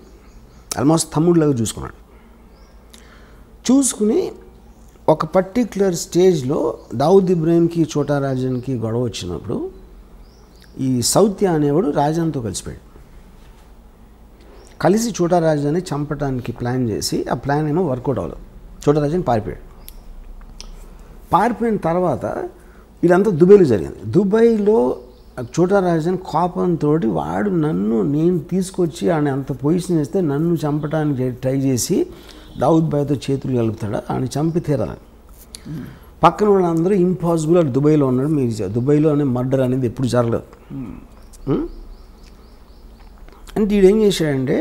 ఆల్మోస్ట్ తమ్ముడిలాగా చూసుకుని ఒక పర్టిక్యులర్ స్టేజ్లో దావుద్ ఇబ్రహీంకి చోటా రాజన్కి గొడవ వచ్చినప్పుడు ఈ సౌత్య అనేవాడు రాజన్తో కలిసి చోటా రాజన్ని చంపడానికి ప్లాన్ చేసి, ఆ ప్లాన్ ఏమో వర్కౌట్ అవ్వలేదు. చోటా రాజన్ పారిపోయిన తర్వాత ఇదంతా దుబాయ్లో జరిగింది. దుబాయ్లో చోటా రాజన్ కోపంతో వాడు నేను తీసుకొచ్చి ఆయన అంత పొజిషన్ చేస్తే నన్ను చంపడానికి ట్రై చేసి దావుద్ భాయ్తో చేతులు కలుపుతాడు, ఆయన చంపి తీరాలని. పక్కన వాళ్ళందరూ ఇంపాసిబుల్, అటు దుబాయ్లో ఉన్నాడు, మీరు దుబాయ్లో అనే మర్డర్ అనేది ఎప్పుడు జరగలేదు. అంటే వీడు ఏం చేశాడంటే,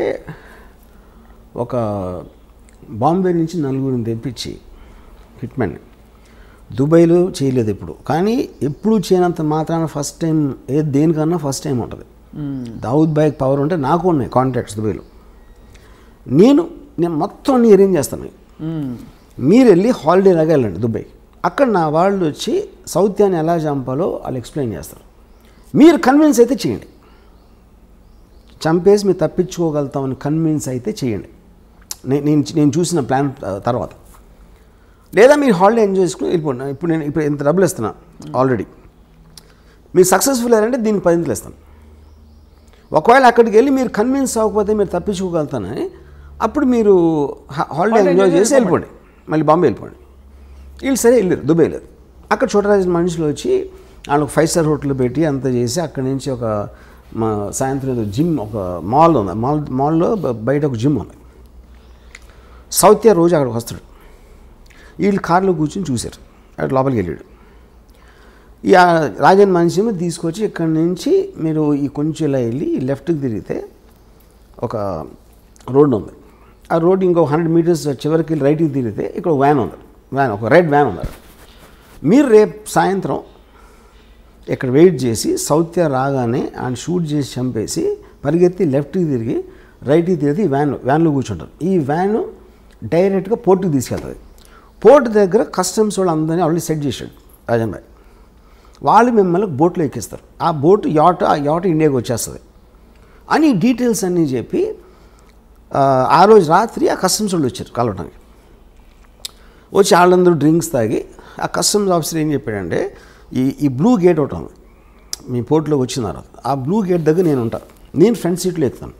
ఒక బాంబే నుంచి 4 తెప్పించి హిట్మెన్, దుబాయ్లో చేయలేదు ఎప్పుడు, కానీ ఎప్పుడు చేయనంత మాత్రాన ఫస్ట్ టైం దేనికన్నా ఫస్ట్ టైం ఉంటుంది. దావుద్ భాయ్ పవర్ ఉంటే నాకు ఉన్నాయి కాంటాక్ట్స్ దుబాయ్లో. నేను మొత్తం అన్ని అరేంజ్ చేస్తాను. మీరు వెళ్ళి హాలిడే లాగా వెళ్ళండి దుబాయ్, అక్కడ నా వాళ్ళు వచ్చి సౌత్యాన్ని ఎలా చంపాలో వాళ్ళు ఎక్స్ప్లెయిన్ చేస్తారు. మీరు కన్విన్స్ అయితే చేయండి, చంపేసి మీరు తప్పించుకోగలుగుతామని కన్విన్స్ అయితే చేయండి, నేను చూసిన ప్లాన్ తర్వాత. లేదా మీరు హాలిడే ఎంజాయ్ చేసుకుని వెళ్ళిపోండి. ఇప్పుడు ఇంత డబ్బులు ఇస్తున్నా ఆల్రెడీ, మీరు సక్సెస్ఫుల్ అయ్యారంటే దీనికి 10 ఇస్తాను. ఒకవేళ అక్కడికి వెళ్ళి మీరు కన్విన్స్ అవ్వకపోతే మీరు తప్పించుకోగలుగుతానని, అప్పుడు మీరు హాలిడే ఎంజాయ్ చేసి వెళ్ళిపోండి, మళ్ళీ బాంబే వెళ్ళిపోండి. వీళ్ళు సరే వెళ్ళారు, దుబాయ్ లేదు. అక్కడ చోటరాజన్ మనుషులు వచ్చి వాళ్ళకి 5 స్టార్ హోటల్ పెట్టి అంతా చేసి, అక్కడి నుంచి ఒక సాయంత్రం ఏదో జిమ్, ఒక మాల్ ఉంది, మాల్లో బయట ఒక జిమ్ ఉంది. సౌత్య రోజు అక్కడికి వస్తాడు. వీళ్ళు కార్లో కూర్చొని చూశారు, అక్కడ లోపలికి వెళ్ళాడు. ఈ రాజన్ మనిషి తీసుకొచ్చి ఇక్కడి నుంచి మీరు ఈ కొంచెం ఇలా వెళ్ళి లెఫ్ట్కి తిరిగితే ఒక రోడ్డు ఉంది, ఆ రోడ్డు ఇంకో 100 మీటర్స్ చివరికి వెళ్ళి రైట్కి తిరిగితే ఇక్కడ వ్యాన్ ఉంది, ఒక రెడ్ వ్యాన్ ఉంది. మీరు రేపు సాయంత్రం ఇక్కడ వెయిట్ చేసి సౌత్య రాగానే ఆయన షూట్ చేసి చంపేసి పరిగెత్తి లెఫ్ట్కి తిరిగి రైట్కి తిరిగి వ్యాన్లో కూర్చుంటారు. ఈ వ్యాను డైరెక్ట్గా పోర్టుకి తీసుకెళ్తుంది. పోర్టు దగ్గర కస్టమ్స్ వాళ్ళు అందరినీ ఆల్రెడీ సెట్ చేశాడు రాజన్ భాయ్. వాళ్ళు మిమ్మల్ని బోట్లో ఎక్కిస్తారు. ఆ యాట ఇండియాకి వచ్చేస్తుంది అని డీటెయిల్స్ అన్నీ చెప్పి ఆ రోజు రాత్రి ఆ కస్టమ్స్ వాళ్ళు వచ్చారు కలవడానికి. వచ్చి వాళ్ళందరూ డ్రింక్స్ తాగి ఆ కస్టమ్స్ ఆఫీసర్ ఏం చెప్పాడంటే ఈ బ్లూ గేట్ ఒకటి ఉంది మీ పోర్టులోకి వచ్చిన తర్వాత, ఆ బ్లూ గేట్ దగ్గర నేను ఉంటాను, నేను ఫ్రంట్ సీట్లో ఎక్కుతాను,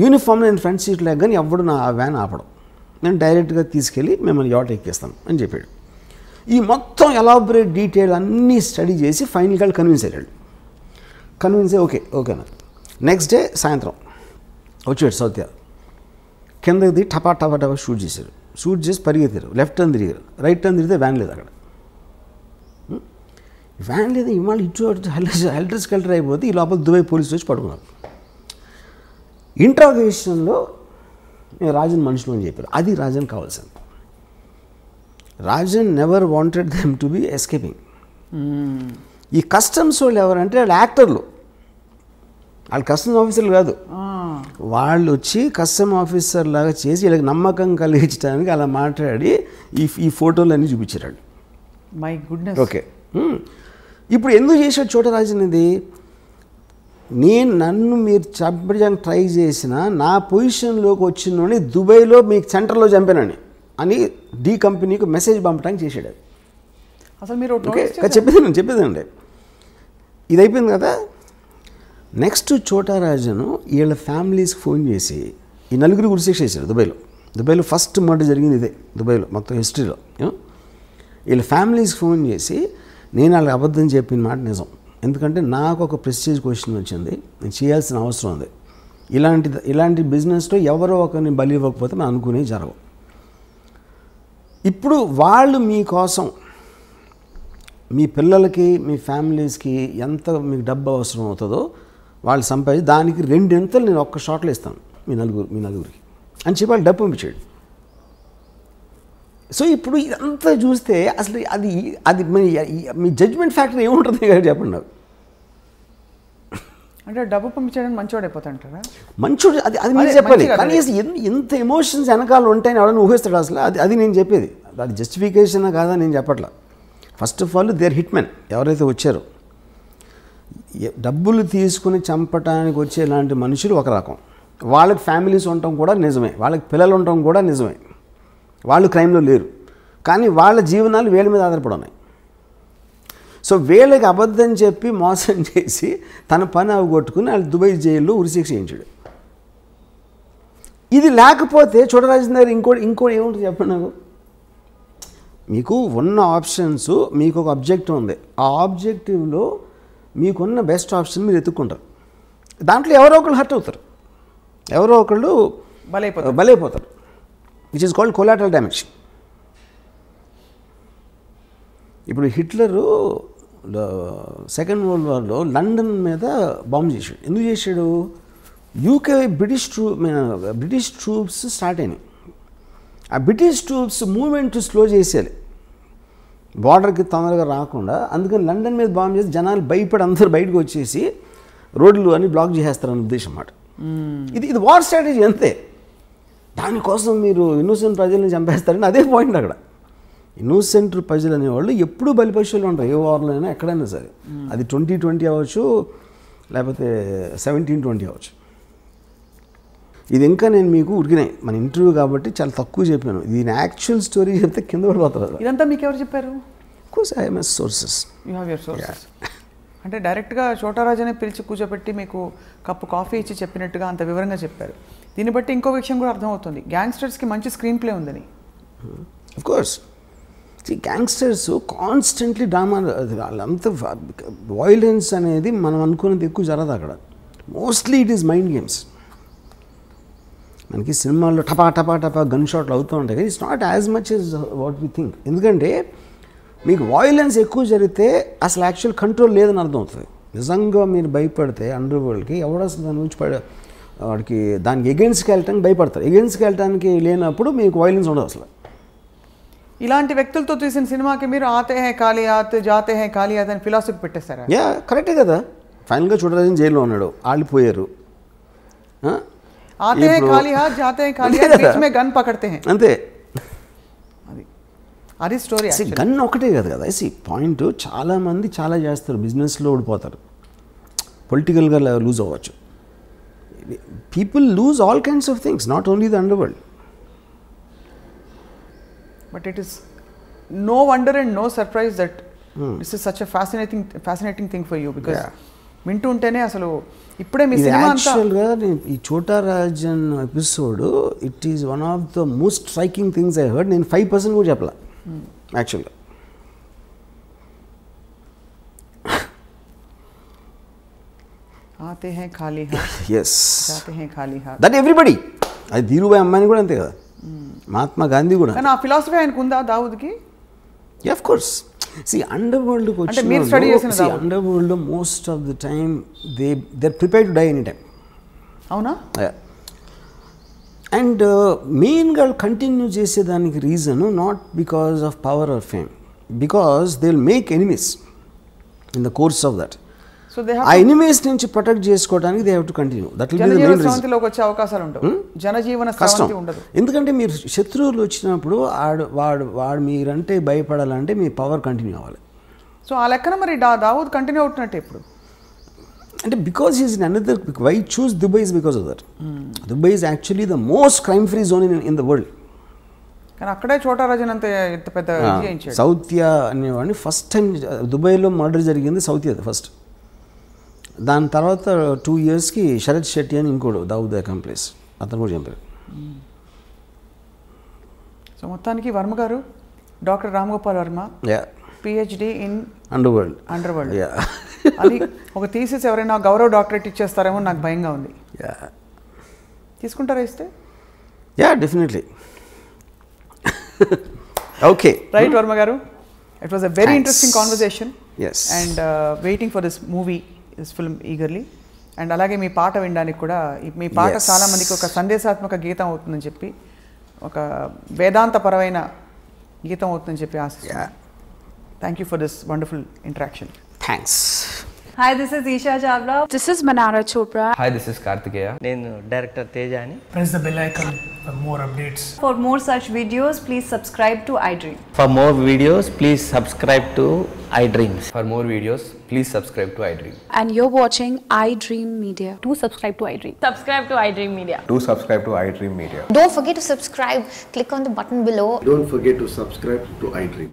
యూనిఫామ్లో నేను ఫ్రంట్ సీట్లో ఎక్కగానే ఎవడు నా వ్యాన్ ఆపడం, నేను డైరెక్ట్గా తీసుకెళ్ళి మిమ్మల్ని యాట ఎక్కేస్తాను అని చెప్పాడు. ఈ మొత్తం ఎలాబరేట్ డీటెయిల్ అన్నీ స్టడీ చేసి ఫైనల్గా కన్విన్స్ అయ్యాడు. కన్విన్స్ అయ్యి ఓకేనా. నెక్స్ట్ డే సాయంత్రం వచ్చాడు సౌత్య, కిందకి దిగి టపా షూట్ చేశారు. షూట్ చేసి పరిగెత్తారు, లెఫ్ట్ టర్న్ తిరిగారు, రైట్ టర్న్ తిరిగితే వ్యాన్ లేదు అక్కడ. వ్యాన్ లేదు, ఇవాళ ఇటు హెల్టర్ స్కెల్టర్ అయిపోతే ఈ లోపల దుబాయ్ పోలీసులు వచ్చి పడుకున్నారు. ఇంట్రాగేషన్లో రాజన్ మనుషులు అని చెప్పారు. అది రాజన్ కావాల్సింది. Rajan never wanted them to be escaping. ఈ కస్టమ్స్ వాళ్ళు ఎవరంటే వాళ్ళు యాక్టర్లు, వాళ్ళు కస్టమ్స్ ఆఫీసర్లు కాదు. వాళ్ళు వచ్చి కస్టమ్ ఆఫీసర్ లాగా చేసి వీళ్ళకి నమ్మకం కలిగించడానికి అలా మాట్లాడి ఈ ఫోటోలు అన్నీ చూపించారు. My goodness. ఓకే, ఇప్పుడు ఎందుకు చేశాడు చోటరాజన్ ఇది? నన్ను మీరు చంపడానికి ట్రై చేసిన నా పొజిషన్లోకి వచ్చినోని దుబాయ్లో మీకు సెంటర్లో చంపానని అని డి కంపెనీకి మెసేజ్ పంపడానికి చేశాడు. అసలు మీరు ఓకే చెప్పేదండి. ఇది అయిపోయింది కదా. నెక్స్ట్ చోటరాజను వీళ్ళ ఫ్యామిలీస్కి ఫోన్ చేసి ఈ నలుగురు గురిశిక్ష చేశారు దుబాయ్లో ఫస్ట్ మర్డర్ జరిగింది ఇదే దుబాయ్లో మొత్తం హిస్టరీలో. వీళ్ళ ఫ్యామిలీస్కి ఫోన్ చేసి నేను వాళ్ళకి అబద్ధం చెప్పిన మాట నిజం, ఎందుకంటే నాకు ఒక ప్రెస్టీజ్ క్వశ్చన్ వచ్చింది, నేను చేయాల్సిన అవసరం ఉంది, ఇలాంటి బిజినెస్లో ఎవరో ఒకరిని బలి ఇవ్వకపోతే మనం అనుకునే జరగవు. ఇప్పుడు వాళ్ళు మీకోసం మీ పిల్లలకి మీ ఫ్యామిలీస్కి ఎంత మీకు డబ్బు అవసరం అవుతుందో వాళ్ళు సంపాదించి దానికి 2 ఎంతలు నేను ఒక్క షాట్లో ఇస్తాను మీ నలుగురికి అని చెప్పి వాళ్ళు డబ్బు పంపించాడు. సో ఇప్పుడు ఇదంతా చూస్తే అసలు అది మీ జడ్జ్మెంట్ ఫ్యాక్టర్ ఏముంటుంది కదా చెప్పండి నాకు. అంటే డబ్బు పంపించడానికి మంచివాడు అయిపోతాడంటారా? మంచోడు అది మీరు చెప్పాలి. కనీసం ఎంత ఎమోషన్స్ వెనకాల ఉంటాయని ఎవరైనా ఊహిస్తాడు అసలు. అది నేను చెప్పేది. అది జస్టిఫికేషన్ కాదా నేను చెప్పట్లా. First of all their hit men ఎవరైతే వచ్చారో, డబ్బులు తీసుకుని చంపడానికి వచ్చే ఇలాంటి మనుషులు ఒక రకం, వాళ్ళకి ఫ్యామిలీస్ ఉండటం కూడా నిజమే, వాళ్ళకి పిల్లలు ఉండటం కూడా నిజమే, వాళ్ళు క్రైమ్లో లేరు, కానీ వాళ్ళ జీవనాలు వీళ్ళ మీద ఆధారపడి ఉన్నాయి. సో వీళ్ళకి అబద్ధం చెప్పి మోసం చేసి తన పని అవగొట్టుకుని వాళ్ళు దుబాయ్ జైల్లో ఉరిశిక్ష చేయించాడు. ఇది లేకపోతే చోటరాజన్ దగ్గర ఇంకోటి ఏముంటుంది చెప్పండి నాకు. మీకు ఉన్న ఆప్షన్స్, మీకు ఒక ఆబ్జెక్టివ్ ఉంది, ఆ ఆబ్జెక్టివ్లో మీకున్న బెస్ట్ ఆప్షన్ మీరు ఎత్తుక్కుంటారు, దాంట్లో ఎవరో ఒకళ్ళు హర్ట్ అవుతారు, ఎవరో ఒకళ్ళు బలైపోతారు, which is called collateral damage. ఇప్పుడు హిట్లరు సెకండ్ వరల్డ్ వార్లో లండన్ మీద బాంబు చేశాడు. ఎందుకు చేశాడు? యూకే బ్రిటిష్ ట్రూప్స్ స్టార్ట్ అయినాయి. ఆ బ్రిటిష్ ట్రూప్స్ మూవ్మెంట్ స్లో చేసేయాలి, బార్డర్కి తొందరగా రాకుండా. అందుకని లండన్ మీద బాంబు చేసి జనాలు భయపడి అందరూ బయటకు వచ్చేసి రోడ్లు అన్ని బ్లాక్ చేసేస్తారని ఉద్దేశం అన్నమాట. ఇది వార్ స్ట్రాటజీ అంతే. దానికోసం మీరు ఇన్నోసెంట్ ప్రజల్ని చంపేస్తారని అదే పాయింట్ అక్కడ. ఇన్నోసెంట్ ప్రజలు అనేవాళ్ళు ఎప్పుడూ బలిపశువులు ఉంటారు, ఏ వార్లో అయినా ఎక్కడైనా సరే. అది 2020 అవ్వచ్చు, లేకపోతే 1720 అవ్వచ్చు. ఇది ఇంకా నేను మీకు ఉరికినాయి మన ఇంటర్వ్యూ కాబట్టి చాలా తక్కువ చెప్పాను. దీని యాక్చువల్ స్టోరీ చెప్తే కింద పడిపోతారు. ఇదంతా మీకు ఎవరు చెప్పారు? Course I have sources. You have your sources. అంటే డైరెక్ట్గా చోటరాజనే పిలిచి కూర్చోబెట్టి మీకు కప్పు కాఫీ ఇచ్చి చెప్పినట్టుగా అంత వివరంగా చెప్పారు. దీన్ని బట్టి ఇంకో విషయం కూడా అర్థమవుతుంది, గ్యాంగ్స్టర్స్కి మంచి స్క్రీన్ ప్లే ఉందని. Of course gangsters constantly drama, వాళ్ళంతా వైలెన్స్ అనేది మనం అనుకున్నది ఎక్కువ జరగదు అక్కడ. Mostly it is mind games. మనకి సినిమాల్లో టపా గన్ షాట్లు అవుతూ ఉంటాయి, కానీ it's not as much as what we think. ఎందుకంటే మీకు వాయిలెన్స్ ఎక్కువ జరిగితే అసలు యాక్చువల్ కంట్రోల్ లేదని అర్థం అవుతుంది. నిజంగా మీరు భయపడితే అండర్ వరల్డ్కి ఎవడ అసలు దాని నుంచి వాడికి దానికి ఎగెన్స్ట్కి వెళ్ళటానికి భయపడతారు. ఎగెన్స్ట్కి వెళ్ళటానికి లేనప్పుడు మీకు వాయిలెన్స్ ఉండదు అసలు. ఇలాంటి వ్యక్తులతో తీసిన సినిమాకి మీరు ఆతే హై కాలియాత్ జాతే హై కాలియాత్ అని ఫిలాసఫీ పెట్టేస్తారా? యా కరెక్టే కదా. ఫైనల్గా చూడరాజన్ జైల్లో ఉన్నాడు, ఆళ్ళిపోయారు. ఆతే హై కాలియాత్ జాతే హై కాలియాత్ బీచ్ మే గన్ పకడ్తే హై అంతే. అది స్టోరీ. గన్ ఒకటే కదా కదా పాయింట్. చాలామంది చాలా చేస్తారు, బిజినెస్లో ఓడిపోతారు, పొలిటికల్గా లూజ్ అవ్వచ్చు. People lose all kinds of things, not only the under world. But it is no wonder and no surprise that this is such a fascinating thing for you, because వింటూ ఉంటేనే అసలు ఇప్పుడే మీ సినిమా అంతా యాక్చువల్గా ఈ చోటా Rajan episode it is one of the most striking things I heard. నేను 5% కూడా చెప్పలా యాక్చువల్గా. ఆతే హై ఖాళీ హాత్ ఎస్ జాతే హై ఖాళీ హాత్ దట్ ఎవ్రీబడి. అది ధీరుభాయ్ అమ్మాయిని కూడా అంతే కదా, మహాత్మా గాంధీ కూడా. కానీ ఆ ఫిలాసఫీ ఆయనకు ఉందా దావుద్కి? Of course. అండర్ వరల్డ్కి వచ్చి under world most of the time they prepare to die any time. అవునా? అండ్ మెయిన్గా కంటిన్యూ చేసేదానికి reason not because of power or fame, because they will make enemies in the course of that. So they ఆ enemies నుంచి protect చేసుకోవడానికి they have to continue. That will be the main reason. స్రవంతిలోకి వచ్చే అవకాశాలు ఉండవు, జనజీవన స్రవంతి ఉండదు. ఎందుకంటే మీరు శత్రువులు వచ్చినప్పుడు వాడు మీరంటే భయపడాలంటే మీ పవర్ కంటిన్యూ అవ్వాలి. సో ఆ లెక్కన మరి దావూద్ కంటిన్యూ అవుతున్నట్టే ఇప్పుడు. అంటే because is in another, why choose Dubai is because of that. Dubai is actually the most crime free zone in the world. కానీ అక్కడే చోటా రాజన్ అంత ఇంత పెద్ద సౌత్యా అనేవాడిని ఫస్ట్ టైం దుబాయ్లో మర్డర్ జరిగింది సౌత్యా ఫస్ట్. దాని తర్వాత 2 yearsకి శరత్ శెట్టి అని ఇంకోడు దావుద్ అకంప్లీస్, అతను కూడా చంపారు. సో మొత్తానికి వర్మ గారు, doctor Ram Gopal Varma, PhD in under world. అది ఒక థీసిస్ ఎవరైనా గౌరవ డాక్టరేట్ ఇచ్చేస్తారేమో నాకు భయంగా ఉంది. తీసుకుంటారా ఇస్తే? Yeah definitely. Okay right Varma గారు, it was a very interesting conversation. Yes. And waiting for this movie, this film eagerly. And అలాగే మీ పాట వినడానికి కూడా, మీ పాట చాలామందికి ఒక సందేశాత్మక గీతం అవుతుందని చెప్పి, ఒక వేదాంతపరమైన గీతం అవుతుందని చెప్పి ఆశిస్తున్నాను. Thank you for this wonderful interaction. Thanks. Hi, this is Isha Chavla. This is Manara Chopra. Hi, this is Kartikeya. నేను director తేజాని. Press the bell icon for more updates. For more such videos, please subscribe to iDream. For more videos, please subscribe to iDreams. For more videos, please subscribe to iDream. And you're watching iDream Media. Do subscribe to iDream. Subscribe to iDream Media. Do subscribe to iDream Media. Don't forget to subscribe. Click on the button below. Don't forget to subscribe to iDream.